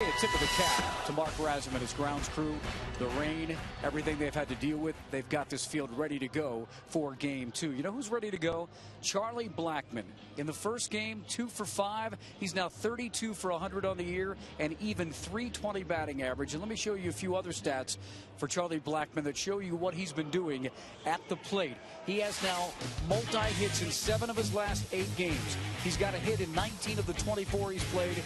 a tip of the cap to Mark Razum and his grounds crew. The rain, everything they've had to deal with, they've got this field ready to go for Game 2. You know who's ready to go? Charlie Blackmon. In the first game, 2 for 5. He's now 32 for 100 on the year and even .320 batting average. And let me show you a few other stats for Charlie Blackmon that show you what he's been doing at the plate. He has now multi-hits in 7 of his last 8 games. He's got a hit in 19 of the 24 he's played,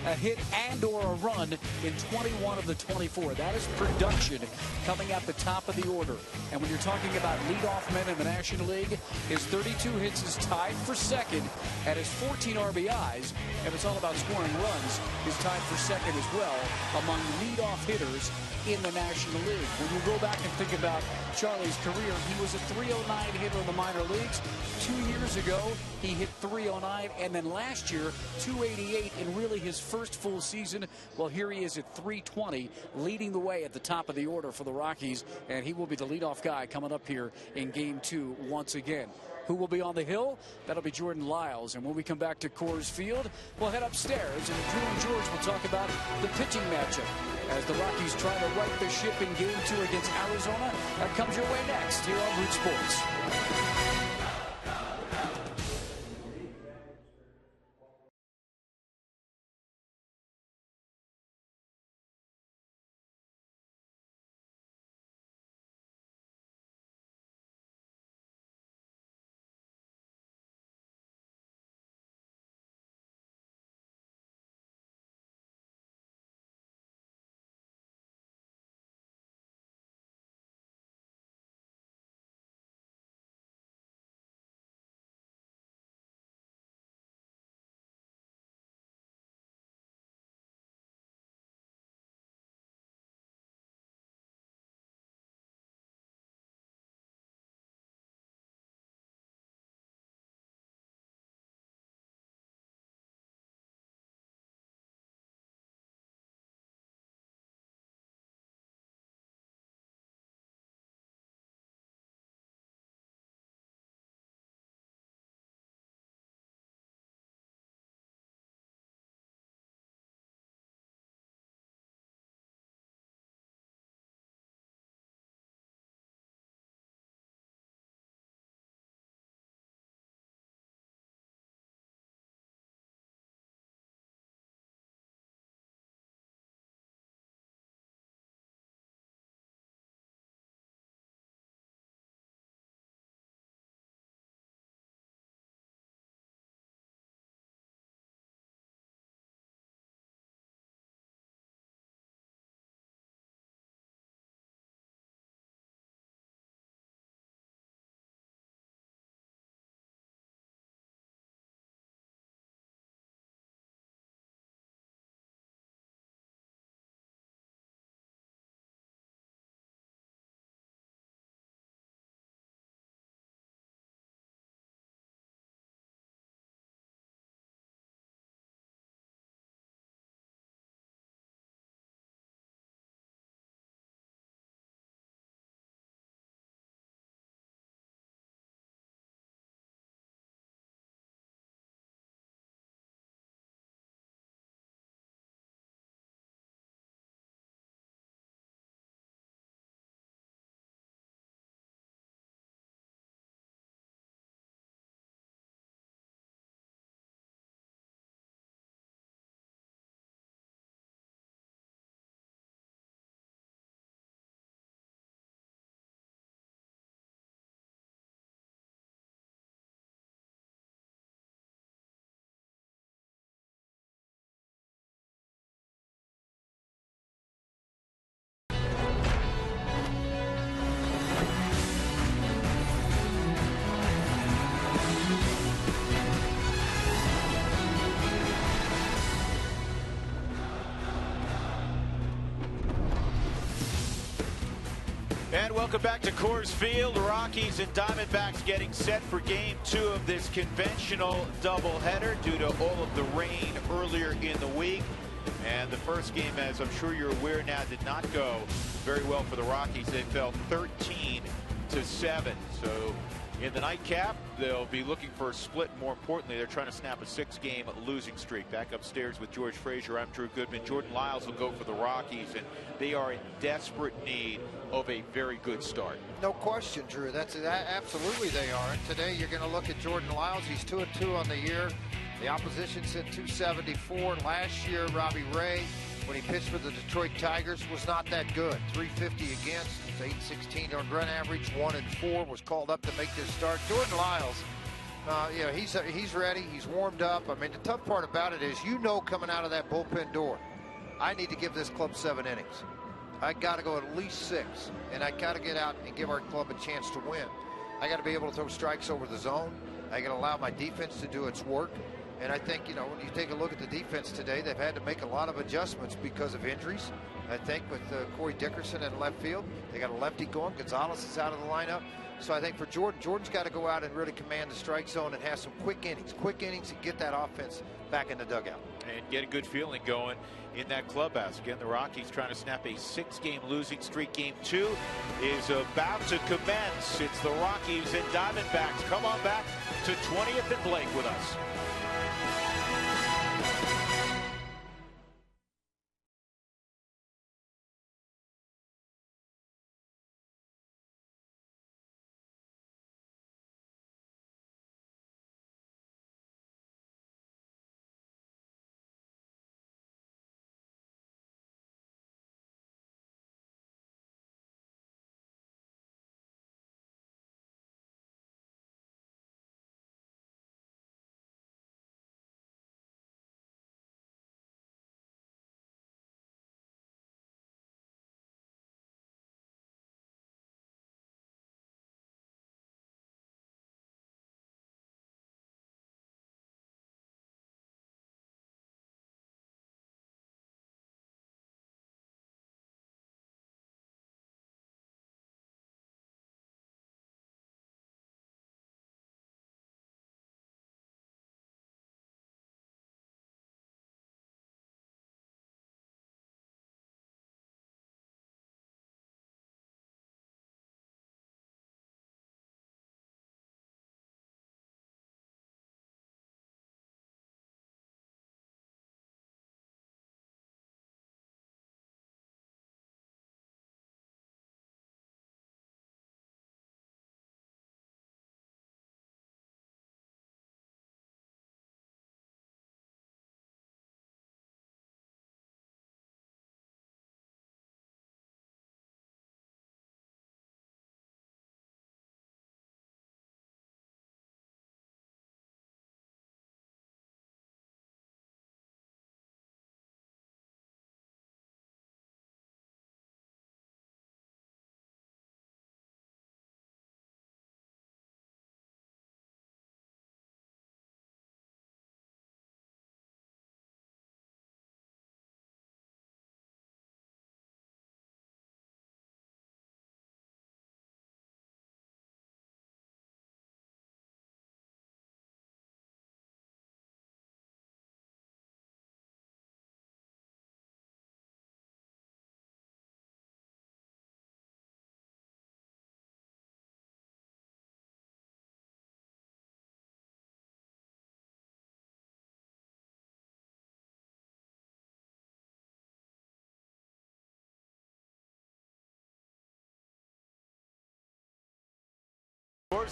a hit and or a run in 21 of the 24. That is production coming at the top of the order. And when you're talking about leadoff men in the National League, his 32 hits is tied for second, and his 14 RBIs, and it's all about scoring runs, is tied for second as well among leadoff hitters in the National League. When you go back and think about Charlie's career, he was a .309 hitter in the minor leagues. 2 years ago, he hit .309, and then last year, .288 in really his first full season. Well, here he is at .320, leading the way at the top of the order for the Rockies, and he will be the leadoff guy coming up here in Game 2 once again. Who will be on the hill? That'll be Jordan Lyles. And when we come back to Coors Field, we'll head upstairs, and Drew and George will talk about the pitching matchup as the Rockies try to right the ship in Game 2 against Arizona. That comes your way next here on Root Sports. And welcome back to Coors Field. Rockies and Diamondbacks getting set for Game 2 of this conventional doubleheader due to all of the rain earlier in the week. And the first game, as I'm sure you're aware now, did not go very well for the Rockies. They fell 13-7. So In the nightcap, they'll be looking for a split. More importantly, they're trying to snap a 6-game losing streak. Back upstairs with George Frazier, I'm Drew Goodman. Jordan Lyles will go for the Rockies, and they are in desperate need of a very good start. No question, Drew. Absolutely they are. And today you're going to look at Jordan Lyles. He's 2-2 on the year. The opposition's at 274. Last year, Robbie Ray, when he pitched for the Detroit Tigers, was not that good. 350 against, 816 on run average, 1-4, was called up to make this start. Jordan Lyles, he's ready. He's warmed up. I mean, the tough part about it is, coming out of that bullpen door, I need to give this club 7 innings. I got to go at least 6, and I got to get out and give our club a chance to win. I got to be able to throw strikes over the zone. I got to allow my defense to do its work. And I think, when you take a look at the defense today, they've had to make a lot of adjustments because of injuries. I think with Corey Dickerson in left field, they got a lefty going. Gonzalez is out of the lineup. So I think for Jordan's got to go out and really command the strike zone and have some quick innings and get that offense back in the dugout. And get a good feeling going in that clubhouse. Again, the Rockies trying to snap a 6-game losing streak. Game 2 is about to commence. It's the Rockies and Diamondbacks. Come on back to 20th and Blake with us.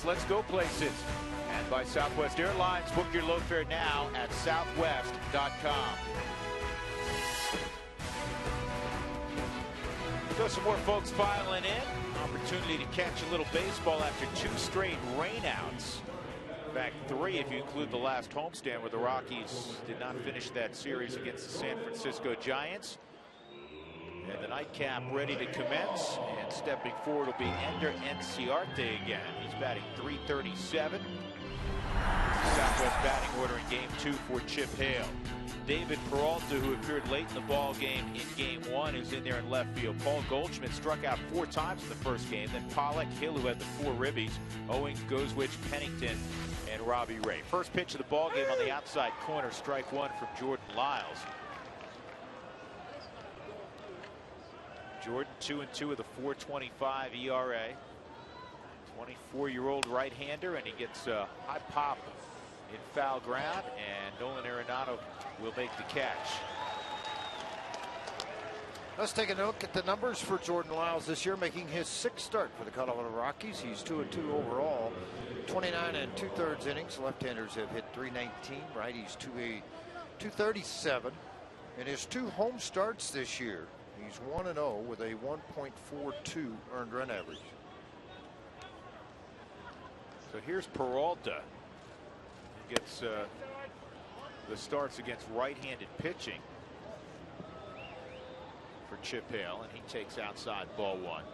Let's go places. And by Southwest Airlines, book your low fare now at southwest.com. So some more folks filing in. Opportunity to catch a little baseball after 2 straight rainouts. In fact, 3 if you include the last homestand where the Rockies did not finish that series against the San Francisco Giants. And the nightcap ready to commence, and stepping forward will be Ender Enciarte again. He's batting .337. Southwest batting order in Game 2 for Chip Hale. David Peralta, who appeared late in the ball game in Game 1, is in there in left field. Paul Goldschmidt struck out 4 times in the first game. Then Pollock, Hill, who had the 4 ribbies, Owings, Goswich, Pennington, and Robbie Ray. First pitch of the ball game on the outside corner, strike 1 from Jordan Lyles. Jordan 2-2 with a .425 ERA. 24-year-old right-hander, and he gets a high pop in foul ground, and Nolan Arenado will make the catch. Let's take a look at the numbers for Jordan Lyles this year, making his 6th start for the Colorado Rockies. He's 2-2 overall, 29 2/3 innings. Left-handers have hit .319, righties 237. In his 2 home starts this year, he's 1-0 with a 1.42 earned run average. So here's Peralta. He gets the starts against right-handed pitching for Chip Hale, and he takes outside ball 1.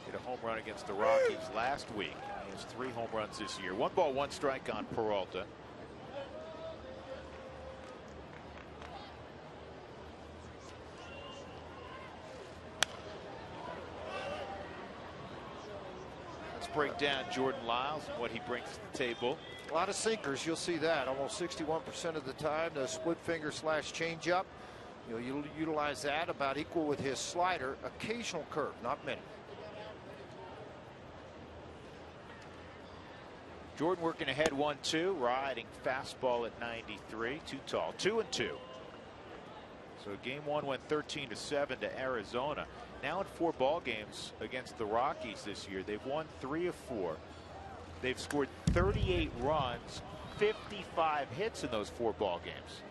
Hit a home run against the Rockies last week. He has 3 home runs this year. 1 ball, 1 strike on Peralta. Let's break down Jordan Lyles and what he brings to the table. A lot of sinkers, you'll see that almost 61% of the time. The split finger / changeup, you'll utilize that about equal with his slider. Occasional curve, not many. Jordan working ahead 1-2, riding fastball at 93, too tall, 2-2. So game 1 went 13-7 to Arizona. Now in 4 ball games against the Rockies this year, they've won 3 of 4. They've scored 38 runs, 55 hits in those 4 ball games.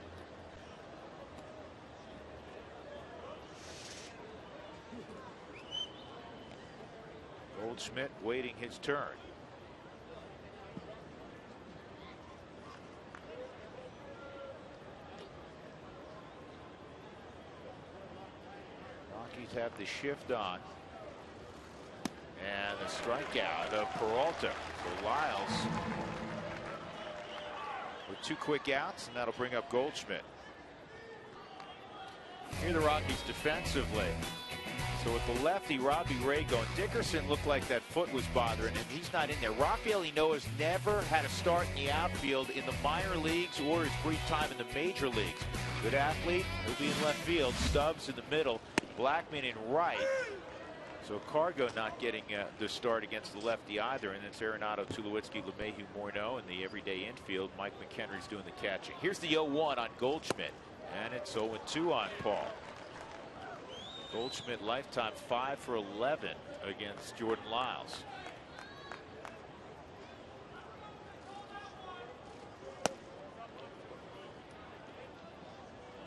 Goldschmidt waiting his turn. Rockies have the shift on. And the strikeout of Peralta. So Lyles with 2 quick outs, and that'll bring up Goldschmidt. Here the Rockies defensively. So with the lefty Robbie Ray going, Dickerson looked like that foot was bothering him. He's not in there. Rafael Ynoa's never had a start in the outfield in the minor leagues or his brief time in the major leagues. Good athlete. He'll be in left field. Stubbs in the middle. Blackman in right. So Cargo not getting the start against the lefty either, and it's Arenado, Tulowitzki, LeMahieu, Morneau in the everyday infield. Mike McHenry's doing the catching. Here's the 0-1 on Goldschmidt, and it's 0-2 on Paul. Goldschmidt lifetime 5 for 11 against Jordan Lyles.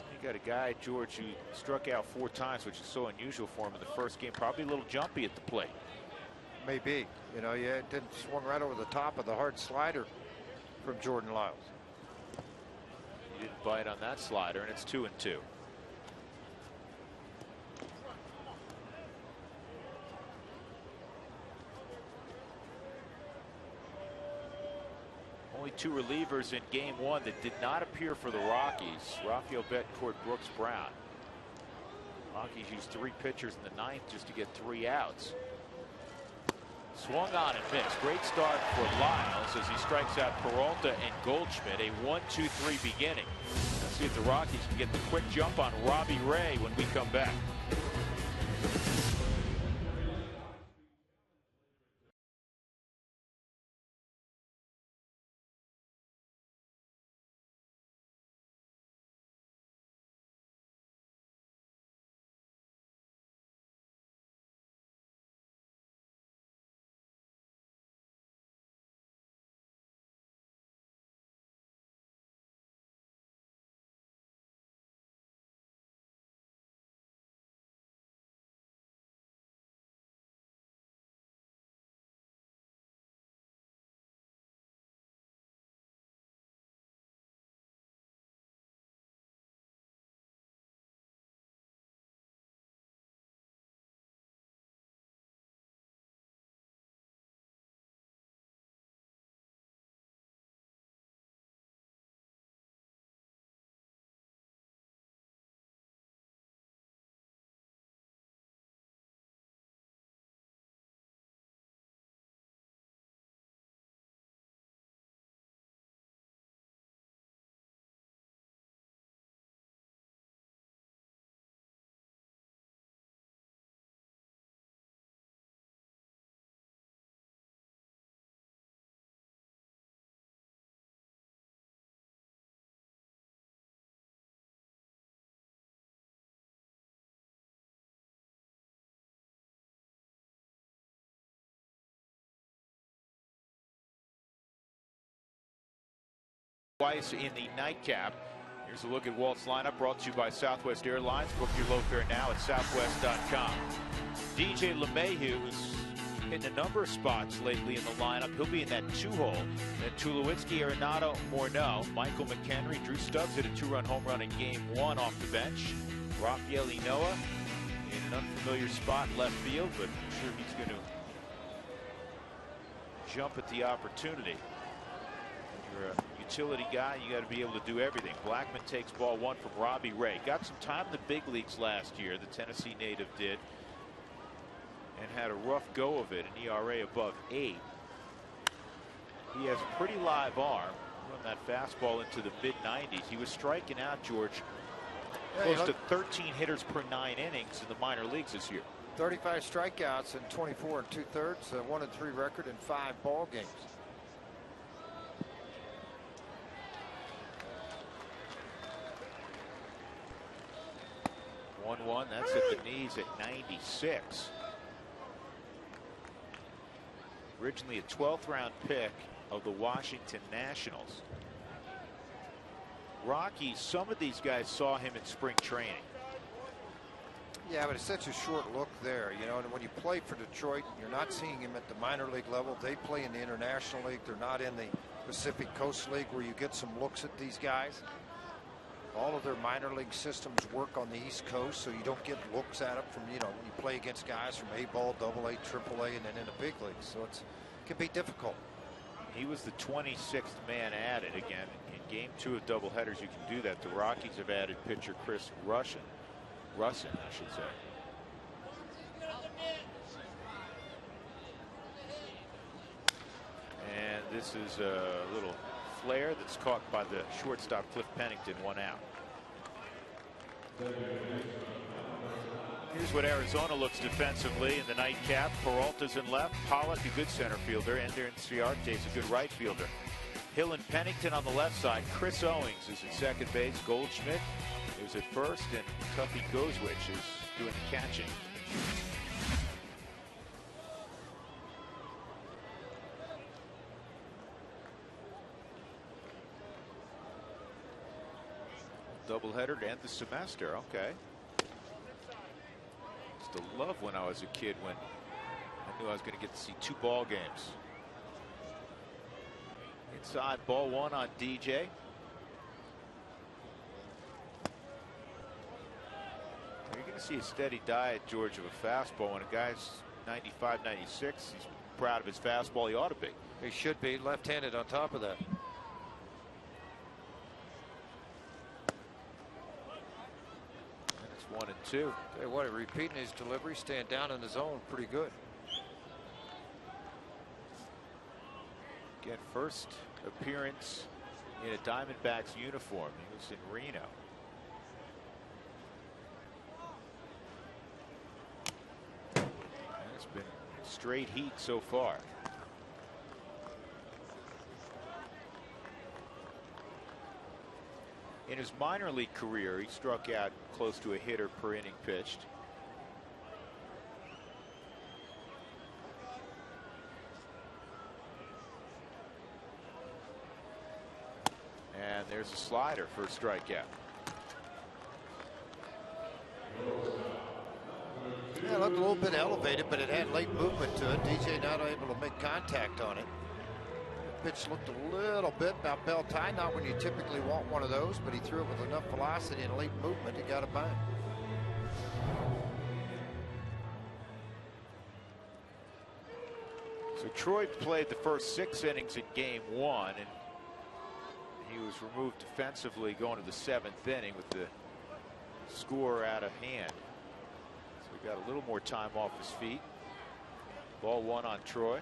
You got a guy, George, who struck out 4 times, which is so unusual for him in the first game. Probably a little jumpy at the plate. Maybe. Yeah, it didn't swing right over the top of the hard slider from Jordan Lyles. He didn't bite on that slider, and it's 2-2. Only 2 relievers in game 1 that did not appear for the Rockies. Rafael Betancourt, Brooks Brown. Rockies used 3 pitchers in the 9th just to get 3 outs. Swung on and missed. Great start for Lyles as he strikes out Peralta and Goldschmidt. A 1-2-3 beginning. Let's see if the Rockies can get the quick jump on Robbie Ray when we come back. twice in the nightcap. Here's a look at Walt's lineup, brought to you by Southwest Airlines. Book your low fare now at southwest.com. DJ LeMahieu, who's hit a number of spots lately in the lineup. He'll be in that 2-hole. Then Tulowitzki, Arenado, Morneau, Michael McHenry, Drew Stubbs hit a 2-run home run in Game 1 off the bench. Rafael Ynoa in an unfamiliar spot left field, but I'm sure he's going to jump at the opportunity. When you're a utility guy, you got to be able to do everything. Blackman takes ball 1 from Robbie Ray. Got some time in the big leagues last year, the Tennessee native did, and had a rough go of it, an ERA above 8. He has a pretty live arm. Run that fastball into the mid-90s. He was striking out, George, close to 13 hitters per 9 innings in the minor leagues this year. 35 strikeouts in 24 2/3, a 1-3 record in 5 ball games. One, that's at the knees at 96. Originally a 12th round pick of the Washington Nationals. Rockies, some of these guys saw him in spring training. Yeah, but it's such a short look there, you know, and when you play for Detroit, you're not seeing him at the minor league level. They play in the International League. They're not in the Pacific Coast League where you get some looks at these guys. All of their minor league systems work on the East Coast, so you don't get looks at them from, you know, you play against guys from A-ball, AA, AAA, and then in the big leagues. So it can be difficult. He was the 26th man added. Again, in Game 2 of doubleheaders, you can do that. The Rockies have added pitcher Chris Russin, I should say. And this is a little flare that's caught by the shortstop Cliff Pennington, 1 out. Here's what Arizona looks defensively in the nightcap. Peralta's in left, Pollock a good center fielder, Ender Inciarte's a good right fielder. Hill and Pennington on the left side. Chris Owings is at second base. Goldschmidt is at first, and Tuffy Gozwich is doing the catching. Doubleheader to end the semester. Okay. Used to love when I was a kid when I knew I was going to get to see 2 ball games. Inside, ball 1 on DJ. You're going to see a steady diet, George, of a fastball. When a guy's 95, 96, he's proud of his fastball. He ought to be. He should be left-handed on top of that. And it's 1 and 2. Tell you what, repeating his delivery, staying down in the zone, pretty good. Again, first appearance in a Diamondbacks uniform. He was in Reno. And it's been straight heat so far. In his minor league career, he struck out close to a hitter per inning pitched. And there's a slider for a strikeout. Yeah, it looked a little bit elevated, but it had late movement to it. DJ not able to make contact on it. Pitch looked a little bit about belt tie, not when you typically want one of those, but he threw it with enough velocity and late movement, he got it back. So Troy played the first 6 innings in Game 1, and he was removed defensively going to the 7th inning with the score out of hand. So we got a little more time off his feet. Ball 1 on Troy.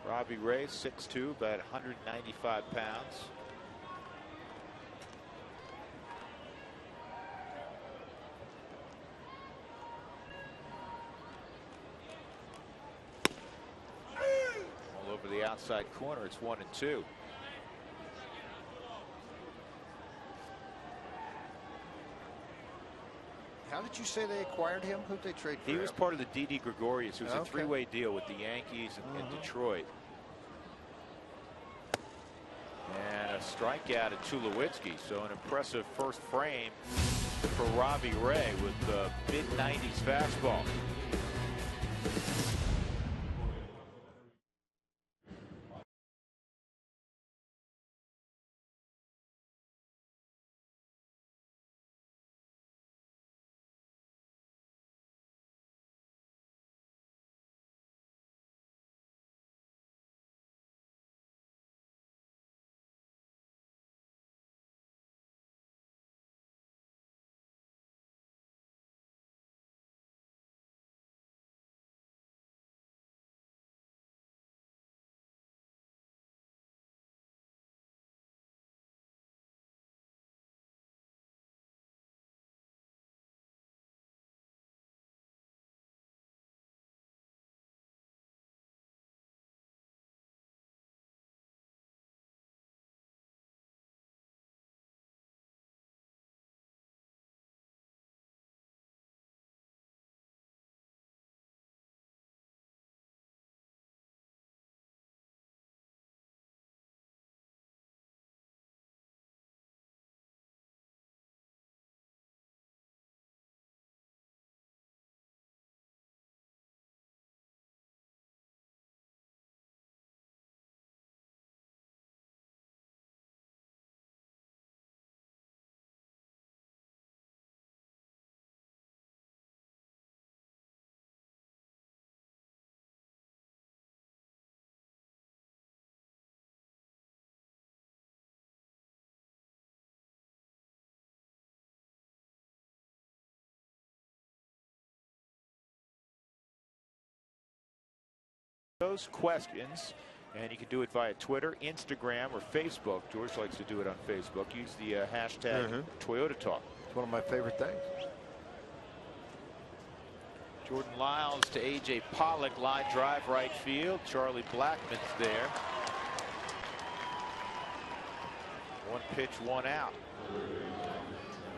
Robbie Ray, 6'2", about 195 pounds. All over the outside corner. It's 1 and 2. How did you say they acquired him? Who'd they trade for? He was part of the Didi Gregorius. It was a Okay. three-way deal with the Yankees and Detroit. And a strikeout at Tulowitzki. So an impressive first frame for Robbie Ray with the mid-90s fastball. Those questions, and you can do it via Twitter, Instagram, or Facebook. George likes to do it on Facebook. Use the hashtag Toyota Talk. It's one of my favorite things. Jordan Lyles to A.J. Pollock, line drive right field. Charlie Blackmon's there. One pitch, one out.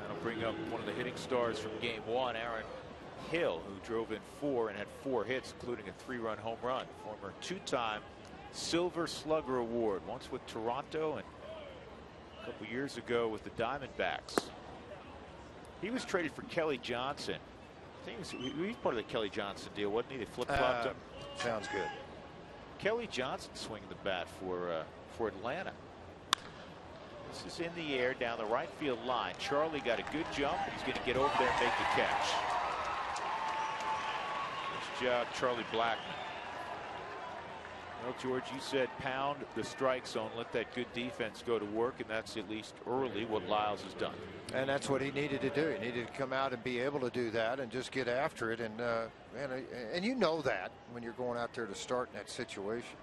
That'll bring up one of the hitting stars from Game 1, Aaron Hill, who drove in 4 and had 4 hits, including a 3-run home run. Former 2-time Silver Slugger Award, once with Toronto and a couple years ago with the Diamondbacks. He was traded for Kelly Johnson. I think he was part of the Kelly Johnson deal, wasn't he? They flip-flopped him. Sounds good. Kelly Johnson swinging the bat for Atlanta. This is in the air down the right field line. Charlie got a good jump. He's going to get over there and make the catch. Nice job, Charlie Blackmon. Well, George, you said pound the strike zone, let that good defense go to work, and that's at least early what Lyles has done. And that's what he needed to do. He needed to come out and be able to do that and just get after it. And you know that when you're going out there to start in that situation.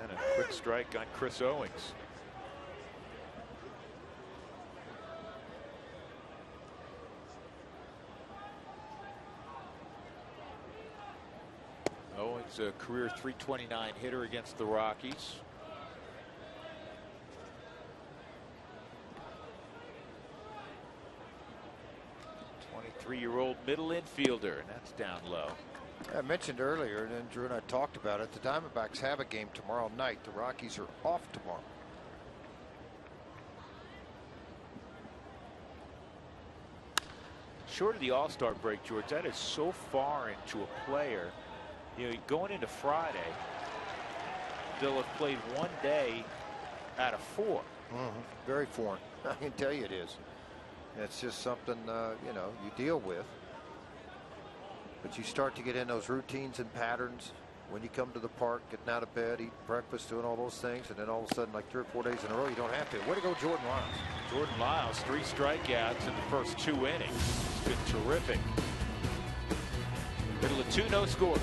And a quick strike on Chris Owings. Owings, a career .329 hitter against the Rockies. '23-year-old middle infielder, and that's down low. I mentioned earlier, and then Drew and I talked about it, the Diamondbacks have a game tomorrow night. The Rockies are off tomorrow. Short of the All-Star break, George, that is so far into a player. You know, going into Friday, they'll have played 1 day out of 4. Very foreign. I can tell you it is. It's just something, you know, you deal with. But you start to get in those routines and patterns when you come to the park, getting out of bed, eating breakfast, doing all those things, and then all of a sudden, like 3 or 4 days in a row, you don't have to. Way to go, Jordan Lyles. Jordan Lyles, 3 strikeouts in the first 2 innings. It's been terrific. Middle of 2, no score.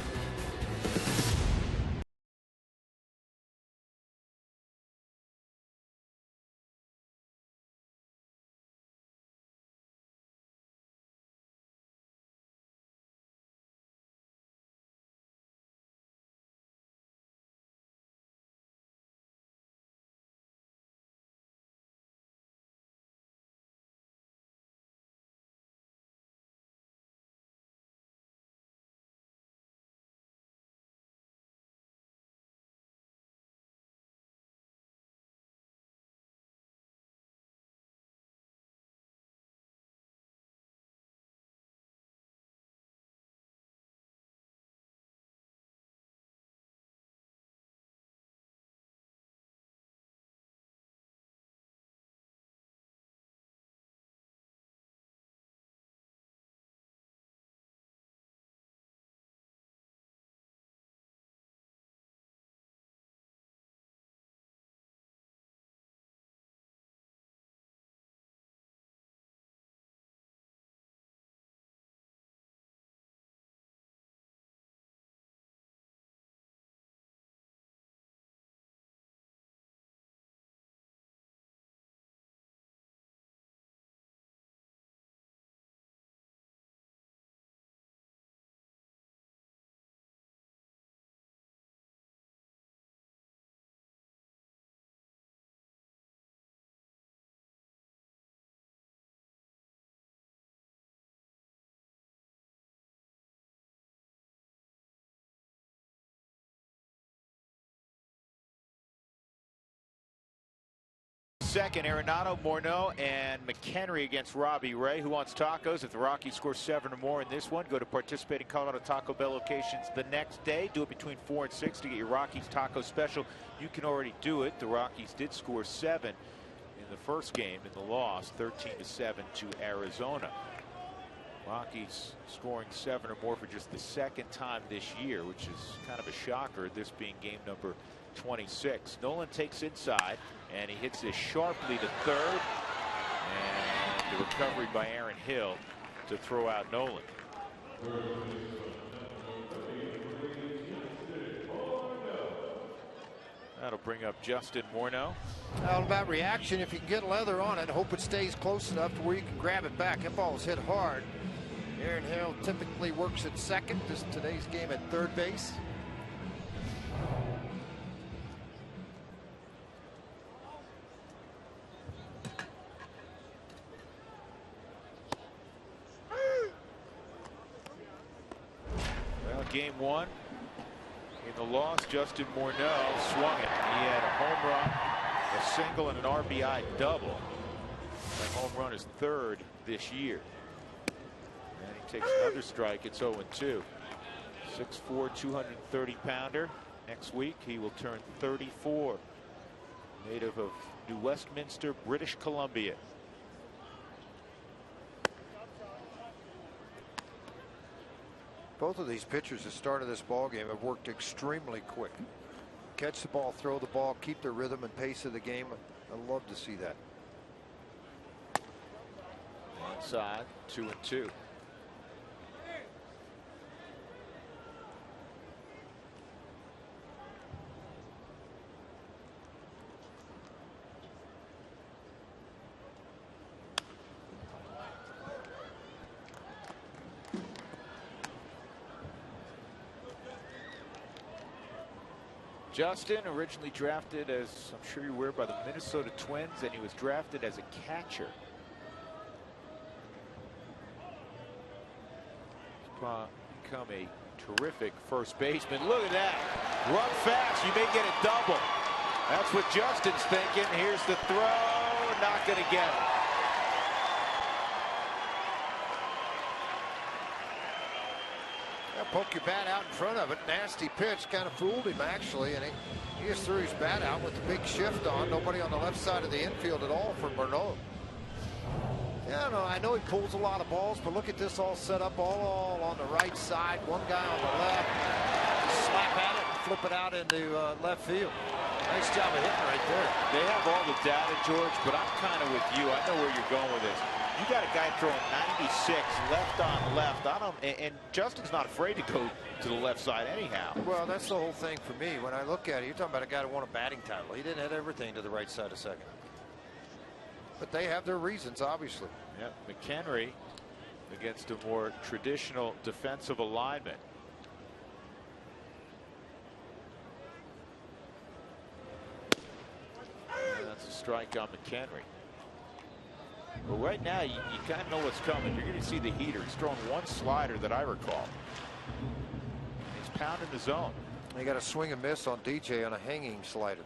second. Arenado, Morneau, and McHenry against Robbie Ray. Who wants tacos? If the Rockies score 7 or more in this one, go to participating Colorado Taco Bell locations the next day. Do it between 4 and 6 to get your Rockies taco special. You can already do it. The Rockies did score 7 in the first game in the loss, 13-7 to Arizona. Rockies scoring 7 or more for just the second time this year, which is kind of a shocker, this being game number 26. Nolan takes inside, and he hits this sharply to third. And the recovery by Aaron Hill to throw out Nolan. That'll bring up Justin Morneau. All about reaction. If you can get leather on it, hope it stays close enough to where you can grab it back. That ball was hit hard. Aaron Hill typically works at second. Today's game at third base. Well, game 1. In the loss, Justin Morneau swung it. He had a home run, a single, and an RBI double. That home run is 3rd this year. And he takes another strike. It's 0-2. 6'4", 230-pounder. Next week, he will turn 34. Native of New Westminster, British Columbia. Both of these pitchers at the start of this ball game have worked extremely quick. Catch the ball, throw the ball, keep the rhythm and pace of the game. I love to see that. Inside, 2-2. Justin, originally drafted, as I'm sure you're aware, by the Minnesota Twins, and he was drafted as a catcher. Become a terrific first baseman. Look at that. Run fast. You may get a double. That's what Justin's thinking. Here's the throw. Not going to get it. Poke your bat out in front of it. Nasty pitch. Kind of fooled him, actually. And he just threw his bat out with the big shift on. Nobody on the left side of the infield at all for Morneau. Yeah, no, I know he pulls a lot of balls, but look at this all set up all on the right side. One guy on the left. Just slap at it and flip it out into left field. Nice job of hitting right there. They have all the data, George, but I'm kind of with you. I know where you're going with this. You got a guy throwing 96 left on left. And Justin's not afraid to go to the left side anyhow. Well, that's the whole thing for me. When I look at it, you're talking about a guy who won a batting title. He didn't hit everything to the right side of second. But they have their reasons, obviously. Yeah, McHenry against a more traditional defensive alignment. And that's a strike on McHenry. Well, right now, you kind of know what's coming. You're going to see the heater. He's throwing one slider that I recall. He's pounding the zone. He got a swing and miss on DJ on a hanging slider.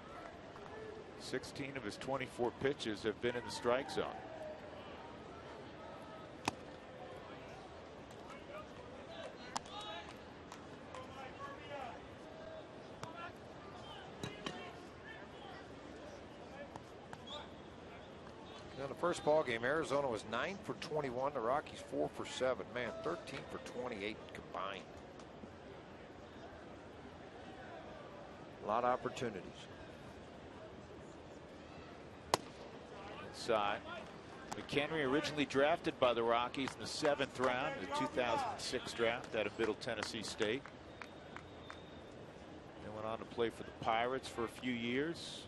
16 of his 24 pitches have been in the strike zone. In the first ball game, Arizona was 9 for 21. The Rockies 4 for 7. Man, 13 for 28 combined. A lot of opportunities. Inside. McHenry originally drafted by the Rockies in the 7th round, the 2006 draft out of Middle Tennessee State. Then went on to play for the Pirates for a few years.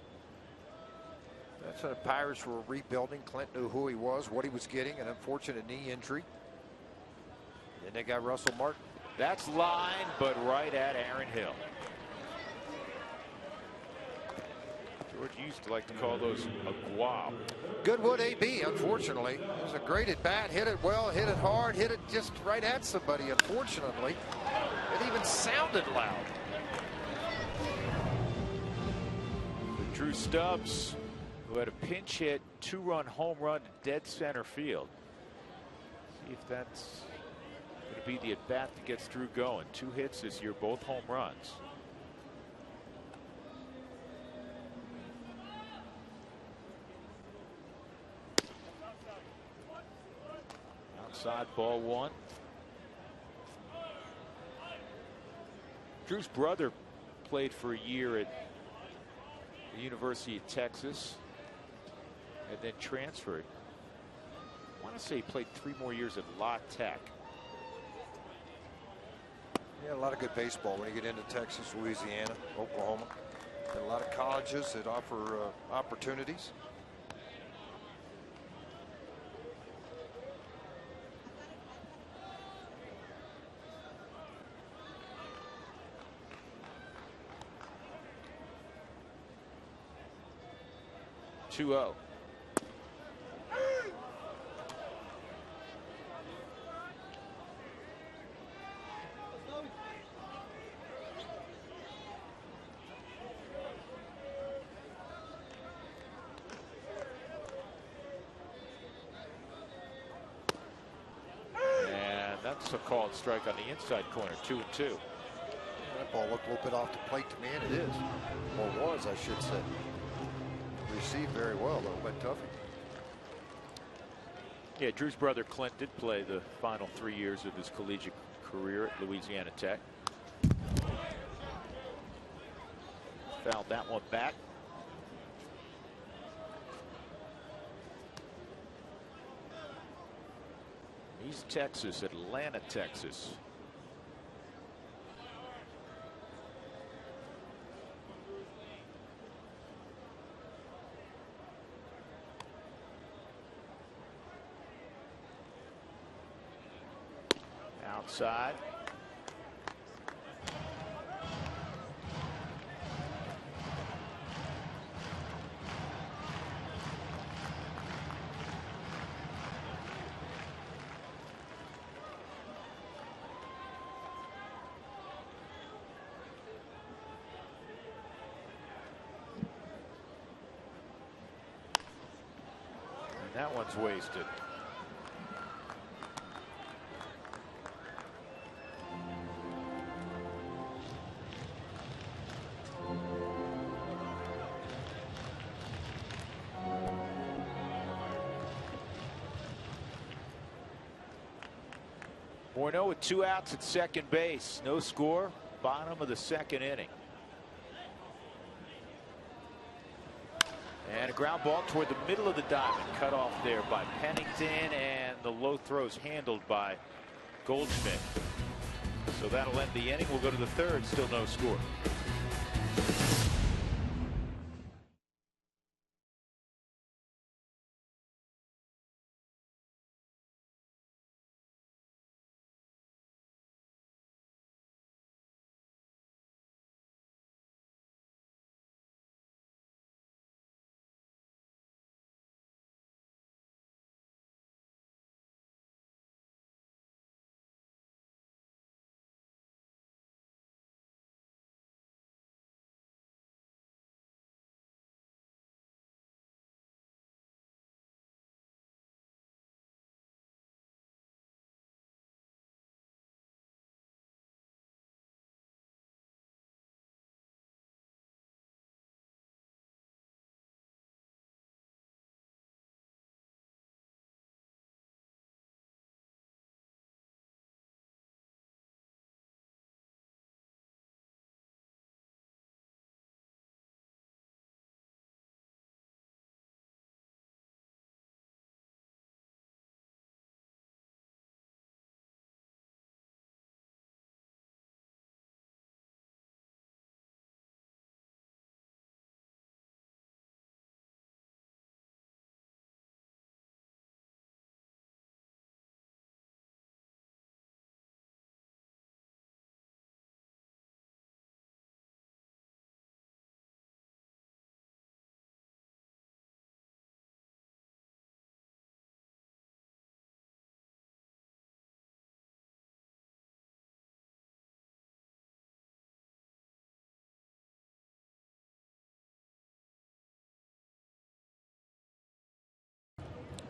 That's when the Pirates were rebuilding. Clint knew who he was, what he was getting, an unfortunate knee injury. Then they got Russell Martin. That's line, but right at Aaron Hill. George used to like to call those a guab. Goodwood AB, unfortunately. It was a great at bat. Hit it well, hit it hard, hit it just right at somebody, unfortunately. It even sounded loud. Drew Stubbs who had a pinch hit, 2-run home run to dead center field. See if that's going to be the at bat that gets Drew going. 2 hits this year, both home runs. Outside, ball 1. Drew's brother played for a year at the University of Texas and then transferred. I want to say he played 3 more years at La Tech. Yeah, a lot of good baseball when you get into Texas, Louisiana, Oklahoma. And a lot of colleges that offer opportunities. Two-0. And that's a called strike on the inside corner. 2-2. That ball looked a little bit off the plate to me, and it is. Or was, I should say. Received very well, though, by Tuffy. Yeah, Drew's brother Clint did play the final 3 years of his collegiate career at Louisiana Tech. Fouled that one back. East Texas, Atlanta, Texas. Outside. And that one's wasted. Morneau with 2 outs at second base. No score. Bottom of the 2nd inning. And a ground ball toward the middle of the diamond. Cut off there by Pennington. And the low throw's handled by Goldschmidt. So that'll end the inning. We'll go to the 3rd. Still no score.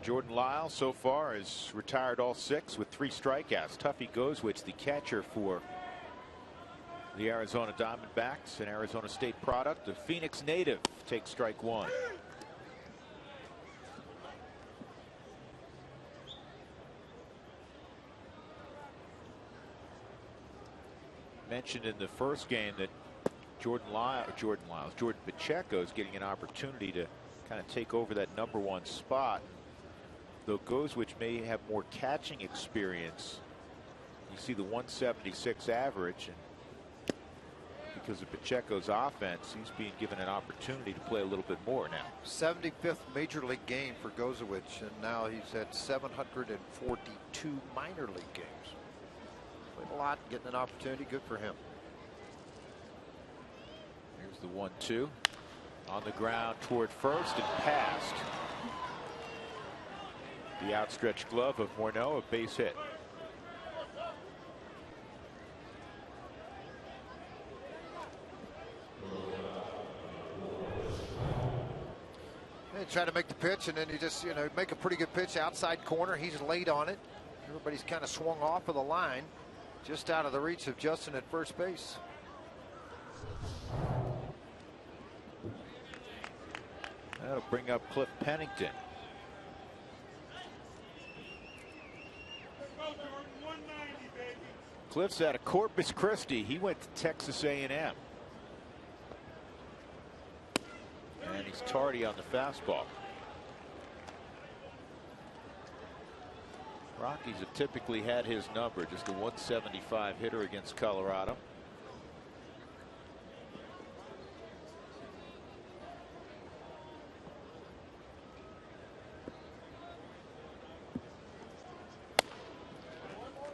Jordan Lyles so far has retired all 6 with 3 strikeouts. Tuffy Gozwitz, the catcher for the Arizona Diamondbacks, an Arizona State product. The Phoenix native takes strike 1. Mentioned in the first game that Jordan Pacheco is getting an opportunity to kind of take over that #1 spot. Though Gozwitz may have more catching experience, you see the 176 average, and because of Pacheco's offense, he's being given an opportunity to play a little bit more now. 75th major league game for Gozwitz, and now he's at 742 minor league games. Played a lot, getting an opportunity. Good for him. Here's the 1-2 on the ground toward first and passed. The outstretched glove of Morneau, a base hit. They try to make the pitch, and then you just, make a pretty good pitch outside corner. He's late on it. Everybody's kind of swung off of the line, just out of the reach of Justin at first base. That'll bring up Cliff Pennington. Cliff's out of Corpus Christi. He went to Texas A&M. And he's tardy on the fastball. Rockies have typically had his number, just a 175 hitter against Colorado.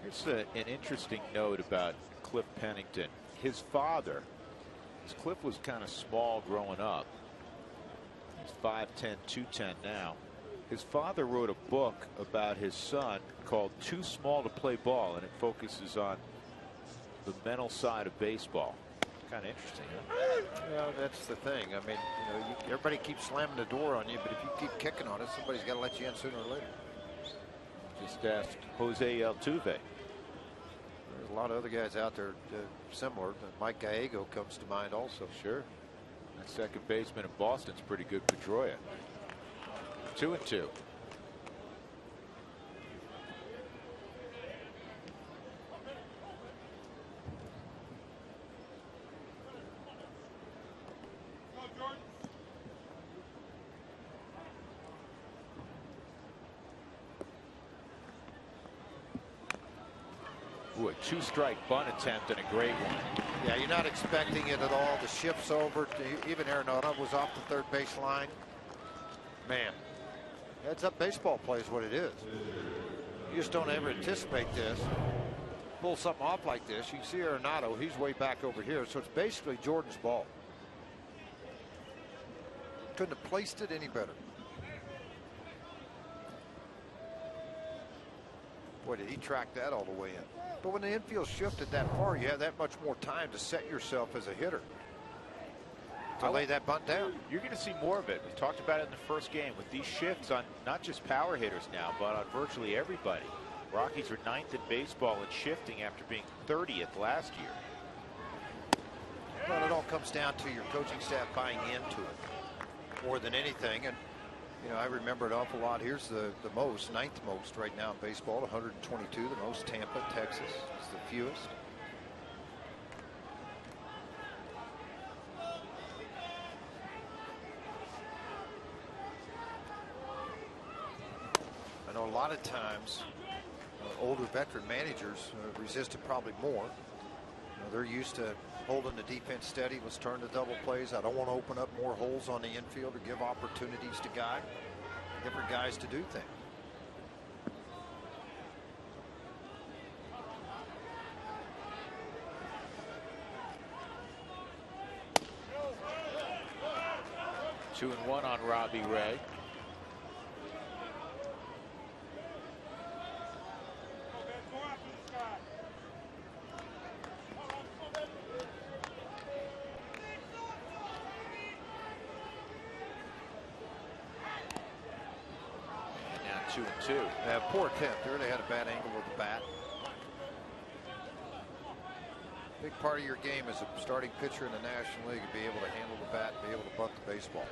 Here's an interesting note about Cliff Pennington. His father, Cliff was kind of small growing up. He's 5'10", 210 now. His father wrote a book about his son called Too Small to Play Ball, and it focuses on the mental side of baseball. Kind of interesting, huh? Yeah, that's the thing. I mean, everybody keeps slamming the door on you, but if you keep kicking on it, somebody's got to let you in sooner or later. Just asked Jose Altuve. There's a lot of other guys out there similar. Mike Gallego comes to mind also. Sure. That second baseman in Boston's pretty good, Pedroia. 2-2. Ooh, a 2-strike bunt attempt and a great one. Yeah, you're not expecting it at all. The shift's over. Even Arenado was off the third base line. Man, heads up baseball play is what it is. You just don't ever anticipate this. Pull something off like this. You can see Arenado, he's way back over here. So it's basically Jordan's ball. Couldn't have placed it any better. Boy, did he track that all the way in. But when the infield shifted that far, you have that much more time to set yourself as a hitter to lay that bunt down. You're going to see more of it. We talked about it in the first game with these shifts on not just power hitters now, but on virtually everybody. Rockies are 9th in baseball in shifting after being 30th last year. Well, it all comes down to your coaching staff buying into it more than anything. And I remember an awful lot. Here's the most, 9th most right now in baseball, 122. The most, Tampa, Texas. It's the fewest. I know a lot of times older veteran managers resist it probably more. They're used to holding the defense steady. Let's turn to double plays. I don't want to open up more holes on the infield or give opportunities to different guys to do things. Two and one on Robbie Ray. 2-2. Yeah, poor attempt there. They had a bad angle with the bat. Big part of your game as a starting pitcher in the National League to be able to handle the bat, be able to bunt the baseball.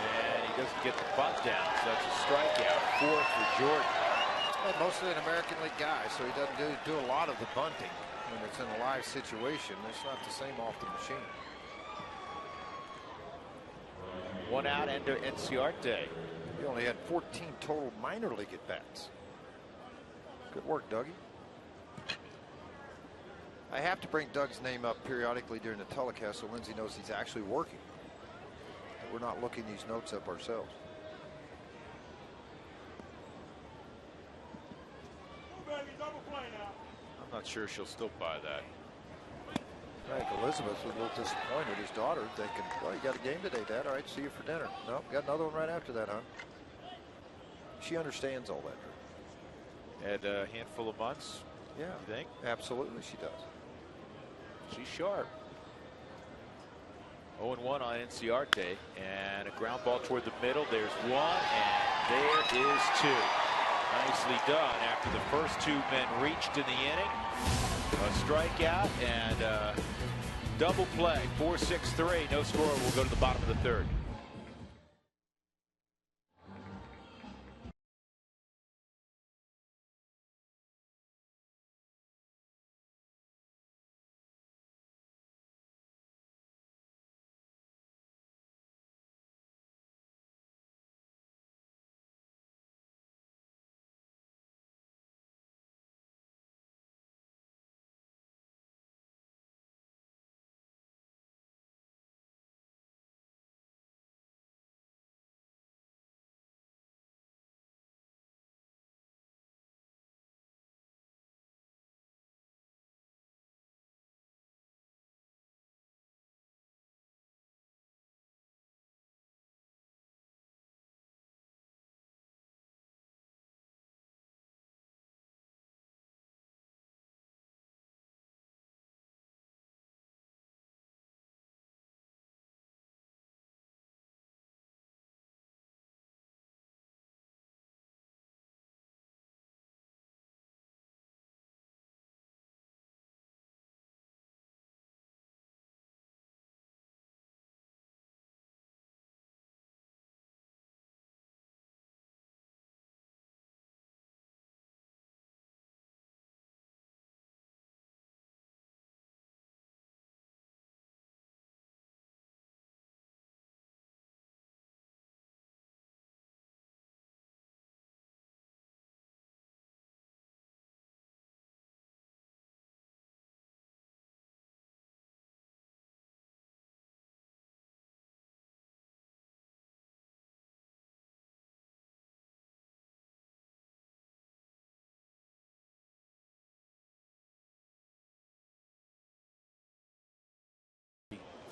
And he doesn't get the bunt down, so that's a strikeout. 4 for Jordan. Well, mostly an American League guy, so he doesn't do a lot of the bunting when it's in a live situation. It's not the same off the machine. 1 out, end of Enciarte. He only had 14 total minor league at bats. Good work, Dougie. I have to bring Doug's name up periodically during the telecast so Lindsay knows he's actually working. We're not looking these notes up ourselves. I'm not sure she'll still buy that. I think Elizabeth was a little disappointed. His daughter thinking, well, you got a game today, Dad. All right, see you for dinner. Nope, got another one right after that, huh? She understands all that. Had a handful of months. Yeah, you think? Absolutely, she does. She's sharp. 0-1 on Enciarte, and a ground ball toward the middle. There's 1, and there is 2. Nicely done after the first 2 men reached in the inning. A strikeout and double play. 4-6-3. No score. We'll go to the bottom of the 3rd.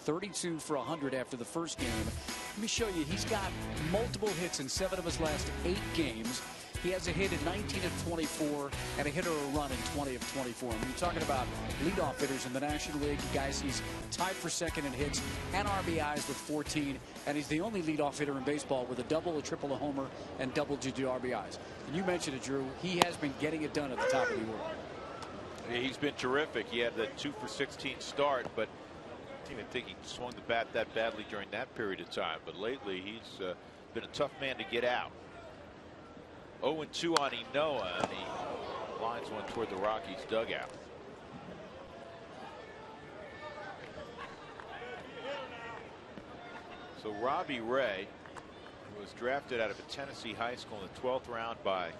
.32 for 100 after the first game. Let me show you, he's got multiple hits in 7 of his last 8 games. He has a hit in 19 of 24 and a hit or a run in 20 of 24. And you're talking about leadoff hitters in the National League. Guys, he's tied for second in hits and RBIs with 14. And he's the only leadoff hitter in baseball with a double, a triple, a homer, and double-digit RBIs. And you mentioned it, Drew. He has been getting it done at the top of the order. He's been terrific. He had the 2 for 16 start, but I didn't even think he swung the bat that badly during that period of time. But lately, he's been a tough man to get out. 0-2 on Enoa, and he lines one toward the Rockies dugout. So Robbie Ray was drafted out of a Tennessee high school in the 12th round by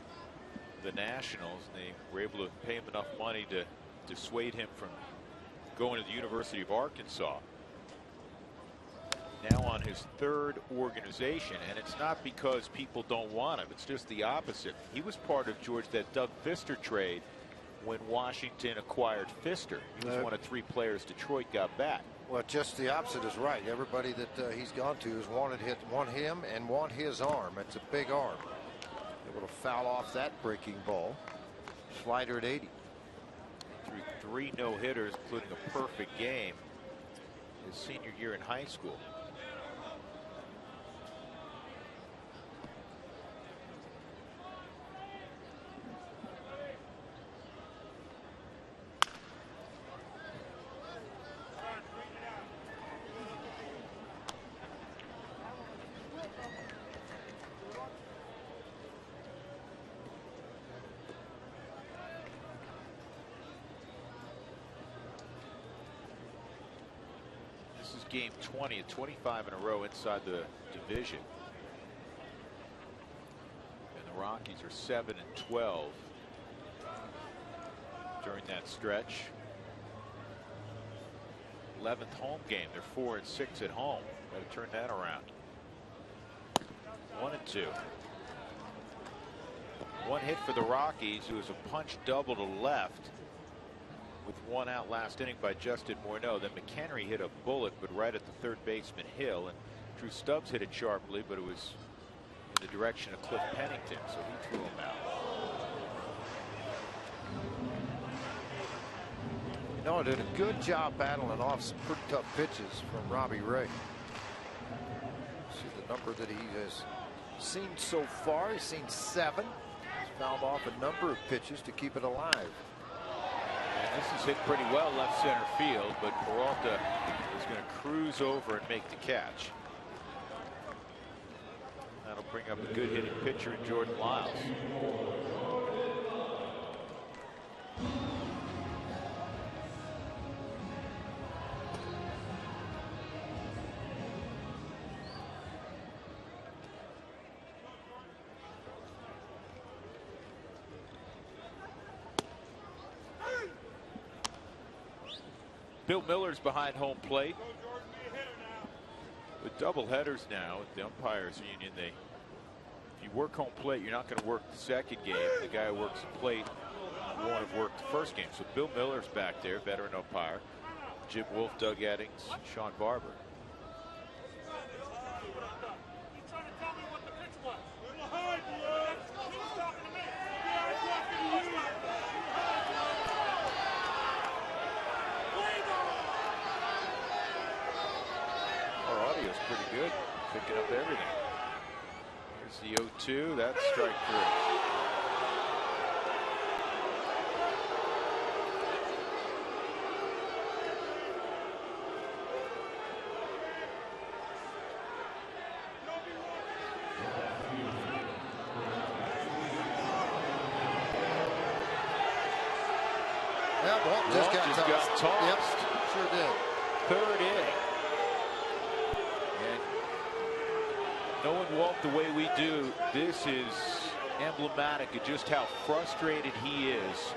the Nationals, and they were able to pay him enough money to dissuade him from going to the University of Arkansas. Now on his 3rd organization, and it's not because people don't want him, it's just the opposite. He was part of that Doug Fister trade when Washington acquired Fister. He was one of 3 players Detroit got back. Well, just the opposite is right. Everybody that he's gone to has want him and want his arm. It's a big arm. Able to foul off that breaking ball. Slider at 80. Through 3 no-hitters, including a perfect game his senior year in high school. This is game 20, 25 in a row inside the division. And the Rockies are 7-12 during that stretch. 11th home game. They're 4-6 at home. Got to turn that around. 1-2. One hit for the Rockies. It was a punch double to left with 1 out last inning by Justin Morneau. Then McHenry hit a bullet, but right at the third baseman Hill, and Drew Stubbs hit it sharply, but it was in the direction of Cliff Pennington, so he threw him out. You know, did a good job battling off some pretty tough pitches from Robbie Ray. See the number that he has seen so far. He's seen 7. He's fouled off a number of pitches to keep it alive. And this is hit pretty well left center field, but Peralta is going to cruise over and make the catch. That'll bring up a good hitting pitcher in Jordan Lyles. Bill Miller's behind home plate. With double headers now at the umpires union, if you work home plate, you're not going to work the second game. The guy who works the plate won't have worked the first game. So Bill Miller's back there, veteran umpire. Jim Wolf, Doug Eddings, Sean Barber. Pretty good, picking up everything. Here's the 0-2. That's strike 3. Yeah, Walt just got tossed. Yep, sure did. Third inning. Knowing Walt the way we do, this is emblematic of just how frustrated he is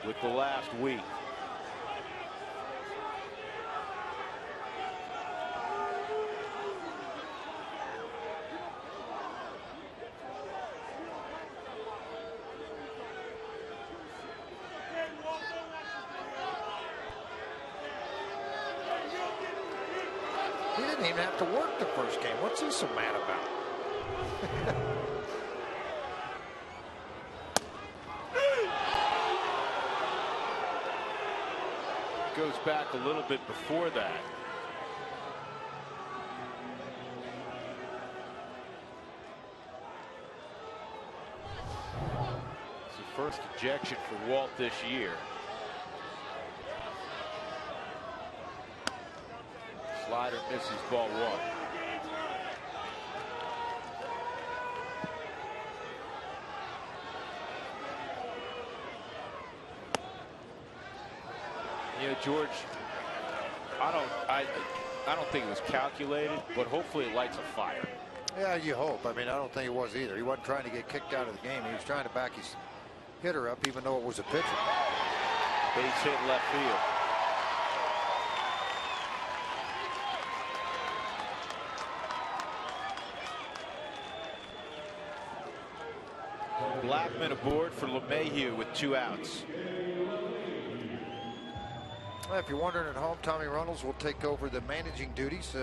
with the last week. He didn't even have to work the first game. What's he so mad about? Goes back a little bit before that. It's the first ejection for Walt this year. Slider misses, ball 1. You know, George, I don't think it was calculated, but hopefully it lights a fire. Yeah, you hope. I mean, I don't think it was either. He wasn't trying to get kicked out of the game. He was trying to back his hitter up, even though it was a pitcher. Base hit left field. Blackman aboard for LeMahieu with 2 outs. Well, if you're wondering at home, Tommy Runnels will take over the managing duties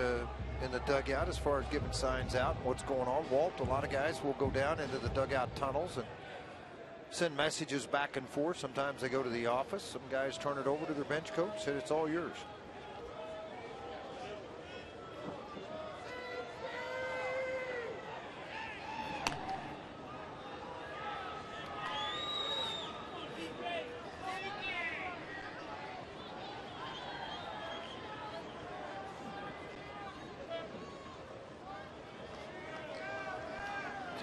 in the dugout as far as giving signs out and what's going on. Walt, a lot of guys will go down into the dugout tunnels and send messages back and forth. Sometimes they go to the office. Some guys turn it over to their bench coach, said it's all yours.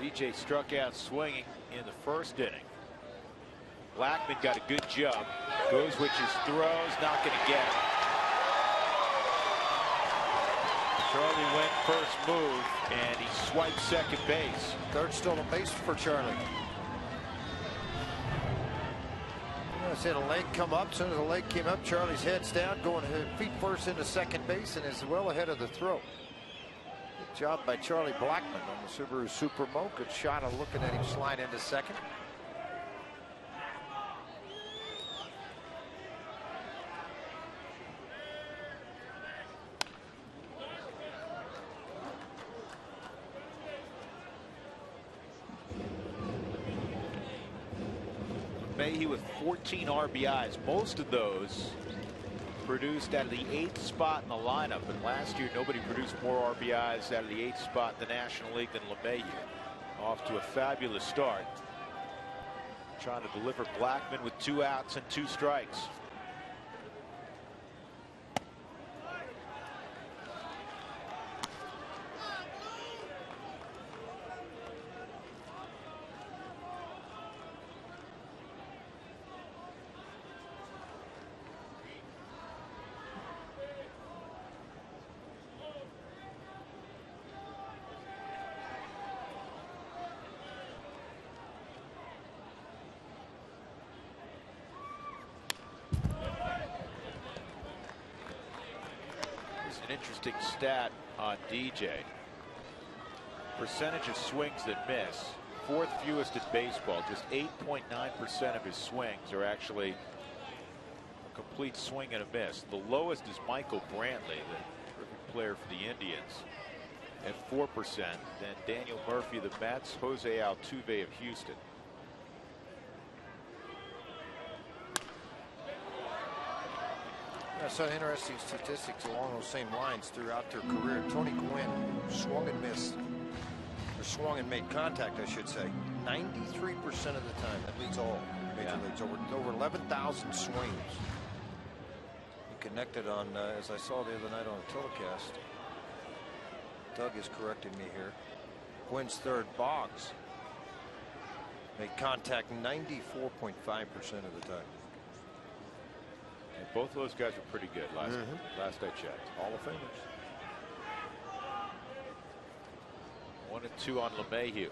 DJ struck out swinging in the first inning. Blackmon got a good jump. Goes with his throws, not going to get it. Charlie went first move, and he swiped second base. Third stolen base for Charlie. I said a leg come up. As soon as the leg came up, Charlie's head's down, going feet first into second base, and is well ahead of the throw. Good job by Charlie Blackmon on the Subaru Supermo. Good shot of looking at him slide into second. Mayhew with 14 RBIs, most of those produced out of the 8th spot in the lineup. And last year, nobody produced more RBIs out of the 8th spot in the National League than LeMahieu. Off to a fabulous start. Trying to deliver Blackmon with 2 outs and 2 strikes. Interesting stat on DJ. Percentage of swings that miss. 4th fewest in baseball. Just 8.9% of his swings are actually a complete swing and a miss. The lowest is Michael Brantley, the terrific player for the Indians, at 4%. Then Daniel Murphy of the Mets, Jose Altuve of Houston. I saw interesting statistics along those same lines throughout their career. Tony Gwynn swung and missed, or swung and made contact, I should say, 93% of the time. That leads all major leagues. Over 11,000 swings. He connected on, as I saw the other night on a telecast. Doug is correcting me here. Gwynn's third, Boggs, made contact 94.5% of the time. And both of those guys were pretty good last I checked. Hall of Famers. 1 and 2 on LeMahieu.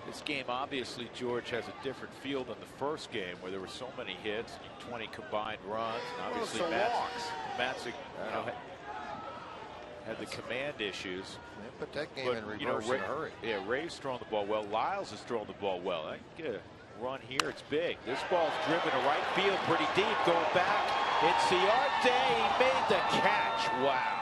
This game, obviously, George, has a different feel than the first game, where there were so many hits, 20 combined runs. And obviously, Matzik, had the command issues. They put that game in reverse in a hurry. Yeah, Ray's throwing the ball well. Lyles is throwing the ball well. I can get a run here. It's big. This ball's driven to right field pretty deep. Going back. It's Ciarte. He made the catch. Wow.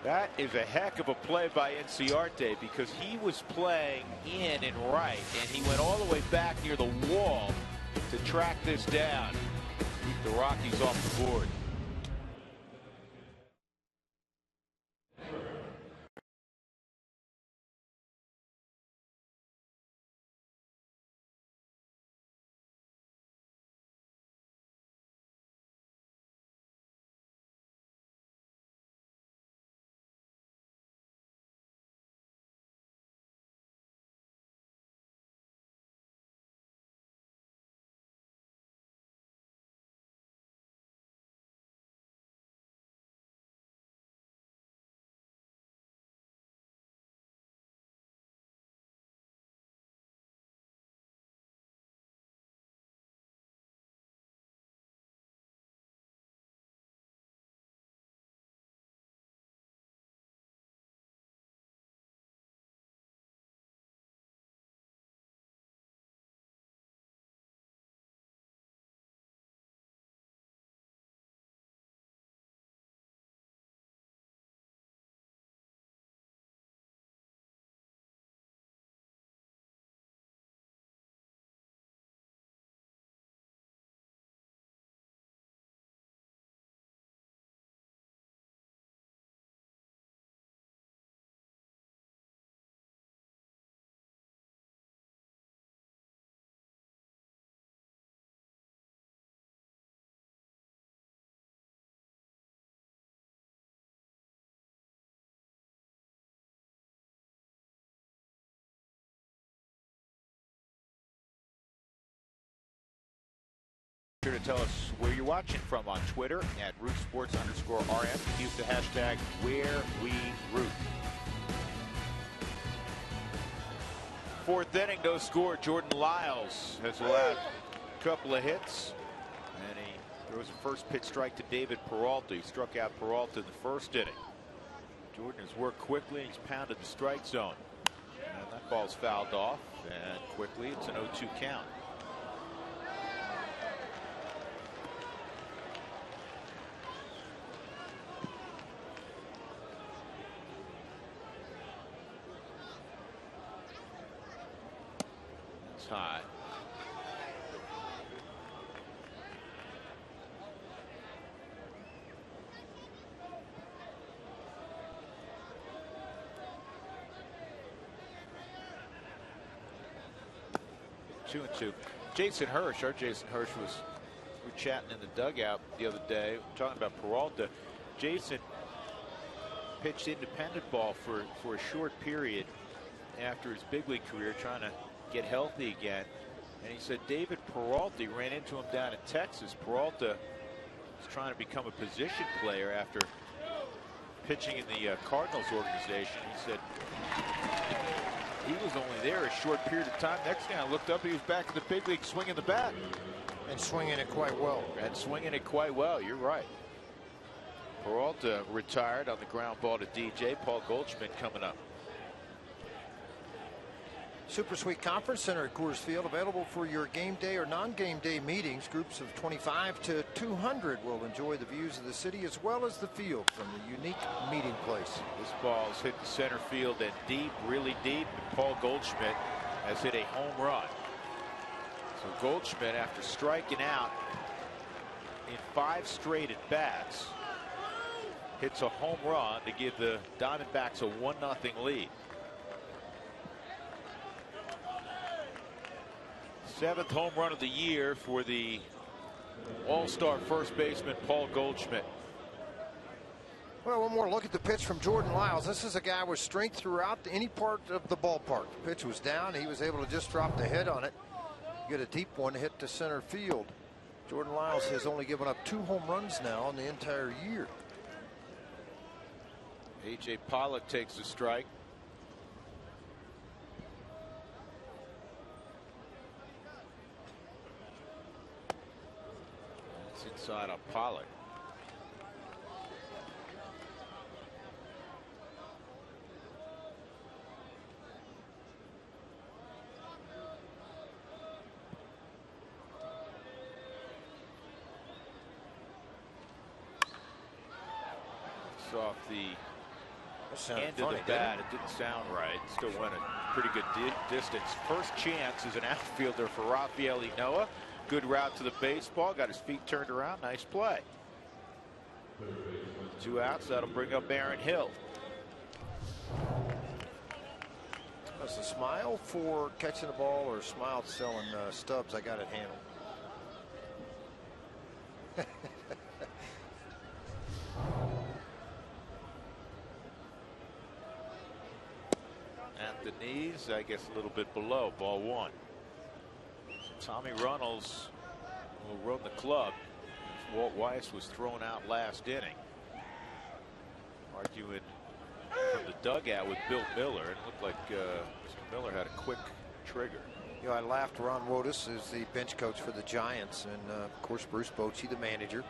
That is a heck of a play by Ciarte, because he was playing in and right, and he went all the way back near the wall to track this down. Keep the Rockies off the board. sure to tell us where you're watching from on Twitter at @RootSports_RM. Use the hashtag #WhereWeRoot. Fourth inning, no score. Jordan Lyles has allowed a couple of hits, and he throws a first pitch strike to David Peralta. He struck out Peralta in the first inning. Jordan has worked quickly. He's pounded the strike zone, and that ball's fouled off, and quickly it's an 0-2 count. It's high. Two and two. Jason Hirsch, our Jason Hirsch we were chatting in the dugout the other day, talking about Peralta. Jason pitched independent ball for a short period after his big league career, trying to get healthy again. And he said David Peralta, he ran into him down in Texas. Peralta was trying to become a position player after pitching in the Cardinals organization. He said he was only there a short period of time. Next thing I looked up, he was back in the big league swinging the bat. And swinging it quite well. You're right. Peralta retired on the ground ball to DJ. Paul Goldschmidt coming up. Super Suite Conference Center at Coors Field, available for your game day or non-game day meetings. Groups of 25 to 200 will enjoy the views of the city as well as the field from the unique meeting place. This ball's hit the center field and deep, really deep. And Paul Goldschmidt has hit a home run. So Goldschmidt, after striking out in 5 straight at bats, hits a home run to give the Diamondbacks a 1-0 lead. 7th home run of the year for the all-star first baseman Paul Goldschmidt. Well, one more look at the pitch from Jordan Lyles. This is a guy with strength throughout any part of the ballpark. The pitch was down. He was able to just drop the head on it, get a deep one to hit to center field. Jordan Lyles has only given up 2 home runs now in the entire year. A.J. Pollock takes the strike. Inside on Pollock. It's off the end of the bat. It didn't sound right. Still went a pretty good distance. First chance as an outfielder for Rafael Noah. Good route to the baseball. Got his feet turned around. Nice play. 2 outs. That'll bring up Aaron Hill. That's a smile for catching the ball or a smile selling stubs. I got it handled. At the knees, I guess a little bit below. Ball 1. Tommy Runnels will run the club. Walt Weiss was thrown out last inning. Arguing from the dugout with Bill Miller. It looked like Mr. Miller had a quick trigger. You know, I laughed. Ron Wotus is the bench coach for the Giants, and of course Bruce Bochy, the manager.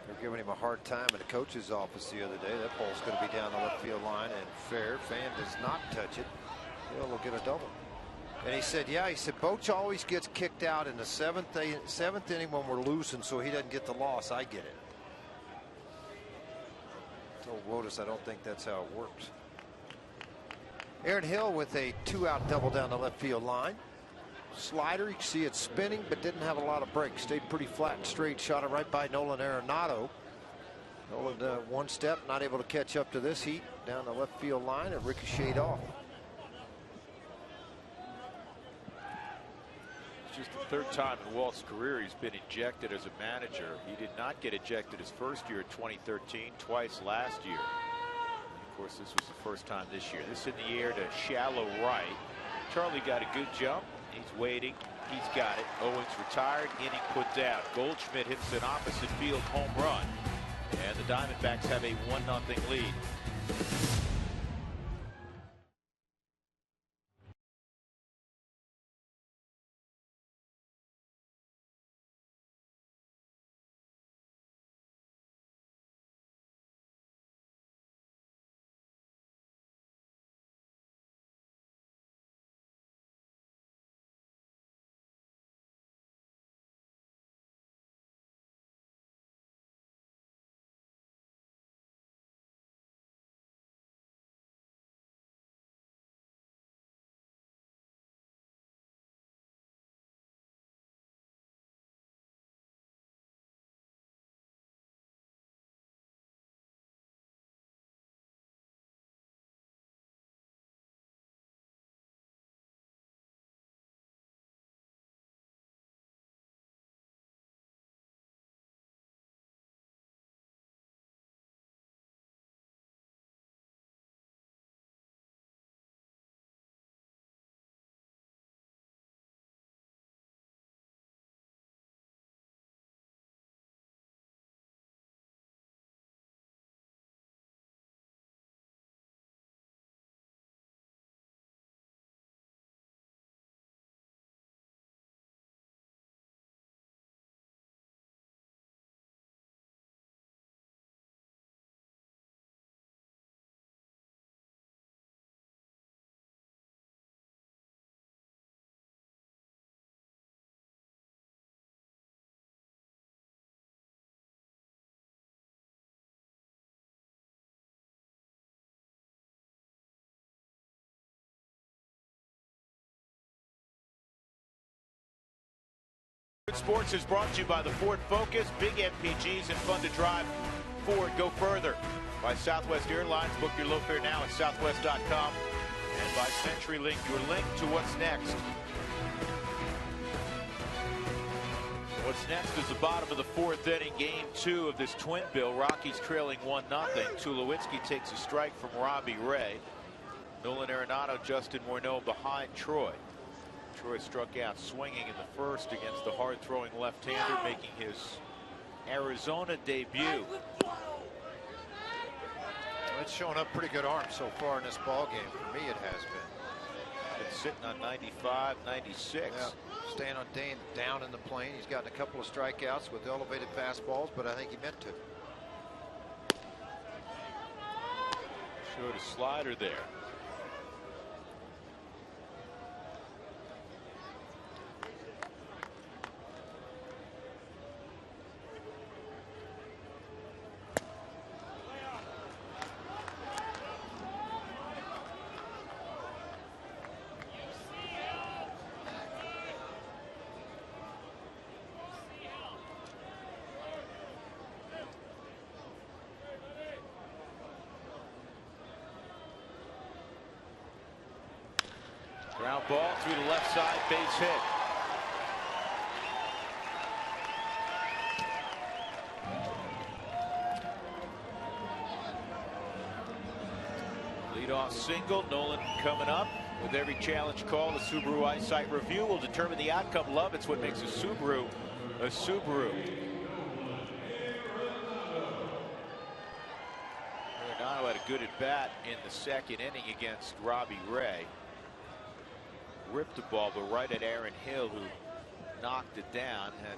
They're giving him a hard time in the coach's office the other day. That ball's going to be down the left field line and fair. Fan does not touch it. He'll get a double. And he said, yeah, he said, Boch always gets kicked out in the seventh inning when we're losing, so he doesn't get the loss. I get it. I told Wotus I don't think that's how it works. Aaron Hill with a 2-out double down the left field line. Slider, you can see it spinning, but didn't have a lot of break. Stayed pretty flat and straight. Shot it right by Nolan Arenado. Nolan one step, not able to catch up to this heat down the left field line and ricocheted off. It's just the 3rd time in Walt's career he's been ejected as a manager. He did not get ejected his first year in 2013, twice last year. And of course, this was the first time this year. This in the air to shallow right. Charlie got a good jump. He's waiting. He's got it. Owens retired. Inning put down. Goldschmidt hits an opposite field home run. And the Diamondbacks have a 1-0 lead. Sports is brought to you by the Ford Focus, big MPGs, and fun to drive. Ford, go further. By Southwest Airlines, book your low fare now at southwest.com. And by CenturyLink, your link to what's next. What's next is the bottom of the fourth inning, game 2 of this twin bill. Rockies trailing 1-0. Tulowitzki takes a strike from Robbie Ray. Nolan Arenado, Justin Morneau behind Troy. Troy struck out swinging in the first against the hard-throwing left-hander, making his Arizona debut. It's showing up pretty good arm so far in this ball game. For me, it has been. Been sitting on 95, 96. Yeah, staying on down in the plane. He's gotten a couple of strikeouts with elevated fastballs, but I think he meant to. Showed a slider there. Ground ball through the left side, base hit. Leadoff single. Nolan coming up. With every challenge call, the Subaru Eyesight Review will determine the outcome. Love, it's what makes a Subaru a Subaru. Arenado had a good at bat in the second inning against Robbie Ray. Ripped the ball, but right at Aaron Hill, who knocked it down. Had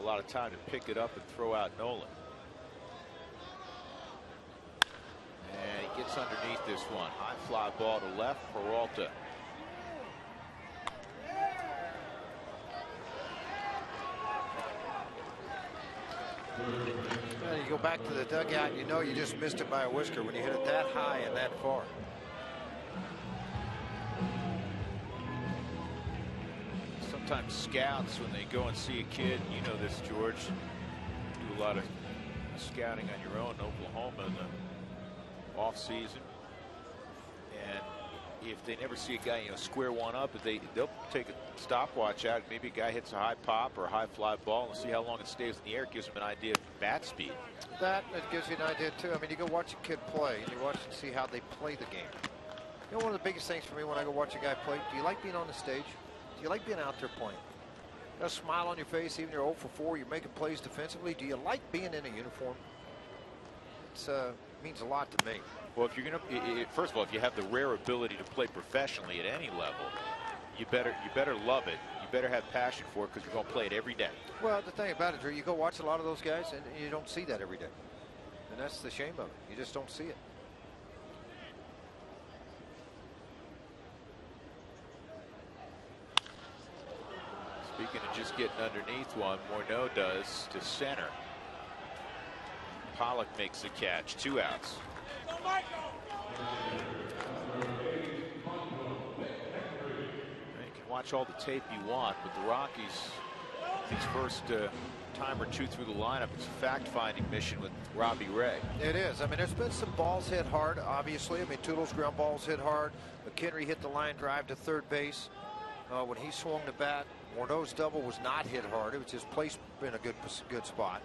a lot of time to pick it up and throw out Nolan. And he gets underneath this one. High fly ball to left. Peralta. Well, you go back to the dugout, and you know you just missed it by a whisker when you hit it that high and that far. Sometimes scouts, when they go and see a kid, you know this, George, do a lot of scouting on your own in Oklahoma in the off season, and if they never see a guy, you know, square one up, they'll take a stopwatch out. Maybe a guy hits a high pop or a high fly ball and see how long it stays in the air. It gives them an idea of bat speed. That gives you an idea too. I mean, you go watch a kid play and you watch and see how they play the game. You know, one of the biggest things for me when I go watch a guy play, do you like being on the stage? Do you like being out there playing? Got a smile on your face, even if you're 0 for 4, you're making plays defensively. Do you like being in a uniform? It means a lot to me. Well, if you're going to, first of all, if you have the rare ability to play professionally at any level, you better love it. You better have passion for it, because you're going to play it every day. Well, the thing about it, Drew, you go watch a lot of those guys, and you don't see that every day. And that's the shame of it. You just don't see it. Speaking of just getting underneath one, Morneau does to center. Pollock makes the catch. 2 outs. You can watch all the tape you want, but the Rockies, these first time or two through the lineup, it's a fact-finding mission with Robbie Ray. It is. I mean, there's been some balls hit hard, obviously. I mean, Toodle's ground balls hit hard. McHenry hit the line drive to third base. When he swung the bat, Morneau's double was not hit hard. It was just placed in a good spot.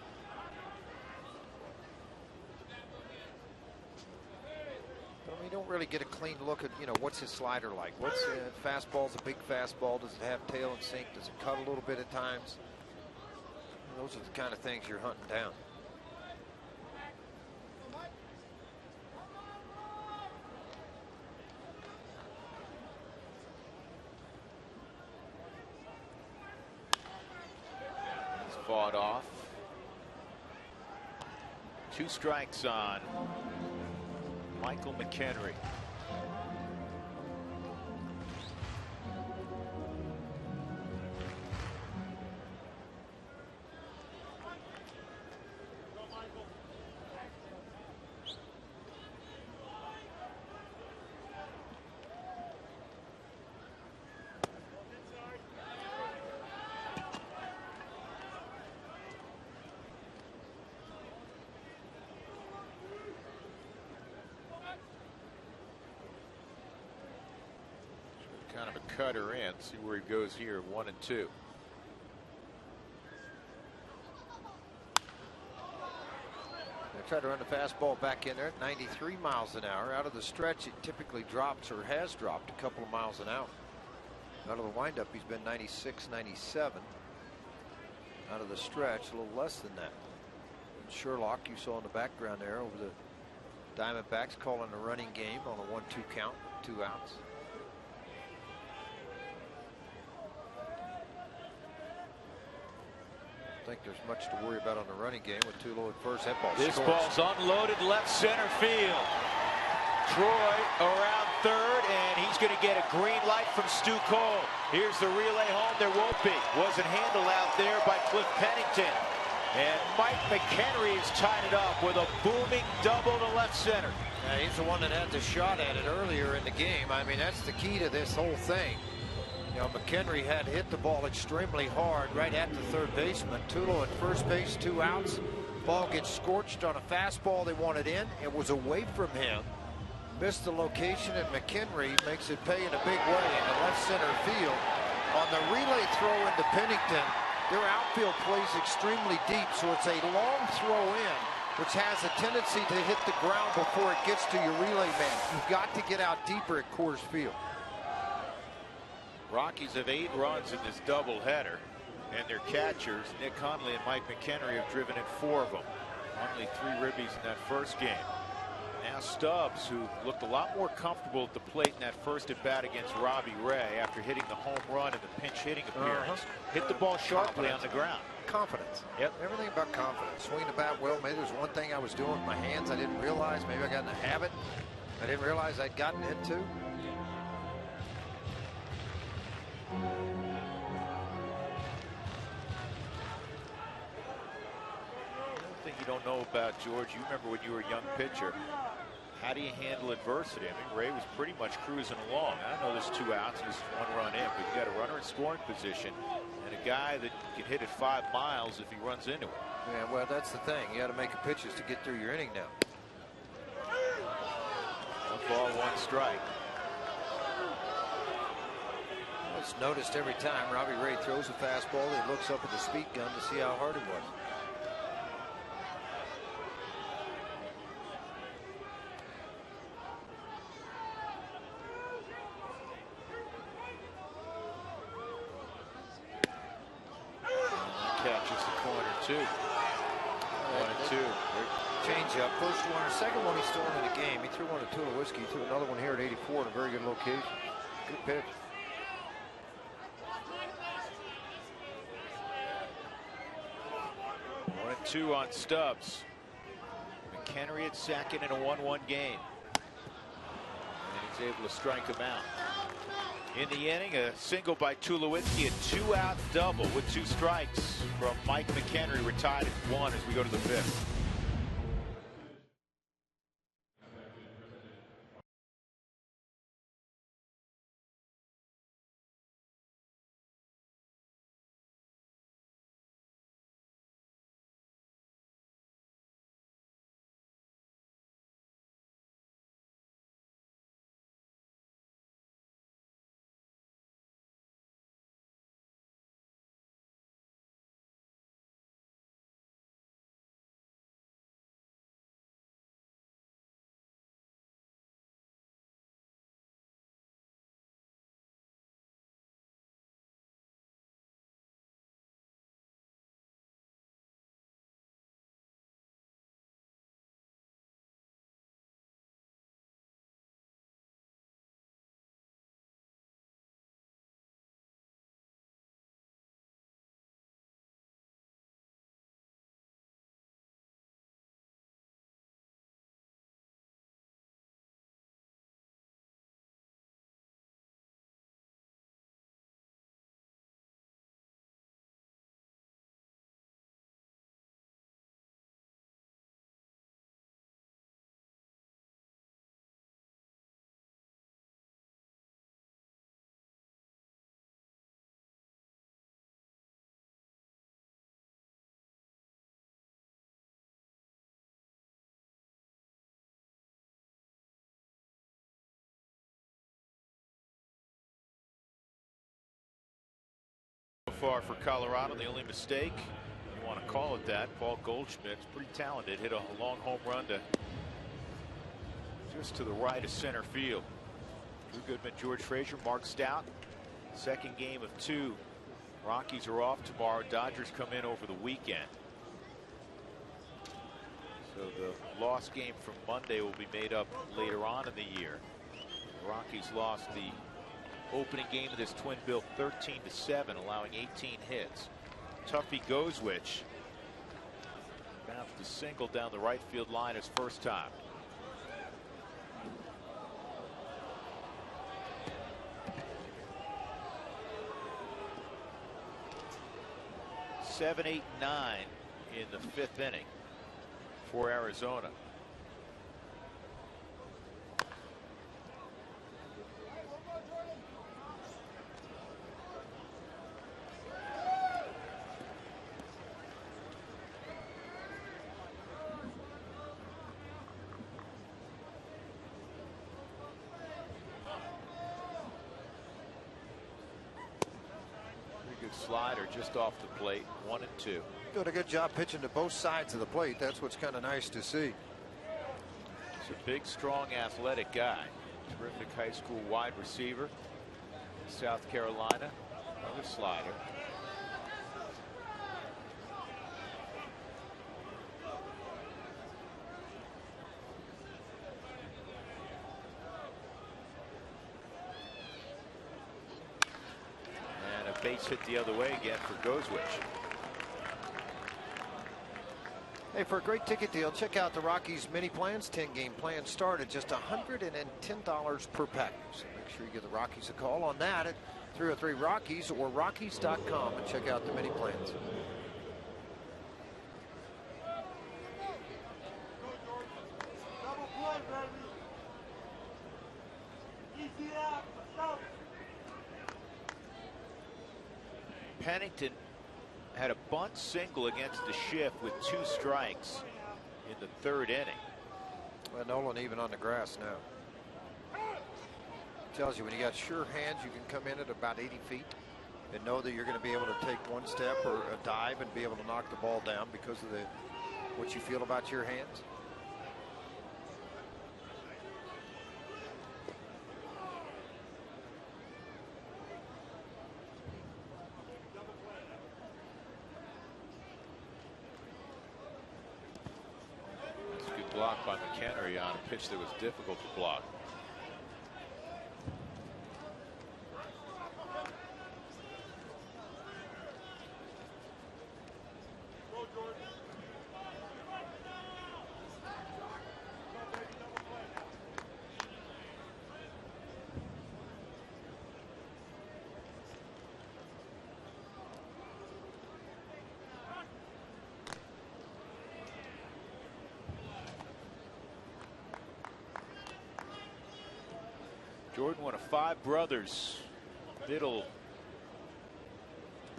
But I mean, you don't really get a clean look at, what's his slider like. What's fastball's a big fastball? Does it have tail and sink? Does it cut a little bit at times? Those are the kind of things you're hunting down. Fought off. 2 strikes on Michael McHenry. Kind of a cutter in. See where he goes here. 1 and 2. They try to run the fastball back in there at 93 miles an hour. Out of the stretch, it typically drops, or has dropped, a couple of miles an hour. Out of the windup, he's been 96, 97. Out of the stretch, a little less than that. And Sherlock, you saw in the background there, over the Diamondbacks, calling a running game on a 1-2 count, 2 outs. I think there's much to worry about on the running game with Tulo at first. That ball This scores. ball's unloaded left center field. Troy around third, and he's going to get a green light from Stu Cole. Here's the relay home. There won't be. Wasn't handled out there by Cliff Pennington. And Mike McHenry has tied it up with a booming double to left center. Yeah, he's the one that had the shot at it earlier in the game. I mean, that's the key to this whole thing. McHenry had hit the ball extremely hard right at the third baseman. Tulo at first base, 2 outs. Ball gets scorched on a fastball they wanted in. It was away from him. Missed the location, and McHenry makes it pay in a big way in the left center field. On the relay throw into Pennington, their outfield plays extremely deep, so it's a long throw in, which has a tendency to hit the ground before it gets to your relay man. You've got to get out deeper at Coors Field. Rockies have 8 runs in this doubleheader, and their catchers, Nick Hundley and Mike McHenry, have driven in 4 of them. Only 3 ribbies in that first game. Now Stubbs, who looked a lot more comfortable at the plate in that first at bat against Robbie Ray after hitting the home run in the pinch hitting appearance, hit the ball sharply on the ground. Confidence. Yep. Everything about confidence. Swing the bat well. Maybe there's one thing I was doing with my hands I didn't realize. Maybe I got in the habit I didn't realize I'd gotten into. One thing you don't know about George, you remember when you were a young pitcher, how do you handle adversity? I mean, Ray was pretty much cruising along. I know there's 2 outs and there's 1 run in, but you got a runner in scoring position and a guy that can hit it 5 miles if he runs into it. Yeah, well, that's the thing. You got to make pitches to get through your inning now. 1 ball, 1 strike. It's noticed every time Robbie Ray throws a fastball, he looks up at the speed gun to see how hard it was. 2. 1-2. Change up. First one, or second one he's throwing in the game. He threw one at 2 and a whiskey. He threw another one here at 84 in a very good location. Good pitch. One and 2 on Stubbs. McHenry at second in a 1-1 game. And he's able to strike him out. In the inning, a single by Tulowitzki, a 2-out double with 2 strikes from Mike McHenry, retired at 1 as we go to the 5th. Far for Colorado, the only mistake, you want to call it that, Paul Goldschmidt's pretty talented, hit a long home run to just to the right of center field. Drew Goodman, George Frazier, Mark Stout. Second game of 2. Rockies are off tomorrow. Dodgers come in over the weekend. So the lost game from Monday will be made up later on in the year. The Rockies lost the opening game of this twin bill 13-7, allowing 18 hits. Tuffy Gozwich bounced a single down the right field line his first time. Seven, 8, 9 in the 5th inning for Arizona. Slider just off the plate, 1 and 2. Doing a good job pitching to both sides of the plate. That's what's kind of nice to see. He's a big, strong, athletic guy. Terrific high school wide receiver. South Carolina, another slider. Base hit the other way again for Gozwich. Hey, for a great ticket deal, check out the Rockies mini plans. 10-game plans start at just $110 per pack. So make sure you give the Rockies a call on that at 303 Rockies or Rockies.com and check out the mini plans. Pennington had a bunt single against the shift with 2 strikes in the 3rd inning. Well, Nolan even on the grass now. Tells you when you got sure hands, you can come in at about 80 feet and know that you're going to be able to take one step or a dive and be able to knock the ball down because of what you feel about your hands. block by McHenry on a pitch that was difficult to block. Jordan, one of 5 brothers, middle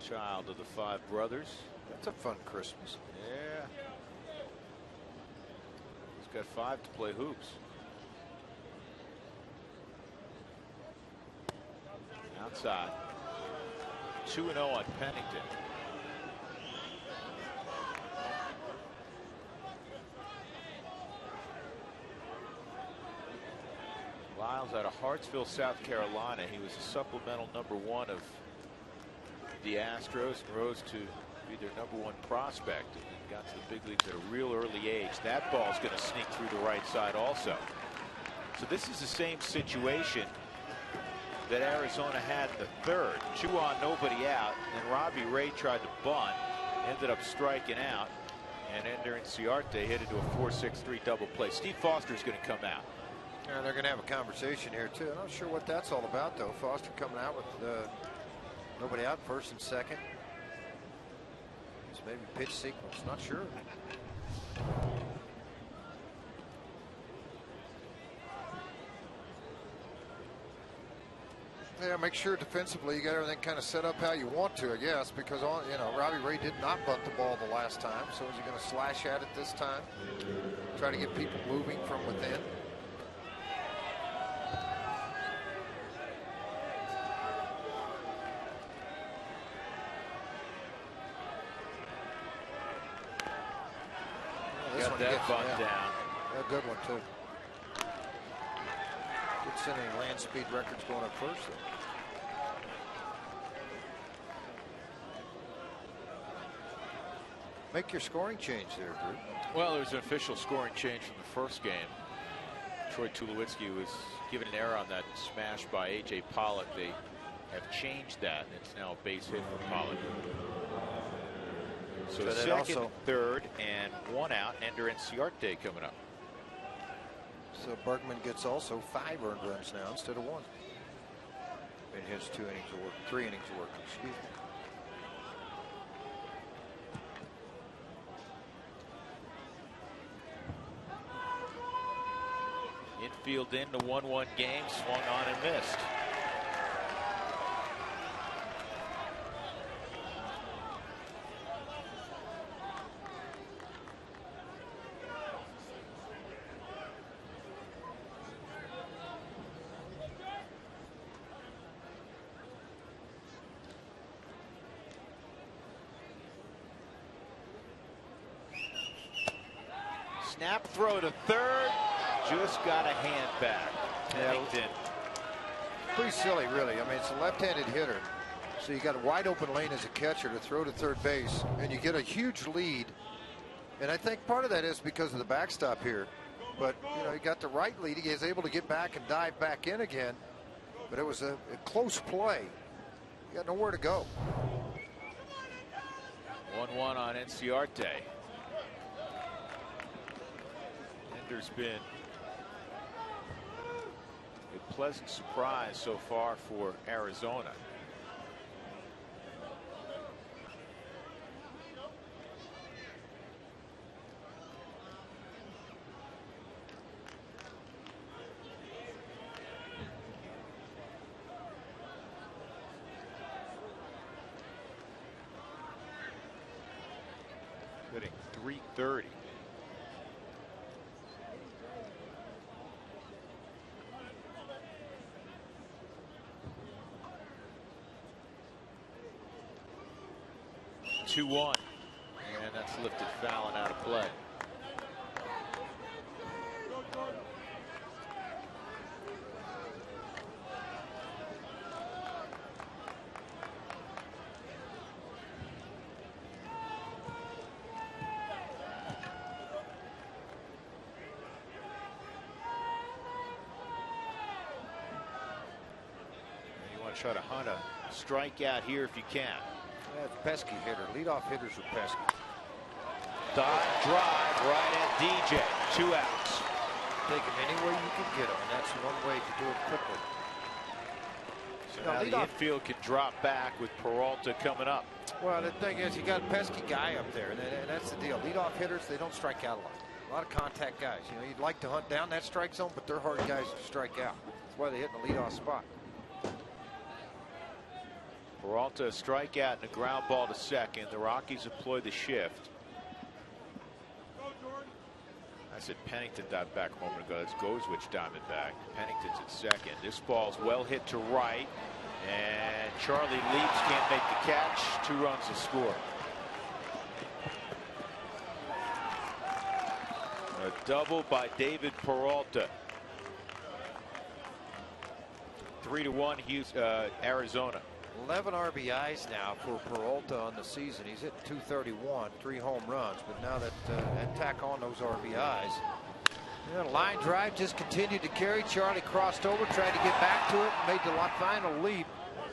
child of the 5 brothers. That's a fun Christmas. Yeah. He's got 5 to play hoops. Outside. 2-0 on Pennington. Lyles out of Hartsville, South Carolina. He was a supplemental #1 of the Astros and rose to be their #1 prospect and got to the big leagues at a real early age. That ball's going to sneak through the right side also. So this is the same situation that Arizona had in the 3rd. 2 on, nobody out, and Robbie Ray tried to bunt, ended up striking out, and Ender Inciarte hit into a 4-6-3 double play. Steve Foster's going to come out. And they're going to have a conversation here too. I'm not sure what that's all about though. Foster coming out with nobody out, 1st and 2nd. It's maybe pitch sequence, not sure. Yeah, make sure defensively you got everything kind of set up how you want to, I guess, because Robbie Ray did not bunt the ball the last time. So is he going to slash at it this time? Try to get people moving from within. Got that bunt down. A good one too. Good sending land speed records going up first though. Make your scoring change there, Drew. Well, there was an official scoring change from the 1st game. Troy Tulowitzki was given an error on that smash by A.J. Pollock. They have changed that, and it's now a base hit for Pollock. So 2nd, 3rd, and 1 out. Ender Inciarte coming up. So Bergman gets also 5 earned runs now instead of 1 in his 2 innings of work, 3 innings of work. Excuse me. Infield in the 1-1 game, swung on and missed. Snap throw to 3rd. Just got a hand back. Pennington. Pretty silly, really. I mean, it's a left-handed hitter. So you got a wide open lane as a catcher to throw to 3rd base, and you get a huge lead. And I think part of that is because of the backstop here. But, he got the right lead. He was able to get back and dive back in again. But it was a close play. You got nowhere to go. 1-1 on Inciarte. Ender's been a pleasant surprise so far for Arizona. Hitting .330. (2-1), and that's lifted foul and out of play. want to try to hunt a strikeout here if you can. That's pesky hitter. Leadoff hitters are pesky. Dive drive right at DJ. 2 outs. Take him any way you can get him, and that's one way to do it quickly. So now the infield can drop back with Peralta coming up. Well, the thing is, you got a pesky guy up there, and that's the deal. Leadoff hitters, they don't strike out a lot. A lot of contact guys. You know, you'd like to hunt down that strike zone, but they're hard guys to strike out. That's why they hit in the leadoff spot. Peralta a strikeout and a ground ball to second. The Rockies employ the shift. I said Pennington dived back a moment ago. That's Gozwich Diamondback. Pennington's at second. This ball's well hit to right. And Charlie Leaps can't make the catch. 2 runs to score. A double by David Peralta. 3-1 Arizona. 11 RBIs now for Peralta on the season. He's hit 231, 3 home runs, but now that tack on those RBIs. You know, line drive just continued to carry. Charlie crossed over, tried to get back to it, made the final leap,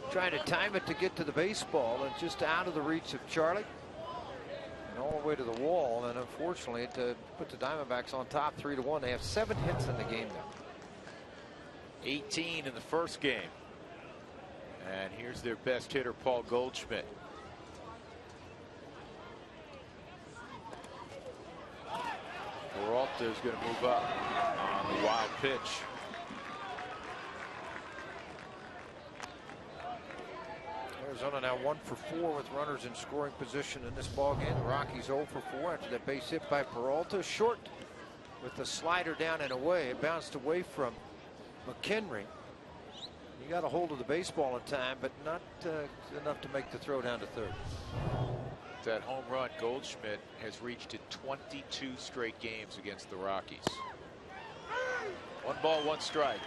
trying to time it to get to the baseball, and just out of the reach of Charlie. And all the way to the wall, and unfortunately it put the Diamondbacks on top 3-1. They have 7 hits in the game now. 18 in the first game. And here's their best hitter, Paul Goldschmidt. Peralta is going to move up on the wild pitch. Arizona now 1 for 4 with runners in scoring position in this ball game. The Rockies 0 for 4 after that base hit by Peralta. Short with the slider down and away. It bounced away from McHenry. He got a hold of the baseball in time, but not enough to make the throw down to third. That home run, Goldschmidt has reached it 22 straight games against the Rockies. 1 ball, 1 strike.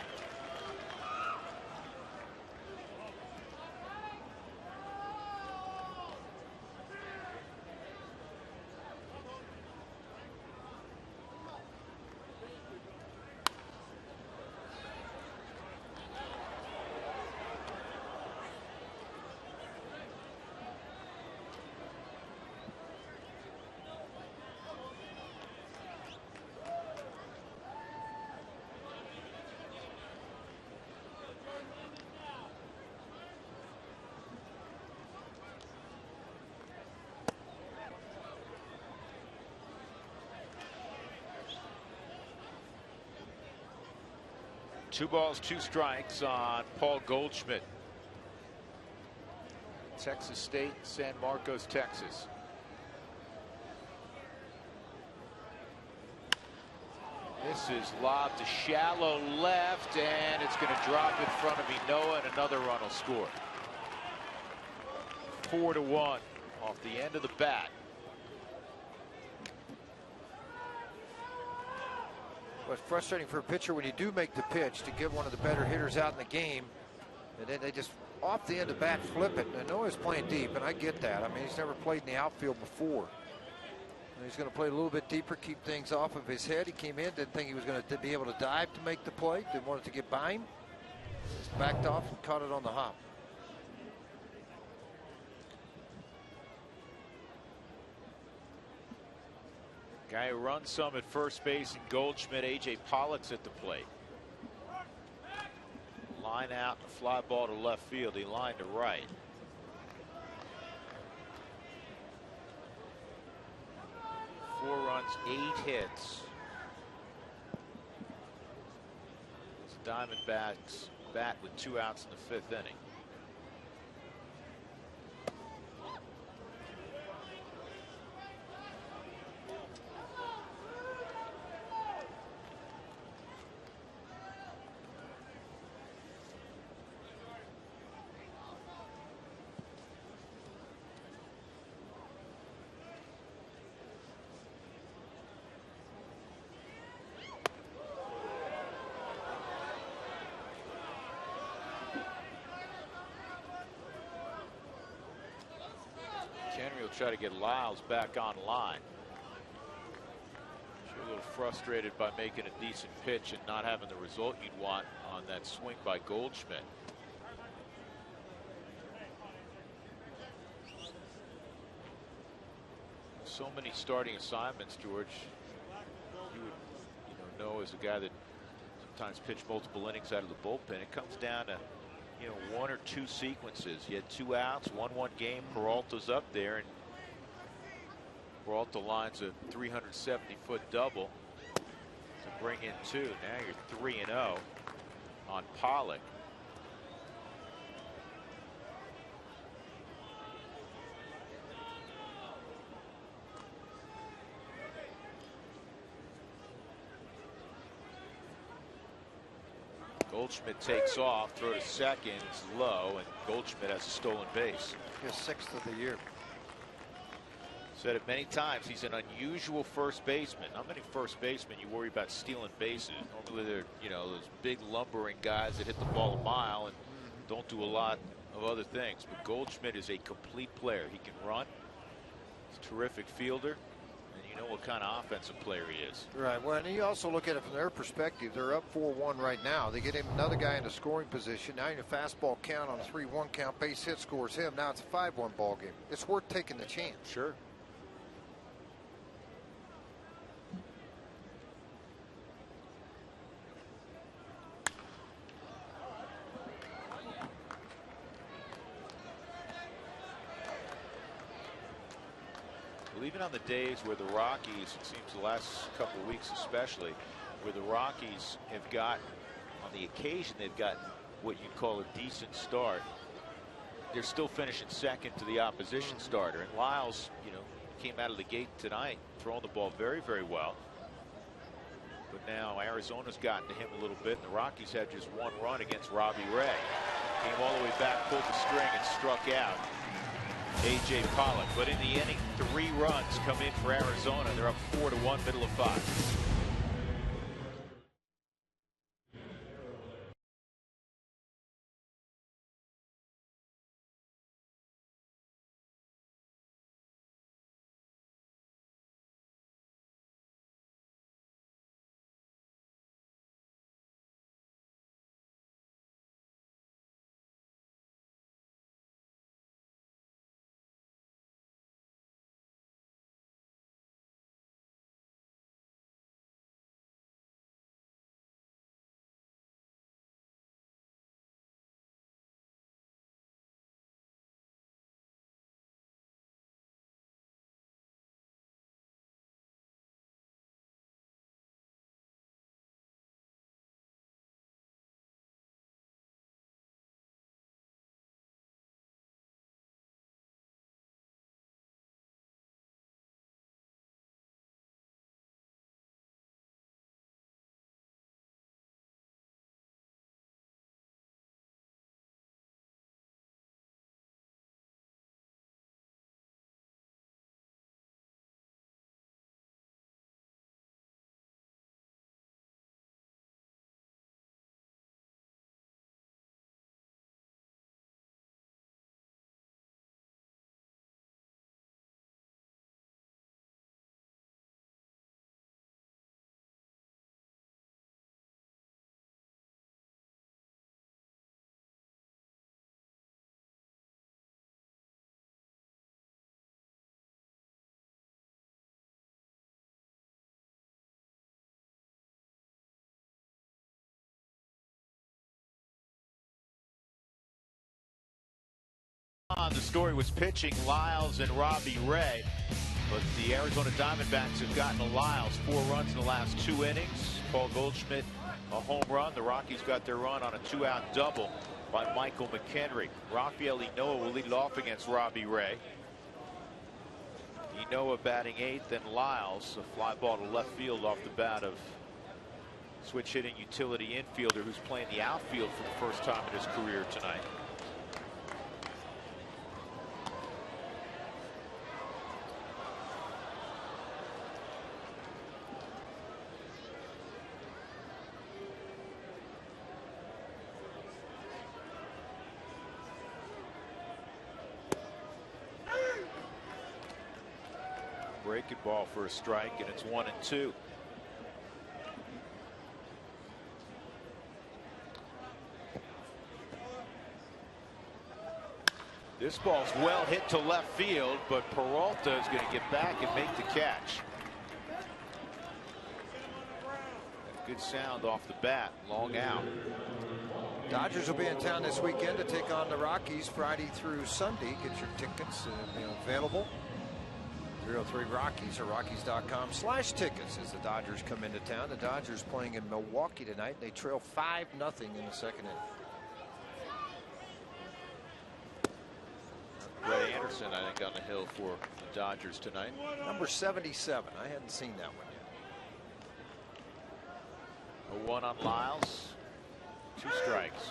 Two balls, 2 strikes on Paul Goldschmidt. Texas State, San Marcos, Texas. This is lobbed to shallow left, and it's going to drop in front of Minoa, and another run will score. 4-1 off the end of the bat. It's frustrating for a pitcher when you do make the pitch to get one of the better hitters out in the game, and then they just off the end of the bat flip it. And Noah's playing deep, and I get that. I mean, he's never played in the outfield before. And he's going to play a little bit deeper, keep things off of his head. He came in, didn't think he was going to be able to dive to make the play, didn't want it to get by him. Just backed off and caught it on the hop. Guy who runs some at first base and Goldschmidt, A.J. Pollock's at the plate. Line out, fly ball to left field. He lined to right. Four runs, 8 hits. It's Diamondbacks bat with 2 outs in the 5th inning. Henry will try to get Lyles back online. Sure, a little frustrated by making a decent pitch and not having the result you'd want on that swing by Goldschmidt. so many starting assignments, George. You would, know as a guy that sometimes pitched multiple innings out of the bullpen, it comes down to, one or two sequences. You had 2 outs, 1-1 game. Peralta's up there, and Peralta lines a 370-foot double to bring in 2. Now you're 3-0 on Pollock. Goldschmidt takes off, throw to second, it's low, and Goldschmidt has a stolen base. His 6th of the year. Said it many times, he's an unusual first baseman. Not many first basemen you worry about stealing bases. Normally they're, those big lumbering guys that hit the ball a mile and don't do a lot of other things. But Goldschmidt is a complete player. He can run. He's a terrific fielder. And you know what kind of offensive player he is. Right. Well, and you also look at it from their perspective. They're up 4-1 right now. They get him another guy in the scoring position. Now your fastball count on a 3-1 count. Base hit scores him. Now it's a 5-1 ball game. It's worth taking the chance. Sure. Even on the days where the Rockies, it seems the last couple of weeks especially, where the Rockies have gotten, on the occasion they've gotten what you'd call a decent start, they're still finishing second to the opposition starter. And Lyles, came out of the gate tonight throwing the ball very, very well. But now Arizona's gotten to him a little bit, and the Rockies had just 1 run against Robbie Ray. Came all the way back, pulled the string, and struck out A.J. Pollock. But in the inning, 3 runs come in for Arizona. They're up 4-1, middle of 5. The story was pitching, Lyles and Robbie Ray, but the Arizona Diamondbacks have gotten to Lyles 4 runs in the last 2 innings. Paul Goldschmidt a home run. The Rockies got their run on a 2-out double by Michael McHenry. Rafael Ynoa will lead it off against Robbie Ray. Ynoa batting 8th, and Lyles a fly ball to left field off the bat of switch hitting utility infielder who's playing the outfield for the first time in his career tonight. Breaking ball for a strike, and it's 1-2. This ball's well hit to left field, but Peralta is going to get back and make the catch. Good sound off the bat. Long out. Dodgers will be in town this weekend to take on the Rockies Friday through Sunday. Get your tickets available. 303 Rockies or Rockies.com/tickets as the Dodgers come into town. The Dodgers playing in Milwaukee tonight. They trail 5-0 in the second inning. Brett Anderson, I think, on the hill for the Dodgers tonight. Number 77. I hadn't seen that one yet. 0-1 on Lyles. 2 strikes.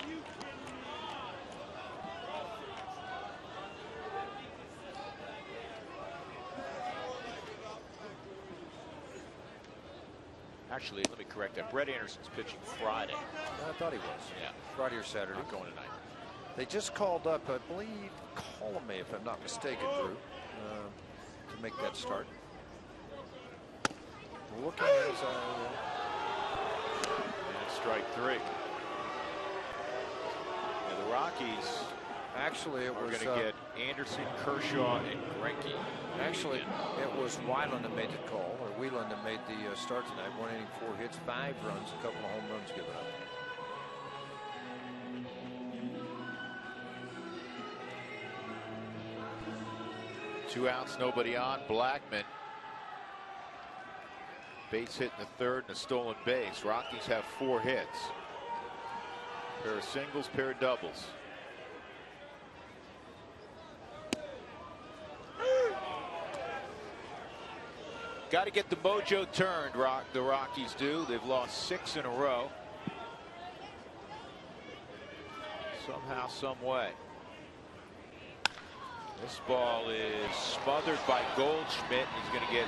Actually, let me correct that. Brett Anderson's pitching Friday. I thought he was. Yeah. Friday or Saturday. Not going tonight. They just called up, I believe, Colomé, if I'm not mistaken, Drew, to make that start. We're looking at and strike 3. And the Rockies actually it was going to get Anderson, Kershaw, and Greinke. Actually, it was Weiland that made the call, or Wheeland that made the start tonight. 1 inning, 4 hits, 5 runs, a couple of home runs given up. Two outs, nobody on. Blackman. Base hit in the third and a stolen base. Rockies have 4 hits. Pair of singles, pair of doubles. Got to get the mojo turned, the Rockies do. They've lost 6 in a row. Somehow, some way. This ball is smothered by Goldschmidt. He's going to get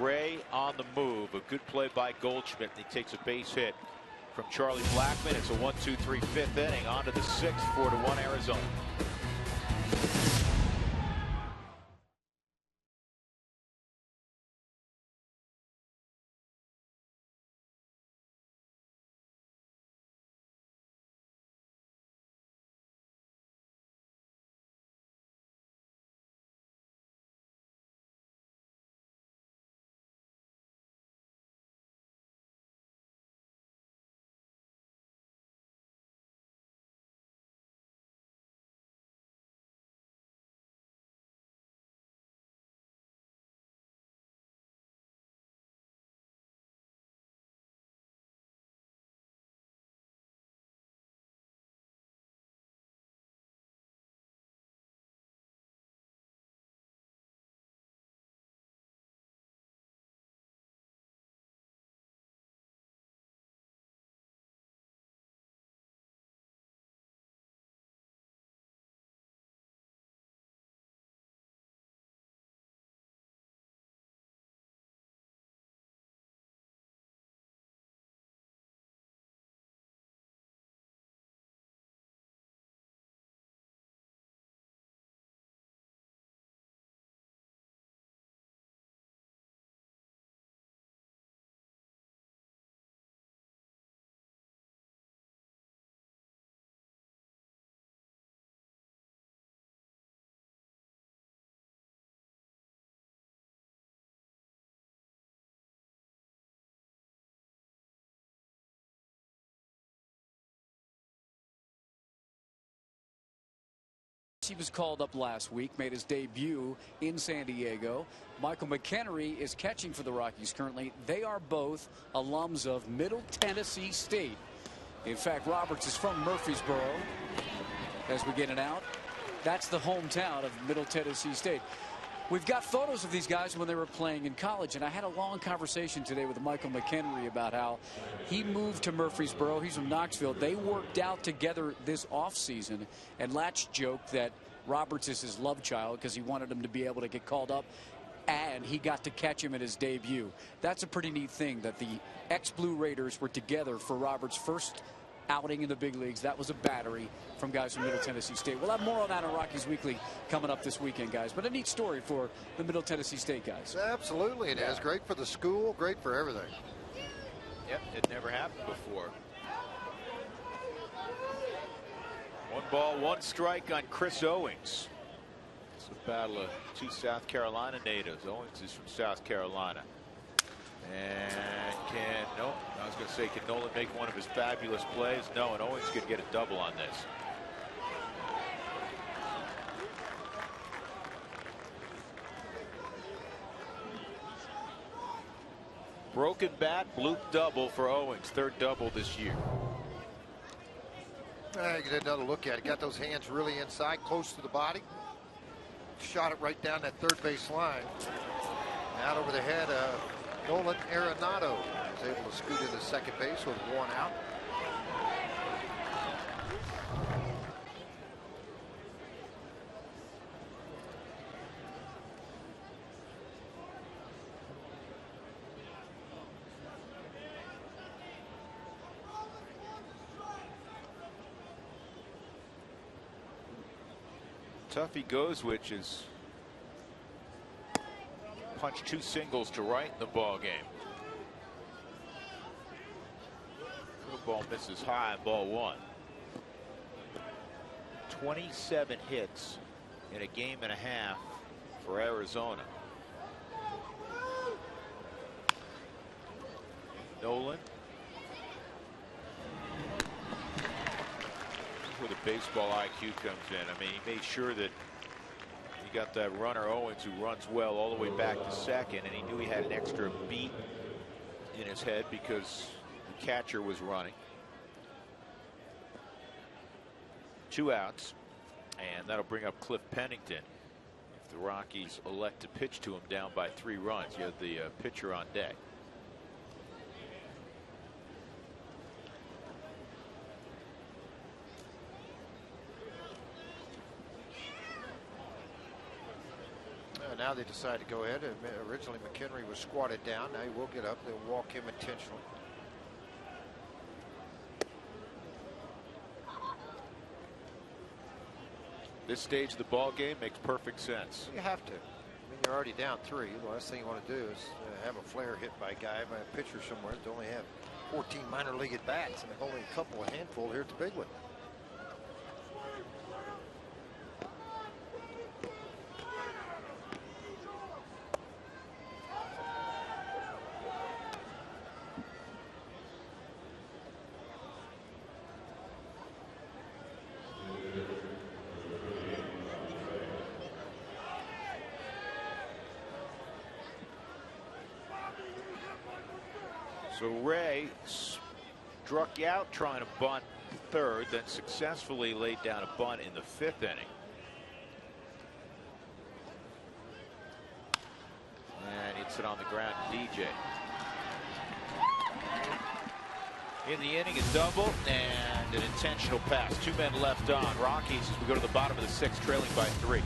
Ray on the move. A good play by Goldschmidt. He takes a base hit from Charlie Blackman. It's a 1-2-3 5th inning. On to the 6th. 4-1 Arizona. He was called up last week, made his debut in San Diego. Michael McHenry is catching for the Rockies currently. They are both alums of Middle Tennessee State. In fact, Roberts is from Murfreesboro. As we get it out, that's the hometown of Middle Tennessee State. We've got photos of these guys when they were playing in college, and I had a long conversation today with Michael McHenry about how he moved to Murfreesboro. He's from Knoxville. They worked out together this offseason, and Latch joked that Roberts is his love child because he wanted him to be able to get called up, and he got to catch him at his debut. That's a pretty neat thing that the ex-Blue Raiders were together for Roberts' first outing in the big leagues. That was a battery from guys from Middle Tennessee State. We'll have more on that on Rockies Weekly coming up this weekend, guys. But a neat story for the Middle Tennessee State guys. Absolutely it is. Great for the school, great for everything. Yep, it never happened before. One ball, one strike on Chris Owings. It's a battle of two South Carolina natives. Owings is from South Carolina. And no, I was going to say, can Nolan make one of his fabulous plays? No, and Owings could get a double on this. Broken bat, bloop double for Owings. Third double this year. Get another look at it. Got those hands really inside, close to the body. Shot it right down that third base line. Out over the head of Nolan Arenado. Was able to scoot into second base with one out. Tuffy goes, which is punched two singles to right in the ball game. Ball misses high, ball one. 27 hits in a game and a half for Arizona. Nolan. Where the baseball IQ comes in. I mean, he made sure that he got that runner Owens, who runs well, all the way back to second, and he knew he had an extra beat in his head because the catcher was running. 2 outs, and that'll bring up Cliff Pennington if the Rockies elect to pitch to him down by 3 runs. You have the pitcher on deck. Now they decide to go ahead. Originally McHenry was squatted down. Now he will get up. They'll walk him intentionally. This stage of the ball game makes perfect sense. You have to. I mean, you're already down 3. The last thing you want to do is have a flare hit by a guy, by a pitcher somewhere that only have 14 minor league at bats and only a couple, a handful here at the big one. So Ray struck out trying to bunt third, then successfully laid down a bunt in the 5th inning. And hits it on the ground to DJ. In the inning, a double and an intentional pass. 2 men left on. Rockies, as we go to the bottom of the 6th, trailing by 3.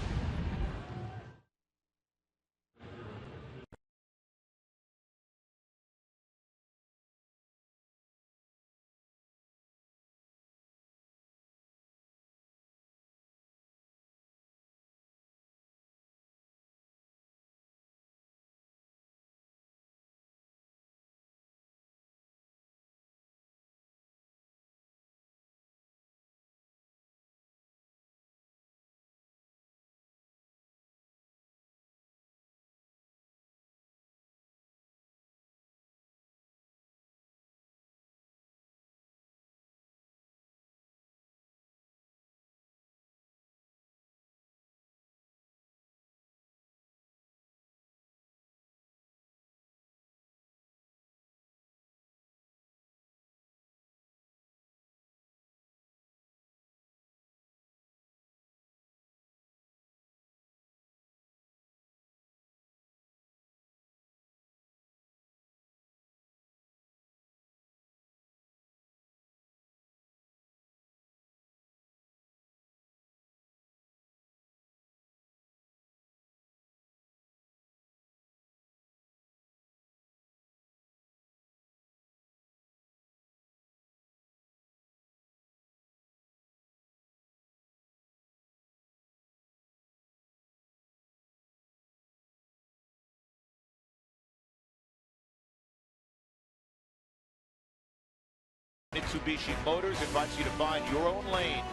Mitsubishi Motors invites you to find your own lane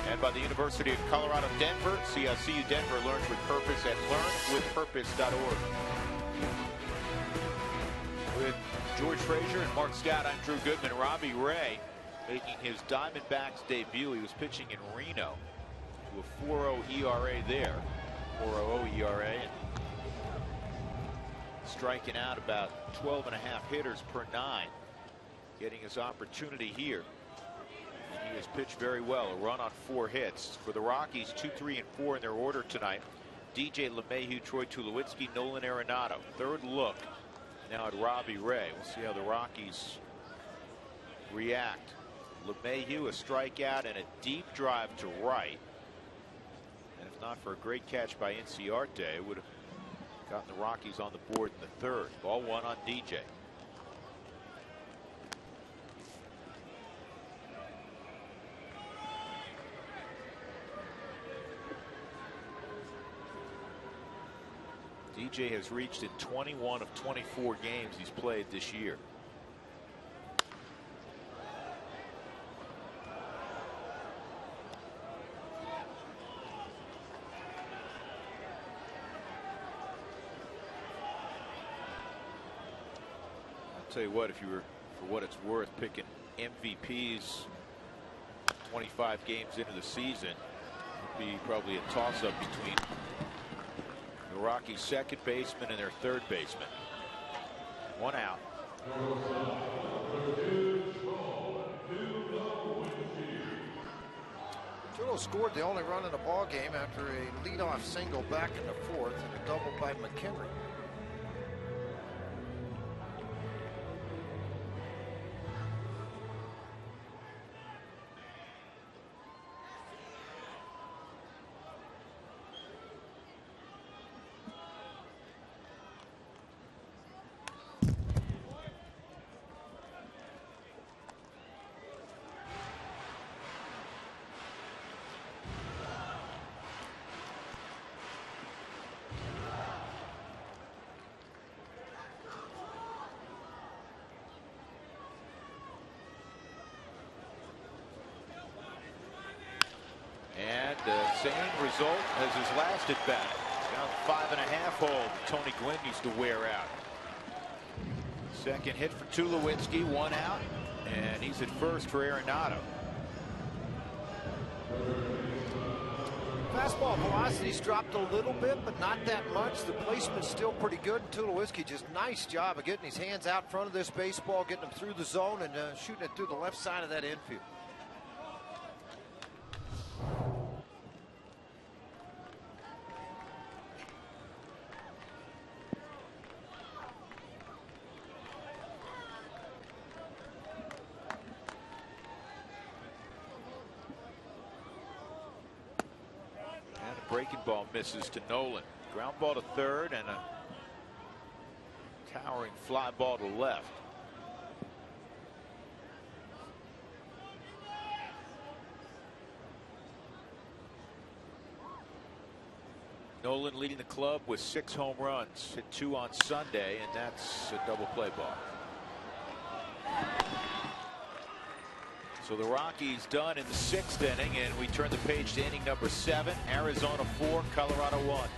And by the University of Colorado, Denver, CSU Denver, learns with purpose at learnwithpurpose.org. With George Frazier and Mark Scott, I'm Drew Goodman. Robbie Ray making his Diamondbacks debut. He was pitching in Reno to a 4.0 ERA there. 4.00 ERA. And striking out about 12 and a half hitters per 9. Getting his opportunity here. And he has pitched very well. A run on 4 hits. For the Rockies, 2, 3, and 4 in their order tonight. DJ LeMahieu, Troy Tulowitzki, Nolan Arenado. Third look now at Robbie Ray. We'll see how the Rockies react. LeMahieu, a strikeout and a deep drive to right. And if not for a great catch by Inciarte, it would have gotten the Rockies on the board in the 3rd. Ball 1 on DJ. DJ has reached in 21 of 24 games he's played this year. I'll tell you what, if you were, for what it's worth, picking MVPs 25 games into the season, it'd be probably a toss-up between the Rockies' second baseman and their third baseman. 1 out. Tulo scored the only run in the ball game after a leadoff single back in the 4th and a double by McHenry. Same result as his last at bat. Down 5.5 hole. Tony Gwynn needs to wear out. Second hit for Tulowitzki, 1 out, and he's at first for Arenado. Fastball velocity's dropped a little bit, but not that much. The placement's still pretty good. Tulowitzki, just nice job of getting his hands out front of this baseball, getting him through the zone, and shooting it through the left side of that infield. Breaking ball misses to Nolan. Ground ball to 3rd and a towering fly ball to left. Nolan leading the club with 6 home runs, hit 2 on Sunday, and that's a double play ball. So the Rockies done in the 6th inning, and we turn the page to inning number 7. Arizona 4, Colorado 1.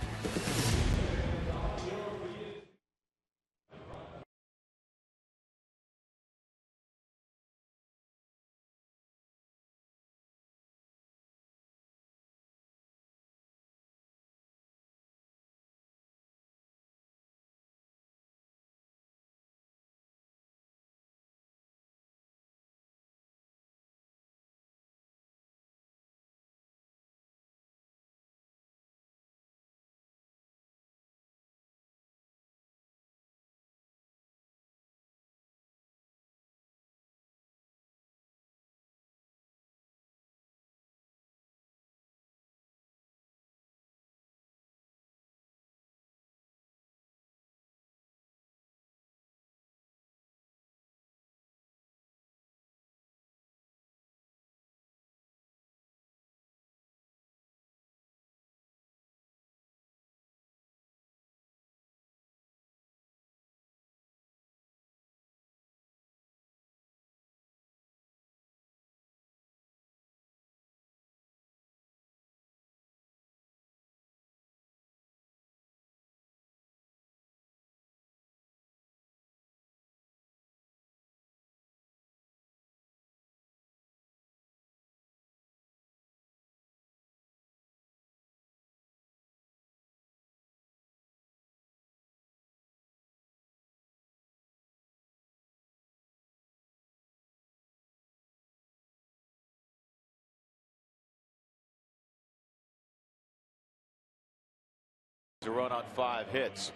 a run on 5 hits.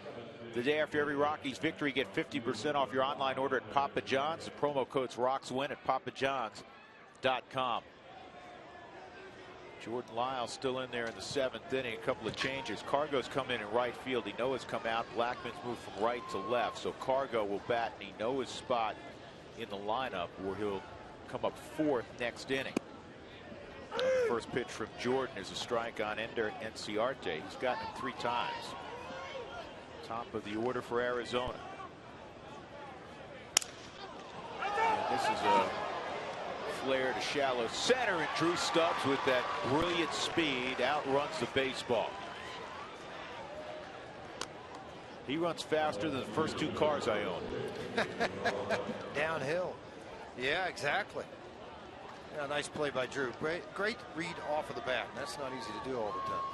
The day after every Rockies victory, get 50% off your online order at Papa John's. The promo code's ROXWIN at papajohns.com. Jordan Lyles still in there in the 7th inning. A couple of changes. Cargo's come in right field. He knows come out. Blackman's moved from right to left. So Cargo will bat and he knows his spot in the lineup where he'll come up 4th next inning. First pitch from Jordan is a strike on Ender Enciarte. He's gotten him 3 times. Top of the order for Arizona. And this is a flare to shallow center, and Drew Stubbs with that brilliant speed outruns the baseball. He runs faster than the first 2 cars I own. Downhill. Yeah, exactly. Yeah, nice play by Drew. Great read off of the bat. That's not easy to do all the time.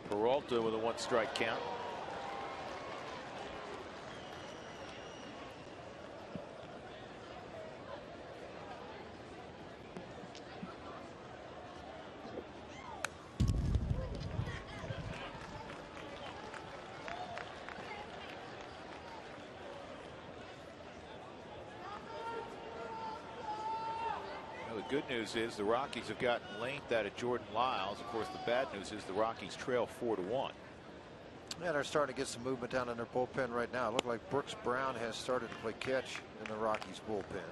Peralta with a 1-strike count. The good news is the Rockies have gotten length out of Jordan Lyles. Of course, the bad news is the Rockies trail 4-1. Yeah, they're starting to get some movement down in their bullpen right now. It looked like Brooks Brown has started to play catch in the Rockies bullpen.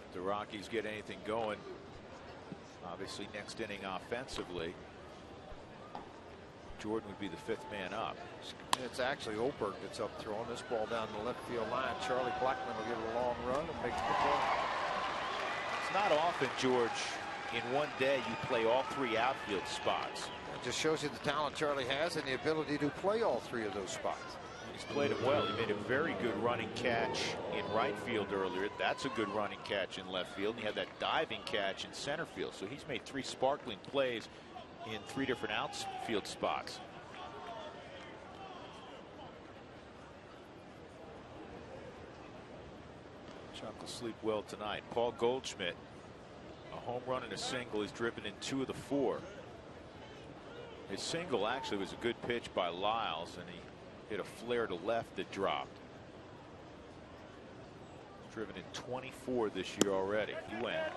If the Rockies get anything going, obviously next inning offensively, Jordan would be the 5th man up. It's actually Oberg that's up throwing this ball down the left field line. Charlie Blackman will give it a long run and make the play. It's not often, George, in one day you play all 3 outfield spots. It just shows you the talent Charlie has and the ability to play all 3 of those spots. He's played it well. He made a very good running catch in right field earlier. That's a good running catch in left field. And he had that diving catch in center field. So he's made 3 sparkling plays in 3 different outfield spots. Chuck will sleep well tonight. Paul Goldschmidt, a home run and a single. He's driven in 2 of the 4. His single actually was a good pitch by Lyles, and he hit a flare to left that dropped. He's driven in 24 this year already. He went.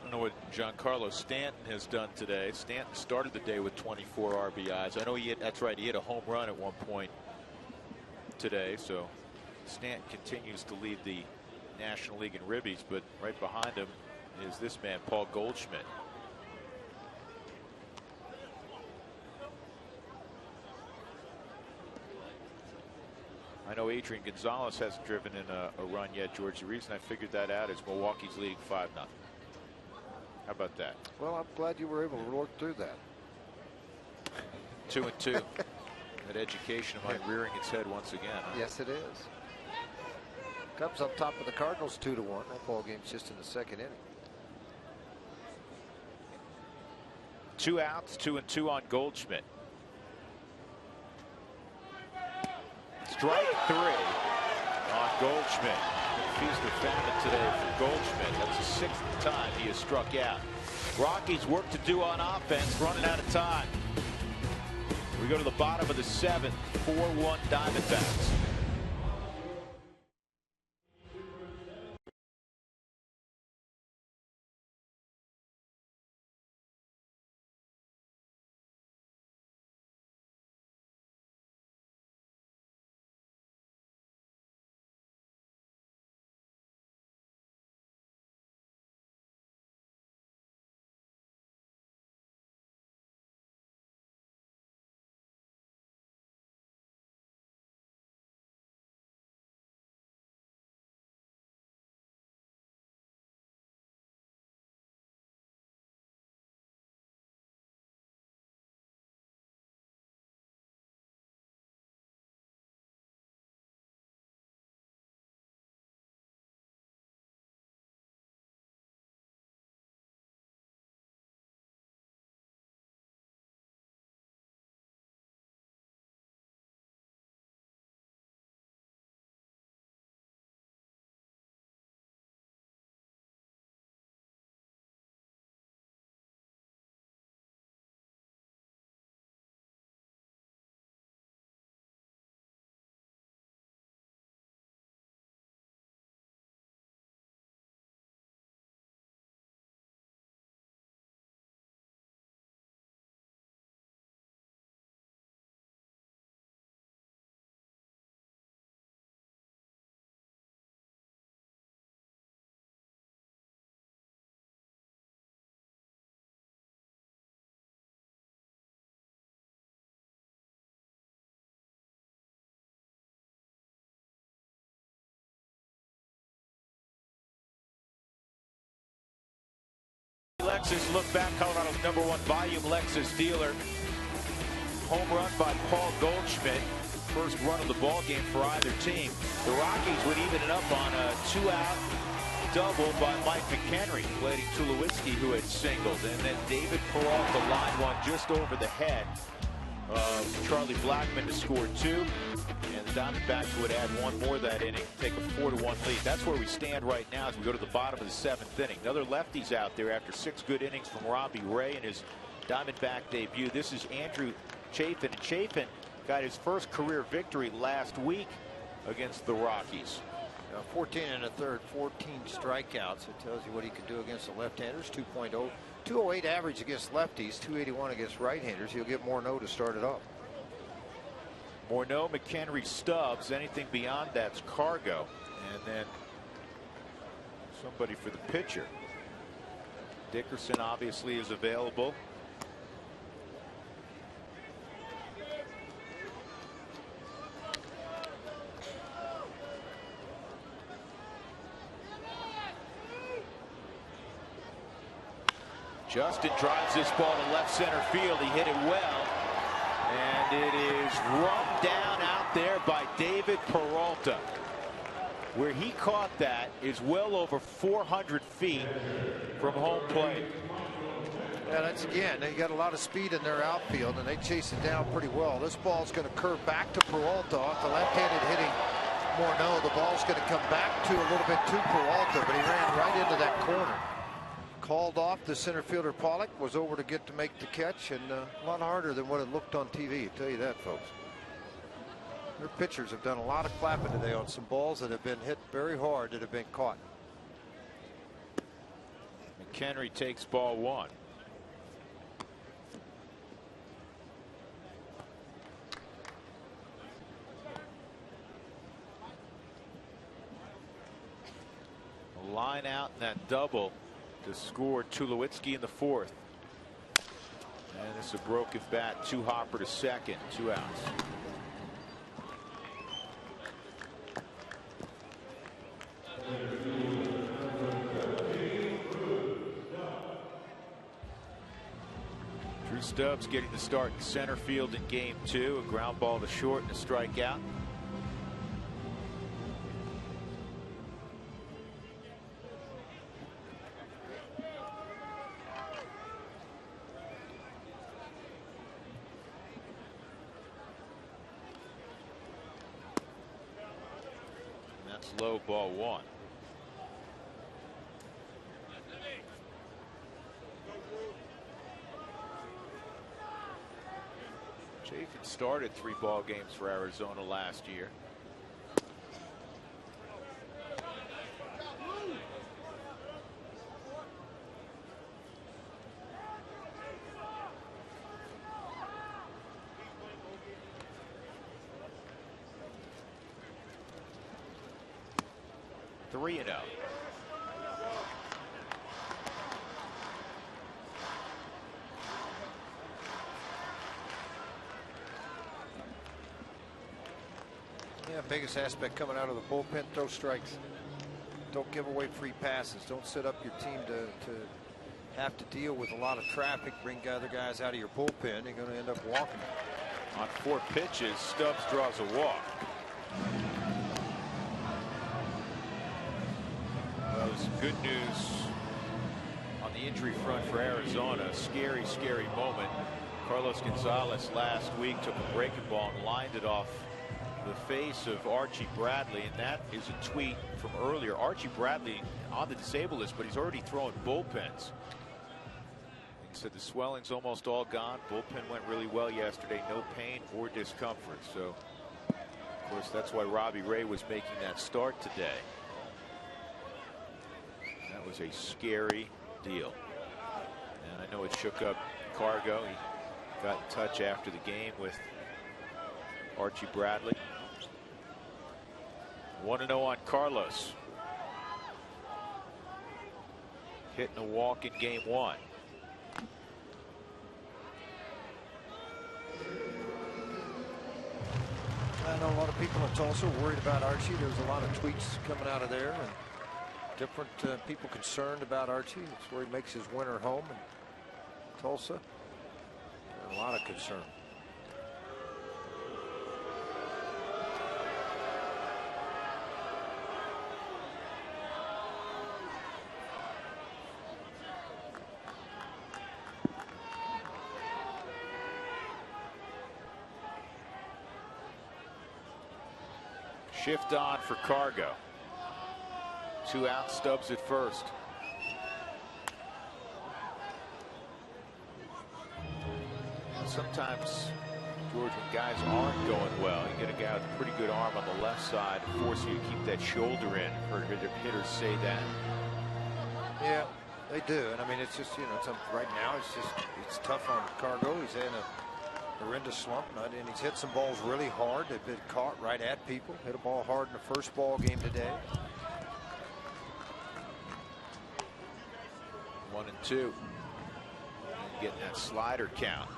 I don't know what Giancarlo Stanton has done today. Stanton started the day with 24 RBIs. I know he hit, that's right, he hit a home run at one point today. So Stanton continues to lead the National League in ribbies, but right behind him is this man, Paul Goldschmidt. I know Adrian Gonzalez hasn't driven in a run yet, George. The reason I figured that out is Milwaukee's leading 5-0. How about that? Well, I'm glad you were able to work through that. 2-2. That education of mine rearing its head once again. Huh? Yes, it is. Cubs up top of the Cardinals 2-1. That ball game's just in the 2nd inning. 2 outs, 2-2 on Goldschmidt. Strike 3 on Goldschmidt. Feast or famine today for Goldschmidt. That's the 6th time he has struck out. Rockies work to do on offense, running out of time. We go to the bottom of the 7th, 4-1 Diamondbacks. Texas look back. Colorado's #1 volume Lexus dealer. Home run by Paul Goldschmidt. First run of the ball game for either team. The Rockies would even it up on a 2-out double by Mike McHenry, blading Tulowitzki, who had singled, and then David Peralta line one just over the head of Charlie Blackmon to score 2, and the Diamondbacks would add one more that inning, take a 4-1 lead. That's where we stand right now as we go to the bottom of the 7th inning. Another lefties out there after 6 good innings from Robbie Ray in his Diamondback debut. This is Andrew Chafin, and Chafin got his first career victory last week against the Rockies. 14 1/3, 14 strikeouts. It tells you what he can do against the left-handers. 208 average against lefties, 281 against right-handers. He'll get Morneau to start it off. Morneau, McHenry, Stubbs. Anything beyond that's cargo. And then somebody for the pitcher. Dickerson obviously is available. Justin drives this ball to left center field. He hit it well. And it is run down out there by David Peralta. Where he caught that is well over 400 feet from home plate. Yeah, that's again, they got a lot of speed in their outfield, and they chase it down pretty well. This ball's going to curve back to Peralta off the left-handed hitting Morneau. The ball's going to come back to a little bit to Peralta, but he ran right into that corner. Called off. The center fielder Pollock was over to get to make the catch, and a lot harder than what it looked on TV. I tell you that, folks. Their pitchers have done a lot of clapping today on some balls that have been hit very hard that have been caught. McHenry takes ball 1. A line out in that double to score Tulowitzki in the 4th. And it's a broken bat. 2 Hopper to second. 2 outs. Drew Stubbs getting the start in center field in game 2. A ground ball to short and a strikeout. Low, ball 1. Chafin started 3 ball games for Arizona last year. Three and out. Yeah, biggest aspect coming out of the bullpen: throw strikes. Don't give away free passes. Don't set up your team to have to deal with a lot of traffic. Bring other guys out of your bullpen. You're going to end up walking. On 4 pitches, Stubbs draws a walk. Good news on the injury front for Arizona. Scary, scary moment. Carlos Gonzalez last week took a breaking ball and lined it off the face of Archie Bradley, and that is a tweet from earlier. Archie Bradley on the disabled list, but he's already throwing bullpens. He said the swelling's almost all gone. Bullpen went really well yesterday. No pain or discomfort. So, of course, that's why Robbie Ray was making that start today. That was a scary deal. And I know it shook up Cargo. He got in touch after the game with Archie Bradley. 1-0 on Carlos. Hitting a walk in game 1. I know a lot of people in Tulsa are worried about Archie. There's a lot of tweets coming out of there. And different people concerned about Archie. It's where he makes his winter home in Tulsa. And a lot of concern. Shift on for Cargo. 2 out, Stubbs at first. Sometimes, George, when guys aren't going well, you get a guy with a pretty good arm on the left side, force you to keep that shoulder in. Heard hitters say that. Yeah, they do. And I mean, it's just, right now it's tough on Cargo. He's in a horrendous slump, and he's hit some balls really hard. They've been caught right at people. Hit a ball hard in the first ball game today. 1-2. And getting that slider count.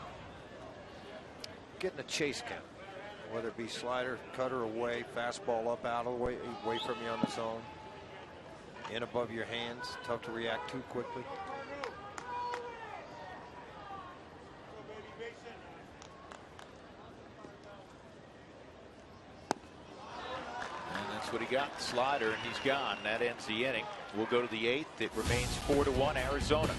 Getting a chase count, whether it be slider, cutter away, fastball up, out of the way, away from you on the zone, in above your hands. Tough to react too quickly. And that's what he got, slider, and he's gone. That ends the inning. We'll go to the 8th. It remains 4-1 Arizona.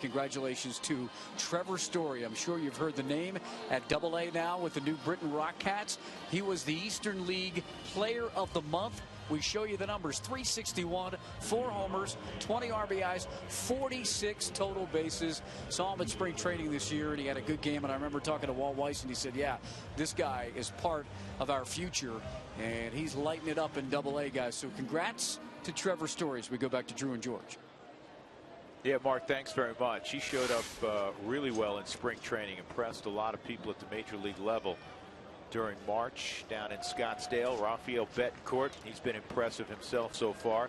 Congratulations to Trevor Story. I'm sure you've heard the name at AA now with the New Britain Rockcats. He was the Eastern League Player of the Month. We show you the numbers: 361, 4 homers, 20 RBIs, 46 total bases. Saw him at spring training this year, and he had a good game. And I remember talking to Walt Weiss, and he said, yeah, this guy is part of our future, and he's lighting it up in AA, guys. So congrats to Trevor Story as we go back to Drew and George. Yeah, Mark, thanks very much. He showed up really well in spring training, impressed a lot of people at the major league level during March down in Scottsdale. Rafael Betancourt, he's been impressive himself so far.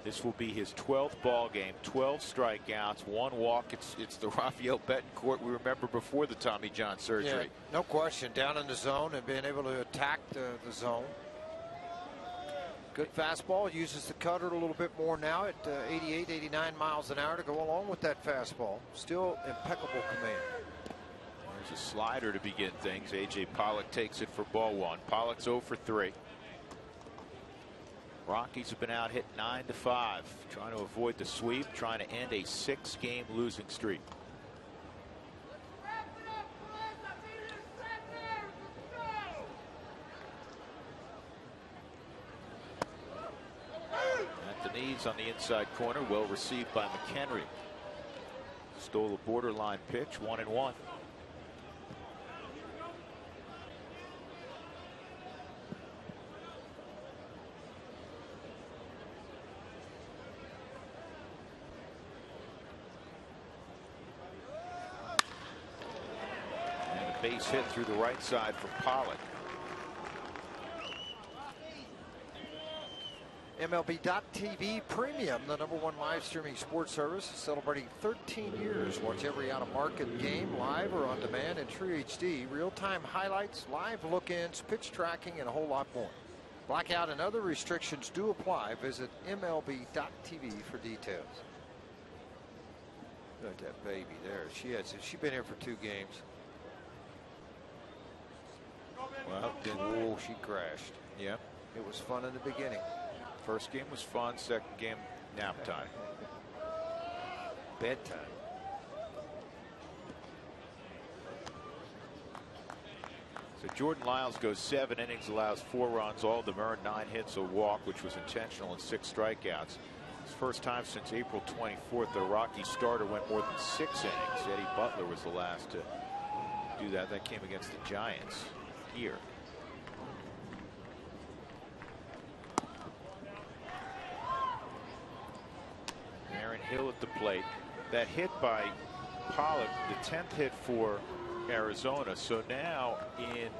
This will be his 12th ball game, 12 strikeouts, 1 walk. It's the Rafael Betancourt we remember before the Tommy John surgery. Yeah, no question, down in the zone and being able to attack the zone. Good fastball, uses the cutter a little bit more now at 88, 89 miles an hour to go along with that fastball. Still impeccable command. There's a slider to begin things. A.J. Pollock takes it for ball 1. Pollock's 0 for 3. Rockies have been out hit 9-5, trying to avoid the sweep, trying to end a 6-game losing streak. At the knees on the inside corner, well received by McHenry. Stole a borderline pitch, 1-1. And a base hit through the right side for Pollock. MLB.TV Premium, the #1 live streaming sports service, celebrating 13 years. Watch every out-of-market game live or on demand in true HD. Real-time highlights, live look-ins, pitch tracking, and a whole lot more. Blackout and other restrictions do apply. Visit MLB.TV for details. Look at that baby there. She's been here for 2 games. Well, Oh, she crashed. yeah. It was fun in the beginning. First game was fun. Second game, nap time. Bedtime. So Jordan Lyles goes 7 innings, allows 4 runs, all of them earned, 9 hits, a walk, which was intentional, and 6 strikeouts. It's the first time since April 24th that a Rockies starter went more than 6 innings. Eddie Butler was the last to do that. That came against the Giants here. Aaron Hill at the plate. That hit by Pollock, the 10th hit for Arizona. So now in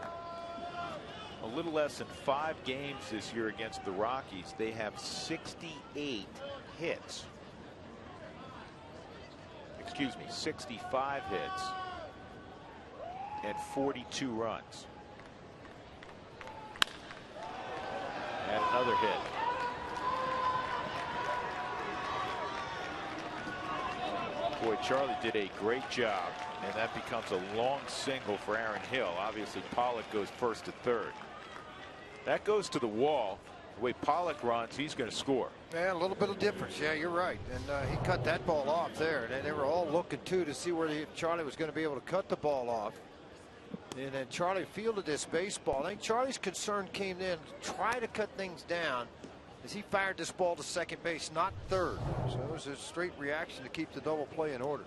a little less than 5 games this year against the Rockies, they have 68 hits. Excuse me, 65 hits and 42 runs. And another hit. Boy, Charlie did a great job, and that becomes a long single for Aaron Hill. Obviously, Pollock goes first to third. That goes to the wall. The way Pollock runs, he's going to score. Yeah, a little bit of difference. Yeah, you're right. And he cut that ball off there. And they were all looking, too, to see where Charlie was going to be able to cut the ball off. And then Charlie fielded this baseball. I think Charlie's concern came in to try to cut things down as he fired this ball to second base, not third. So it was a straight reaction to keep the double play in order.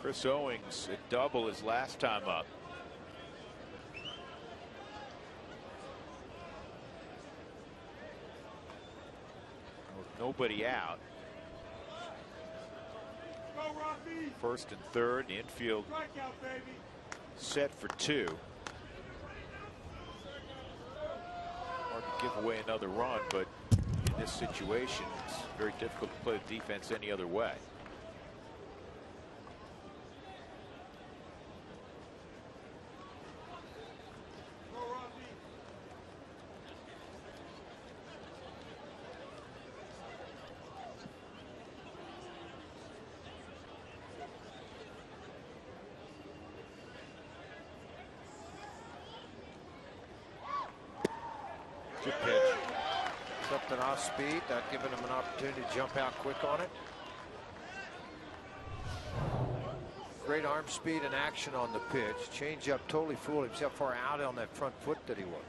Chris Owings, a double his last time up. With nobody out. First and third, the infield set for 2. Hard to give away another run, but in this situation, it's very difficult to play the defense any other way. Good pitch. Something off speed, not giving him an opportunity to jump out quick on it. Great arm speed and action on the pitch. Change up totally fooled him. See how far out on that front foot that he was.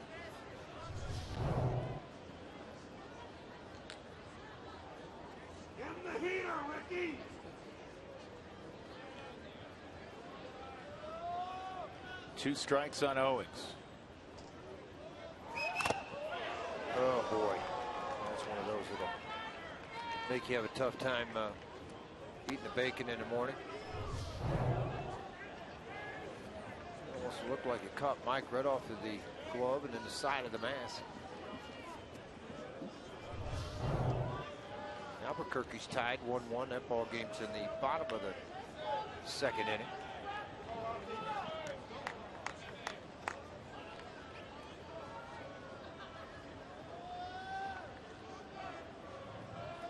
Give him the heater, Ricky. Two strikes on Owings. Oh boy, that's one of those that'll make you have a tough time eating the bacon in the morning. Almost looked like it caught Mike right off of the glove and in the side of the mask. Albuquerque's tied 1-1. That ball game's in the bottom of the second inning.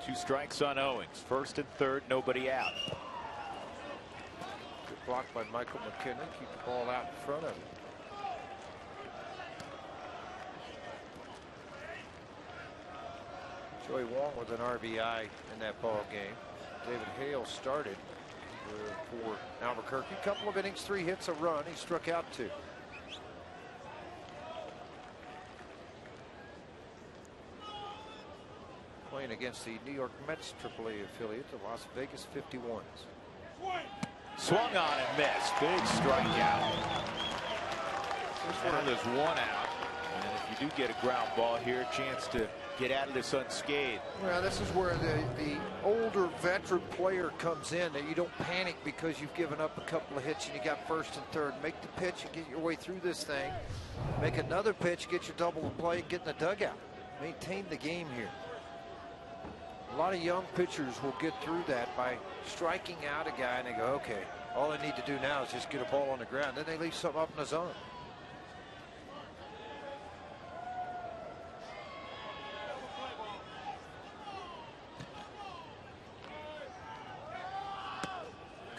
Two strikes on Owings. First and third, nobody out. Good block by Michael McKinnon. Keep the ball out in front of him. Joey Wong with an RBI in that ball game. David Hale started for Albuquerque. Couple of innings, 3 hits, a run. He struck out 2. pitching against the New York Mets AAA affiliate, the Las Vegas 51s. Swung on and missed. Big strikeout. And there's one out. And if you do get a ground ball here, a chance to get out of this unscathed. Well, this is where the older veteran player comes in, that you don't panic because you've given up a couple of hits and you got first and third. Make the pitch and get your way through this thing. Make another pitch, get your double play, get in the dugout. Maintain the game here. A lot of young pitchers will get through that by striking out a guy and they go, okay, all I need to do now is just get a ball on the ground. Then they leave something up in the zone.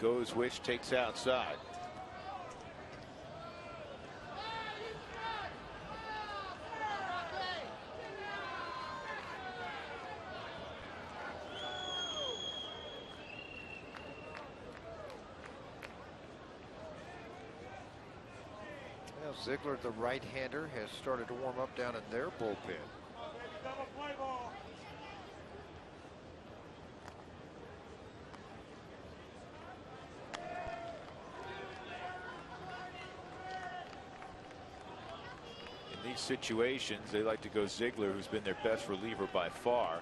Goes which takes outside. Well, Ziegler, the right-hander, has started to warm up down in their bullpen. Situations, they like to go Ziegler, who's been their best reliever by far,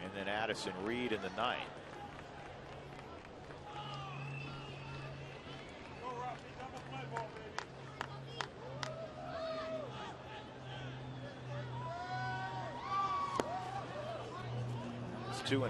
and then Addison Reed in the ninth. It's 2-0.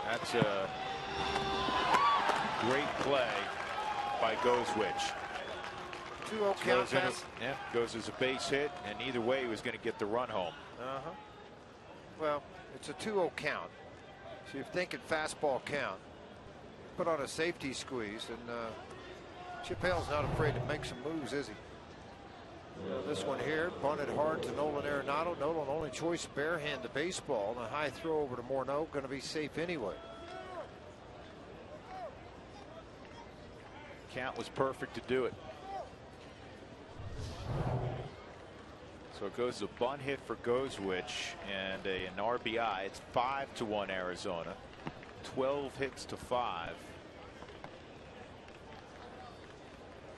That's a great play by Goswich. 2-0 count pass. Yeah, goes as a base hit, and either way he was going to get the run home. Well, it's a 2-0 count, so you're thinking fastball count. Put on a safety squeeze, and Chip Hale's not afraid to make some moves, is he? This one here, bunted hard to Nolan Arenado. Nolan only choice, barehand the baseball. And a high throw over to Morneau, going to be safe anyway. Count was perfect to do it. So it goes a bunt hit for Goswich and an RBI. It's 5-1 Arizona. 12 hits to 5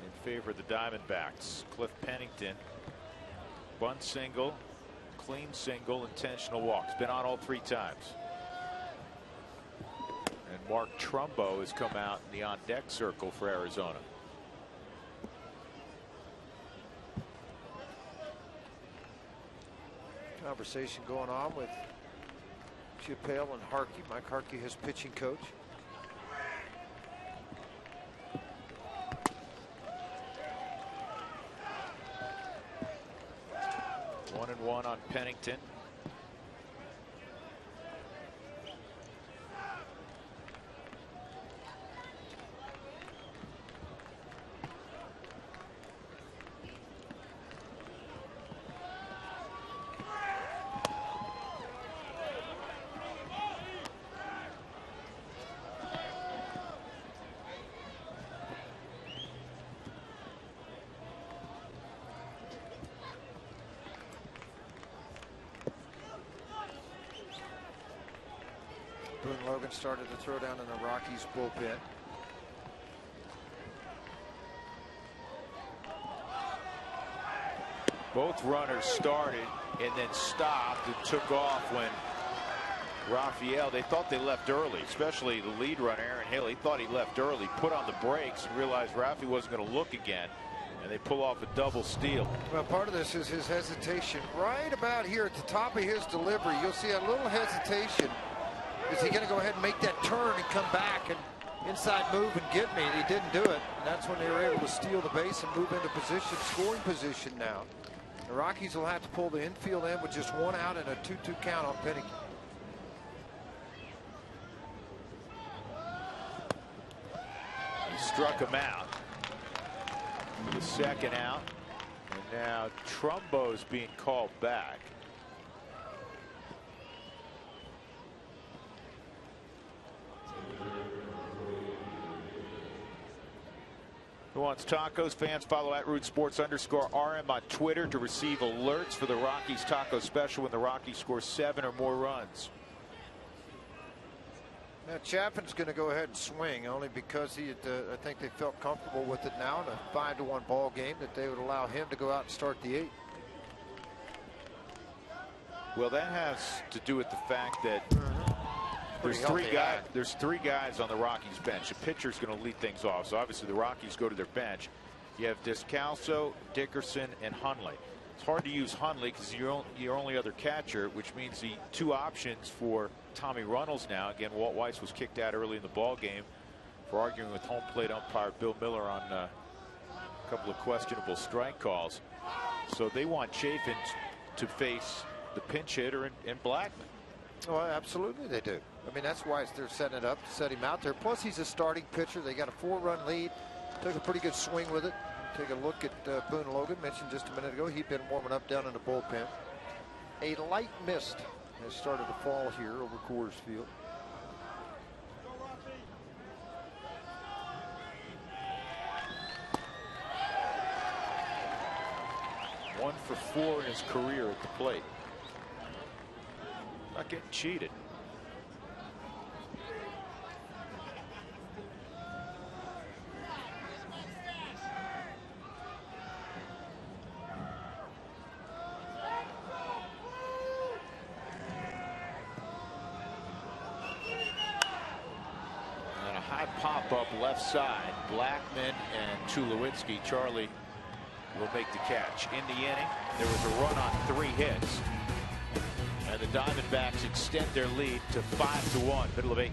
in favor of the Diamondbacks. Cliff Pennington, bunt single, clean single, intentional walks. Been on all 3 times. And Mark Trumbo has come out in the on deck circle for Arizona. Conversation going on with Chip Hale and Harkey. Mike Harkey, his pitching coach. One and one on Pennington. Logan started to throw down in the Rockies bullpen. Both runners started and then stopped and took off when Raphael, they thought they left early, especially the lead runner, Aaron Hill. He thought he left early, put on the brakes, and realized Rafi wasn't going to look again, and they pull off a double steal. Well, part of this is his hesitation. Right about here at the top of his delivery, you'll see a little hesitation. Is he going to go ahead and make that turn and come back and inside move and get me? And he didn't do it. And that's when they were able to steal the base and move into position, scoring position now. The Rockies will have to pull the infield in with just one out and a 2-2 count on Penny. He struck him out for the second out. And now Trumbo's being called back. Who wants tacos? Fans follow @RootSports_RM on Twitter to receive alerts for the Rockies taco special when the Rockies score 7 or more runs. Now Chapman's going to go ahead and swing only because he had, I think they felt comfortable with it now in a 5-1 ball game that they would allow him to go out and start the 8th. Well, that has to do with the fact that there's three guys on the Rockies bench. The pitcher's going to lead things off. So obviously the Rockies go to their bench. You have Descalso, Dickerson, and Hundley. It's hard to use Hundley because your only other catcher, which means the 2 options for Tommy Runnels now. Again, Walt Weiss was kicked out early in the ball game for arguing with home plate umpire Bill Miller on a couple of questionable strike calls. So they want Chafin to face the pinch hitter and Blackman. Oh, absolutely they do. I mean, that's why they're setting it up to set him out there. Plus, he's a starting pitcher. They got a 4-run lead. Took a pretty good swing with it. Take a look at Boone Logan, mentioned just a minute ago. He'd been warming up down in the bullpen. A light mist has started to fall here over Coors Field. One for 4 in his career at the plate. Not getting cheated. And a high pop-up left side. Blackman and Tulowitzki. Charlie will make the catch. In the inning, there was a run on 3 hits. And the Diamondbacks extend their lead to 5-1, middle of 8th.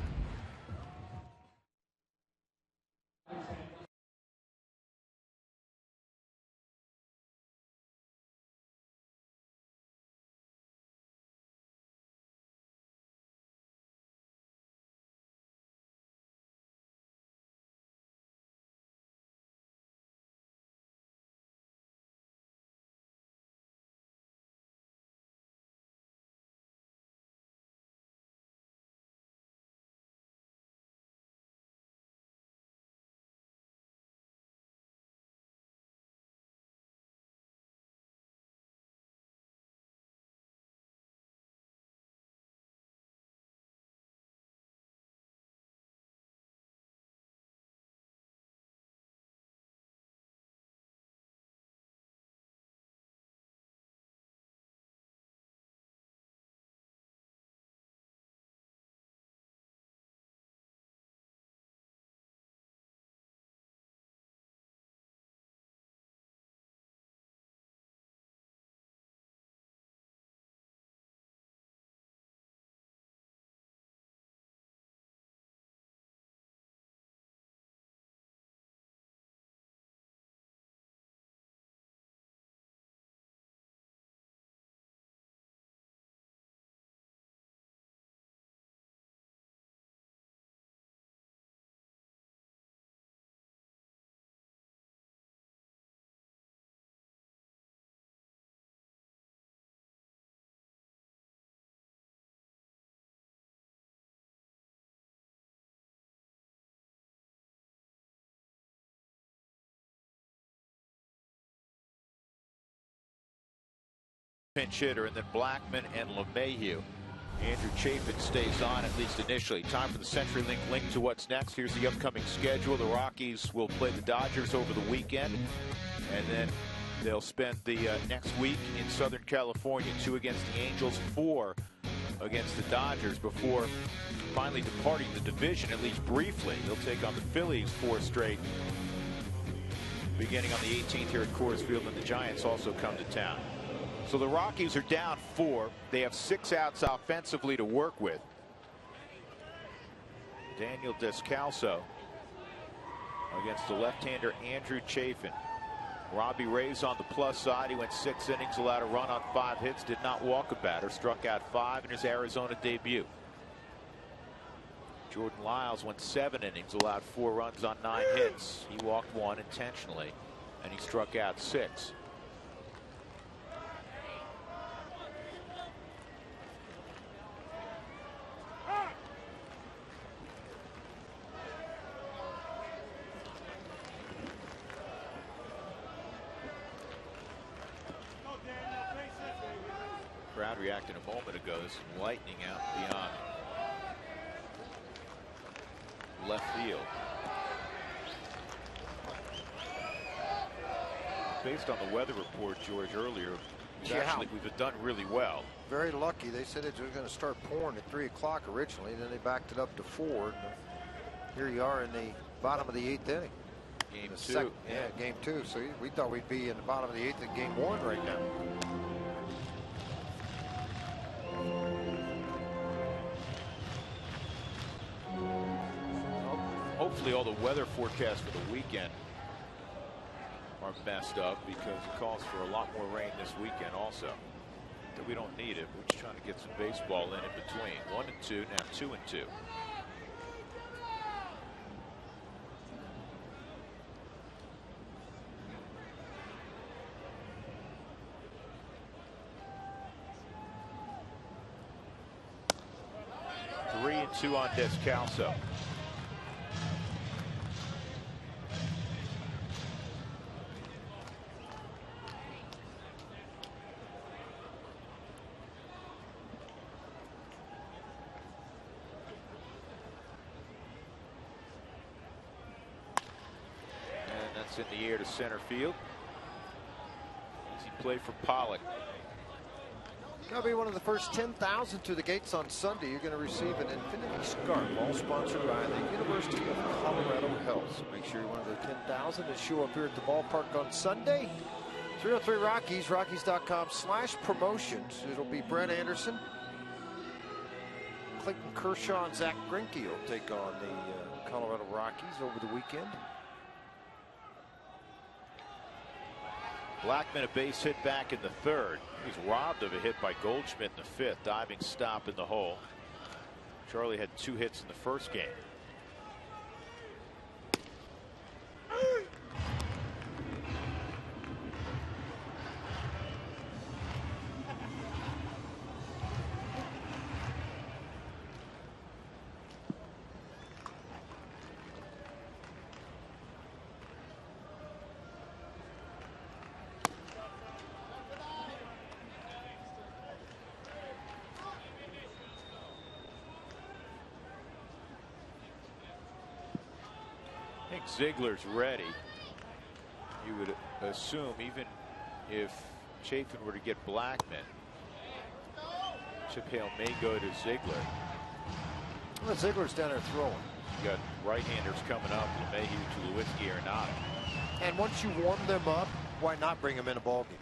Pinch hitter, and then Blackman and LeMahieu. Andrew Chafin stays on, at least initially. Time for the CenturyLink link to what's next. Here's the upcoming schedule. The Rockies will play the Dodgers over the weekend, and then they'll spend the next week in Southern California. 2 against the Angels, 4 against the Dodgers before finally departing the division, at least briefly. They'll take on the Phillies 4 straight beginning on the 18th here at Coors Field, and the Giants also come to town. So the Rockies are down 4. They have 6 outs offensively to work with. Daniel Descalso against the left-hander Andrew Chafin. Robbie Ray's on the plus side. He went 6 innings, allowed a run on 5 hits, did not walk a batter, struck out 5 in his Arizona debut. Jordan Lyles went 7 innings, allowed 4 runs on 9 hits. He walked 1 intentionally, and he struck out 6. Crowd reacted a moment ago. There's some lightning out beyond left field. Based on the weather report, George, earlier, we've done really well. Very lucky. They said it was going to start pouring at 3 o'clock originally, and then they backed it up to 4. And here you are in the bottom of the 8th inning. Game 2. Yeah, game 2. So we thought we'd be in the bottom of the 8th in game 1 right now. Hopefully all the weather forecasts for the weekend are messed up, because it calls for a lot more rain this weekend also. That we don't need it. We're just trying to get some baseball in between. 1 and 2, now 2 and 2. Three and 2 on Descalso. In the air to center field. Easy play for Pollock. That'll be one of the first 10,000 to the gates on Sunday. You're going to receive an Infinity Scarf, all sponsored by the University of Colorado Health. So make sure you're one of the 10,000 to show up here at the ballpark on Sunday. 303 Rockies, Rockies.com/promotions. It'll be Brett Anderson, Clayton Kershaw, and Zach Greinke will take on the Colorado Rockies over the weekend. Blackman a base hit back in the 3rd. He's robbed of a hit by Goldschmidt in the 5th. Diving stop in the hole. Charlie had 2 hits in the first game. I think Ziegler's ready. You would assume, even if Chafin were to get Blackman, Chip Hale may go to Ziegler. Well, Ziegler's down there throwing. You got right-handers coming up, LeMahieu, Tulowitzki, Arenado. And once you warm them up, why not bring them in a ball game?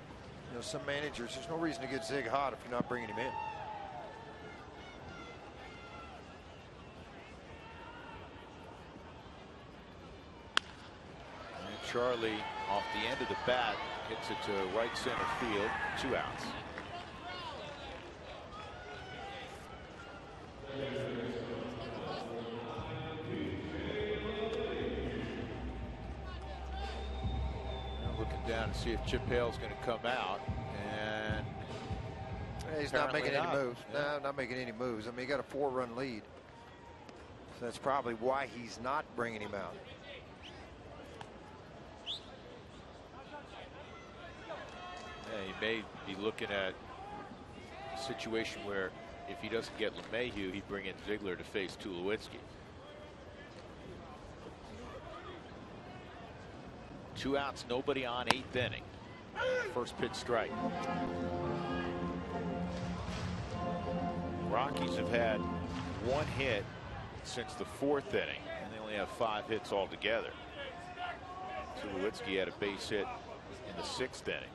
You know, some managers, there's no reason to get Zig hot if you're not bringing him in. Charlie, off the end of the bat, hits it to right center field. 2 outs. Now looking down to see if Chip Hale's going to come out, and he's not making any moves. No, not making any moves. I mean, he got a 4-run lead, so that's probably why he's not bringing him out. He may be looking at a situation where if he doesn't get LeMahieu, he'd bring in Ziegler to face Tulowitzki. 2 outs, nobody on, 8th inning. First pitch strike. Rockies have had 1 hit since the 4th inning, and they only have 5 hits altogether. Tulowitzki had a base hit in the 6th inning.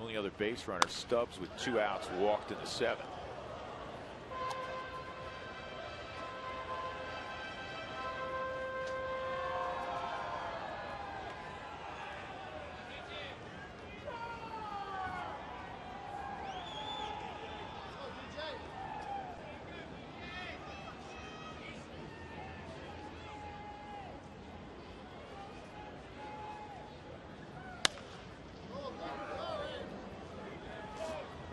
Only other base runner, Stubbs, with 2 outs, walked in the 7th.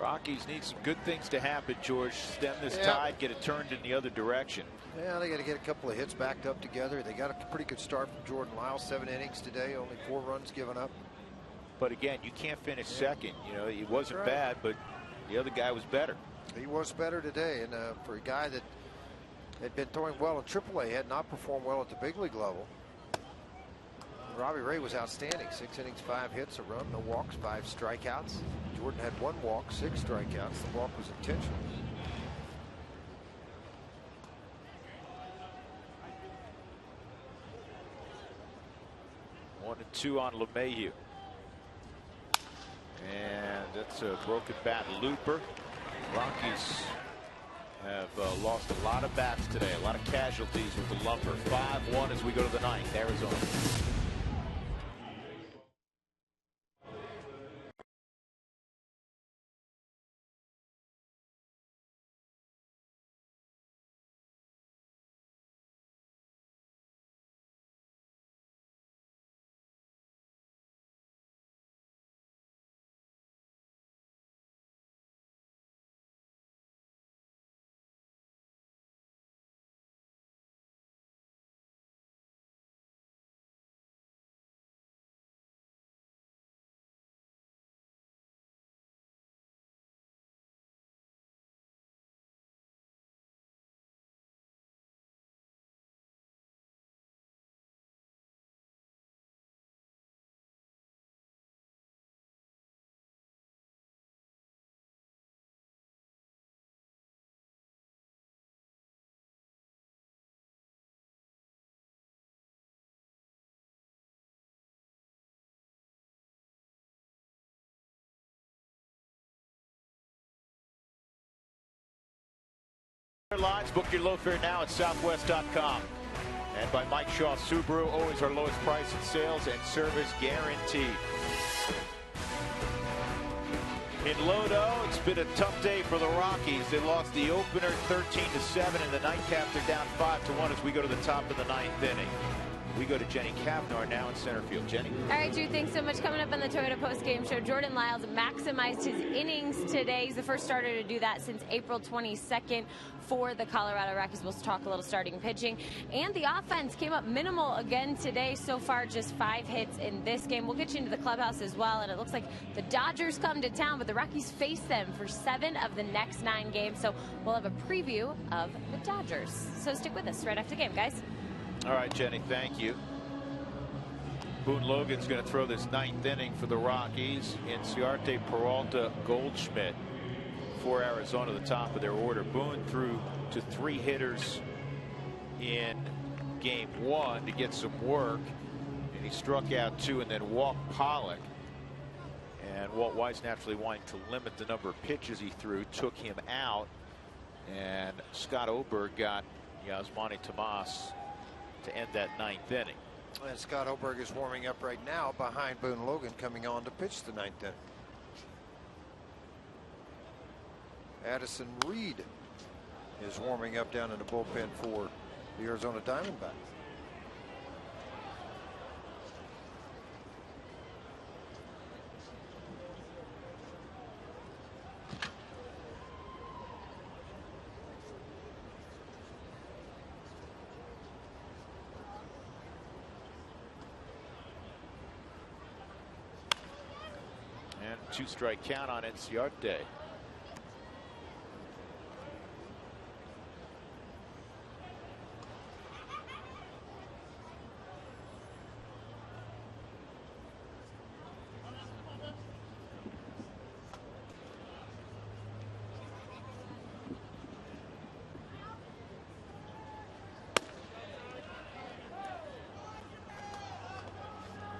Rockies need some good things to happen, George. Stem this tide, get it turned in the other direction. Yeah, they got to get a couple of hits backed up together. They got a pretty good start from Jordan Lyles. 7 innings today, only 4 runs given up. But again, you can't finish second. You know, he wasn't bad, but the other guy was better. He was better today, and for a guy that had been throwing well in AAA, had not performed well at the big league level. Robbie Ray was outstanding. 6 innings, 5 hits, a run, no walks, 5 strikeouts. Jordan had 1 walk, 6 strikeouts. The walk was intentional. One and 2 on LeMahieu. And that's a broken bat looper. Rockies have lost a lot of bats today, a lot of casualties with the lumper. 5-1 as we go to the 9th. Arizona. Lines, book your low fare now at southwest.com. And by Mike Shaw Subaru, always our lowest price in sales and service guaranteed. In Lodo, it's been a tough day for the Rockies. They lost the opener 13-7, and the nightcap they're down 5-1 as we go to the top of the 9th inning. We go to Jenny Kavnar now in center field. Jenny. All right, Drew, thanks so much. Coming up on the Toyota postgame show, Jordan Lyles maximized his innings today. He's the first starter to do that since April 22nd for the Colorado Rockies. We'll talk a little starting pitching. And the offense came up minimal again today. So far, just 5 hits in this game. We'll get you into the clubhouse as well. And it looks like the Dodgers come to town, but the Rockies face them for 7 of the next 9 games. So we'll have a preview of the Dodgers. So stick with us right after the game, guys. All right, Jenny, thank you. Boone Logan's going to throw this 9th inning for the Rockies. Inciarte, Peralta, Goldschmidt for Arizona, the top of their order. Boone threw to 3 hitters in game 1 to get some work, and he struck out 2 and then walked Pollock. And Walt Weiss, naturally wanting to limit the number of pitches he threw, took him out, and Scott Oberg got Yasmani Tomas to end that 9th inning. And Scott Oberg is warming up right now behind Boone Logan, coming on to pitch the 9th inning. Addison Reed is warming up down in the bullpen for the Arizona Diamondbacks. And 2-strike count on Inciarte.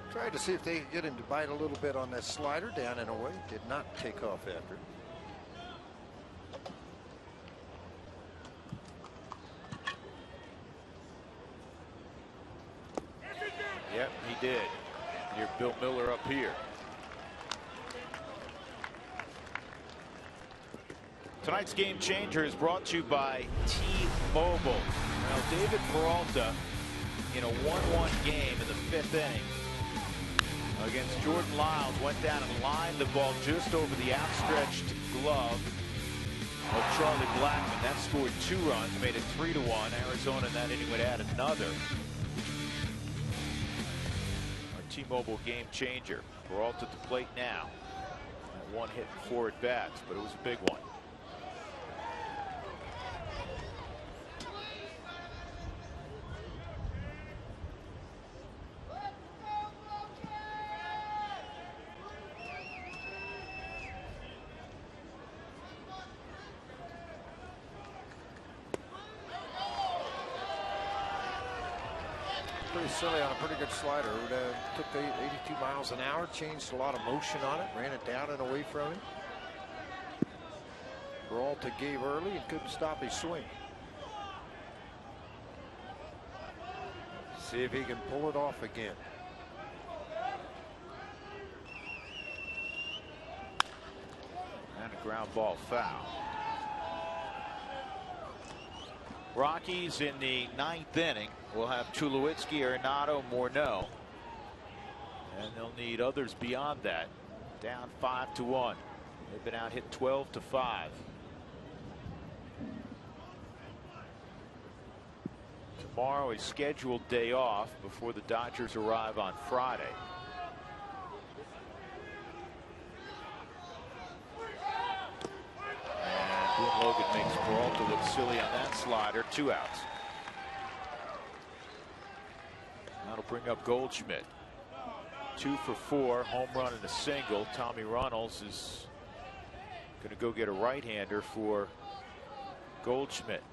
Tried to see if they could get him to bite a little bit on that slider down and away. Did not take off after. Yep, he did. Here's Bill Miller up here. Tonight's game changer is brought to you by T-Mobile. Now, David Peralta in a 1-1 game in the 5th inning against Jordan Lyles. Went down and lined the ball just over the outstretched glove of Charlie Blackmon. That scored 2 runs, made it 3-1. Arizona in that inning would add another. Our T-Mobile game changer. Peralta at the plate now. 1 hit and 4 at bats, but it was a big one. Pretty silly on a pretty good slider. It took 82 miles an hour, changed a lot of motion on it, ran it down and away from him. Peralta gave early and couldn't stop his swing. See if he can pull it off again. And a ground ball foul. Rockies in the 9th inning will have Tulowitzki, Arenado, Morneau. And they'll need others beyond that. Down 5-1. They've been out hit 12-5. Tomorrow a scheduled day off before the Dodgers arrive on Friday. And Logan makes Peralta look silly on that slider. 2 outs. That'll bring up Goldschmidt. 2 for 4, home run and a single. Tommy Runnels is going to go get a right-hander for Goldschmidt.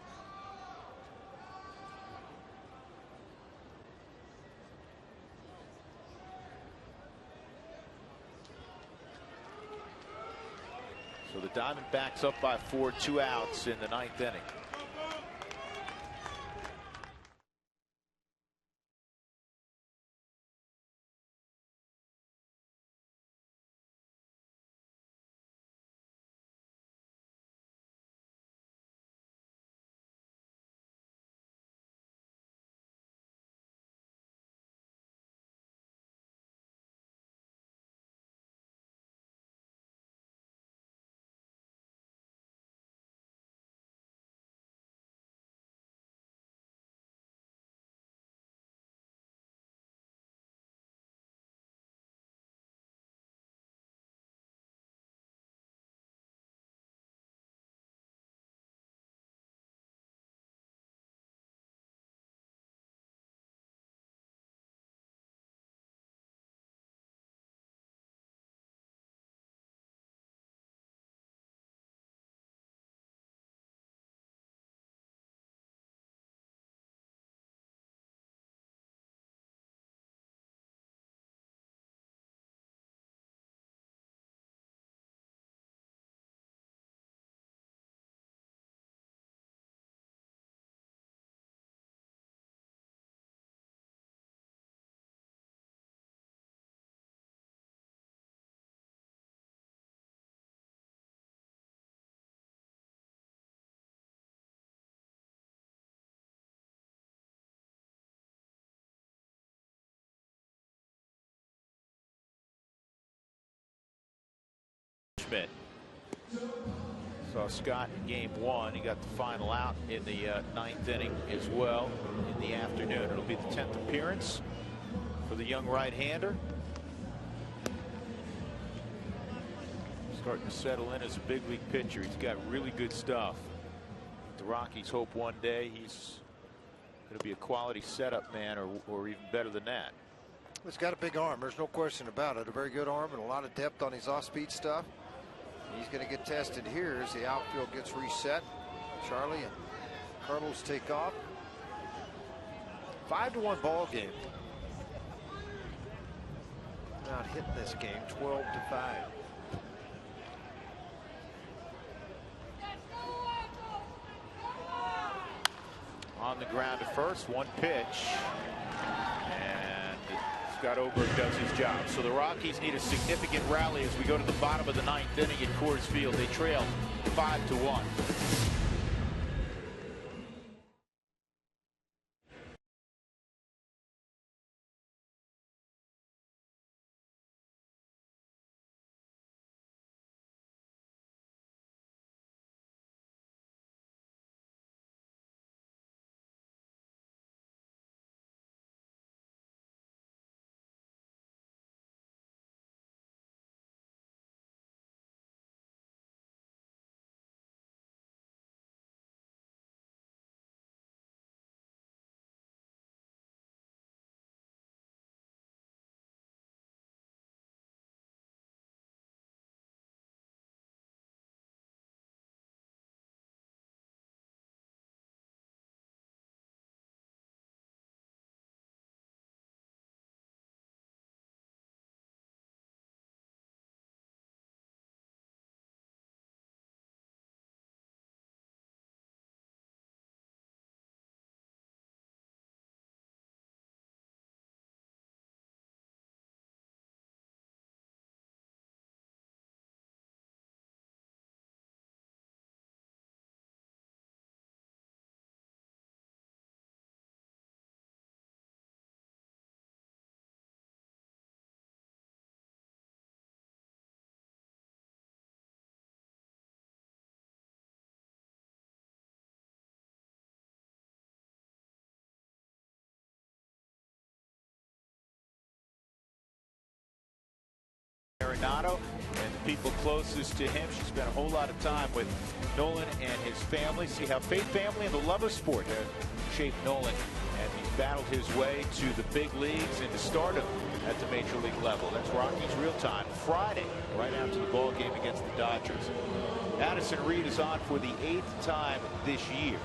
So the Diamondbacks up by 4, 2 outs in the 9th inning. Schmidt. Saw Scott in game 1. He got the final out in the 9th inning as well in the afternoon. It'll be the 10th appearance for the young right-hander. Starting to settle in as a big league pitcher. He's got really good stuff. The Rockies hope one day he's going to be a quality setup man or even better than that. He's got a big arm. There's no question about it. A very good arm and a lot of depth on his off-speed stuff. He's going to get tested here as the outfield gets reset. Charlie and Cardinals take off. 5-1 ball game. Not hitting this game. 12-5. On the ground to first. 1 pitch. And Scott Oberg does his job. So the Rockies need a significant rally as we go to the bottom of the 9th inning at Coors Field. They trail 5-1. Arenado and the people closest to him. She spent a whole lot of time with Nolan and his family. See how faith, family, and the love of sport have shaped Nolan as he's battled his way to the big leagues and to stardom at the major league level. That's Rockies Real Time Friday, right after the ball game against the Dodgers. Addison Reed is on for the 8th time this year.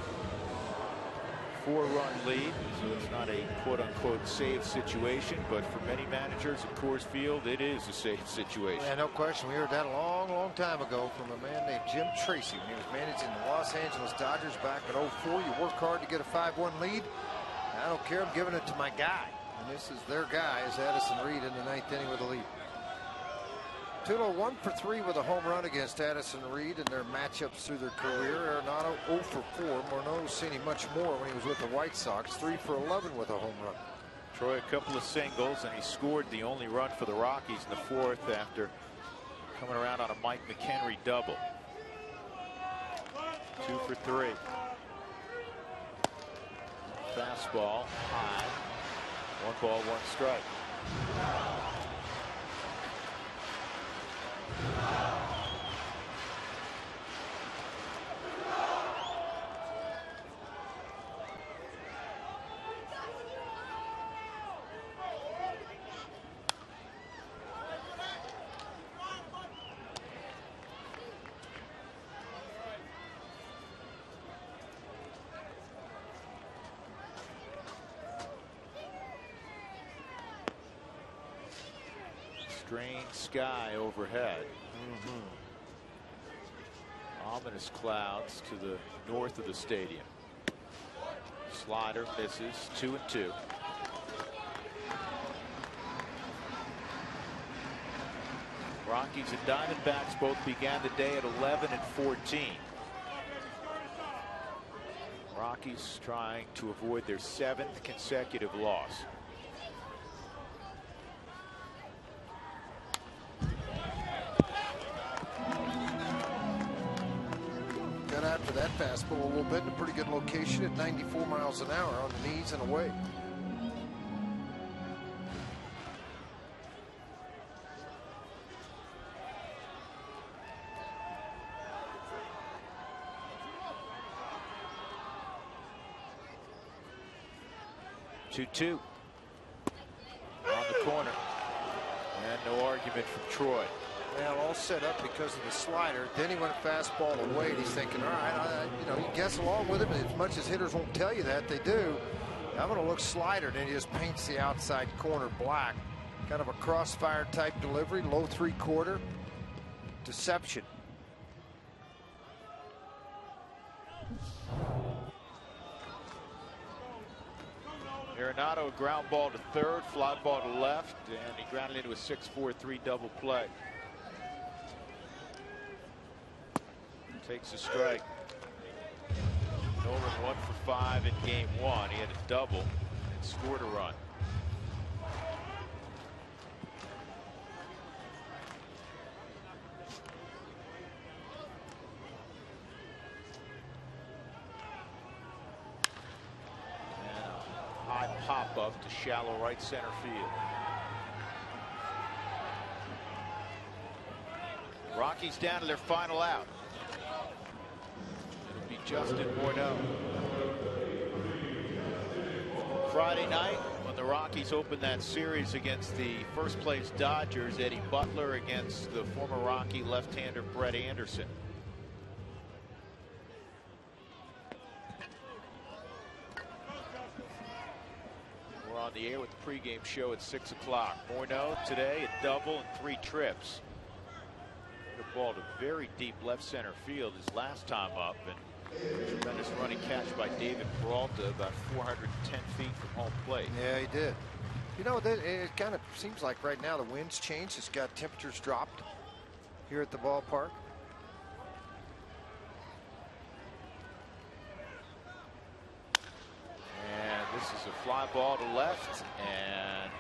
4-run lead, so it's not a quote-unquote save situation, but for many managers at Coors Field, it is a save situation. Yeah, no question. We heard that a long, long time ago from a man named Jim Tracy when he was managing the Los Angeles Dodgers back in '04. You work hard to get a 5-1 lead. I don't care. I'm giving it to my guy. And this is their guy, is Addison Reed in the 9th inning with a lead. Tulo 1 for 3 with a home run against Addison Reed in their matchups through their career. Arenado 0 for 4. Morneau's seen him much more when he was with the White Sox. 3 for 11 with a home run. Troy, a couple of singles, and he scored the only run for the Rockies in the 4th after coming around on a Mike McHenry double. 2 for 3. Fastball high. 1 ball, 1 strike. Strange sky overhead. Ominous clouds to the north of the stadium. Slider misses. 2-2. Rockies and Diamondbacks both began the day at 11 and 14. Rockies trying to avoid their 7th consecutive loss. After that fastball a little bit in a pretty good location at 94 miles an hour on the knees and away. Two on the corner, and no argument from Troy. Well, all set up because of the slider. Then he went fastball away, and he's thinking, all right, you know, you guess along with him. As much as hitters won't tell you that, they do. I'm going to look slider. Then he just paints the outside corner black. Kind of a crossfire type delivery, low 3/4. Deception. Arenado, a ground ball to third, fly ball to left, and he grounded into a 6-4-3 double play. Takes a strike. Nolan 1 for 5 in game 1. He had a double and scored a run. And a high pop up to shallow right center field. Rockies down to their final out. Justin Morneau. Friday night, when the Rockies opened that series against the first place Dodgers, Eddie Butler against the former Rocky left-hander Brett Anderson. We're on the air with the pregame show at 6 o'clock. Morneau today a double and 3 trips. The ball to very deep left center field his last time up, and tremendous running catch by David Peralta about 410 feet from home plate. Yeah, he did. You know, it kind of seems like right now the wind's changed. It's got temperatures dropped here at the ballpark. And this is a fly ball to left, and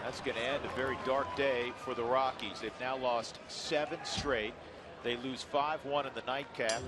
that's going to end a very dark day for the Rockies. They've now lost 7 straight. They lose 5-1 in the nightcap.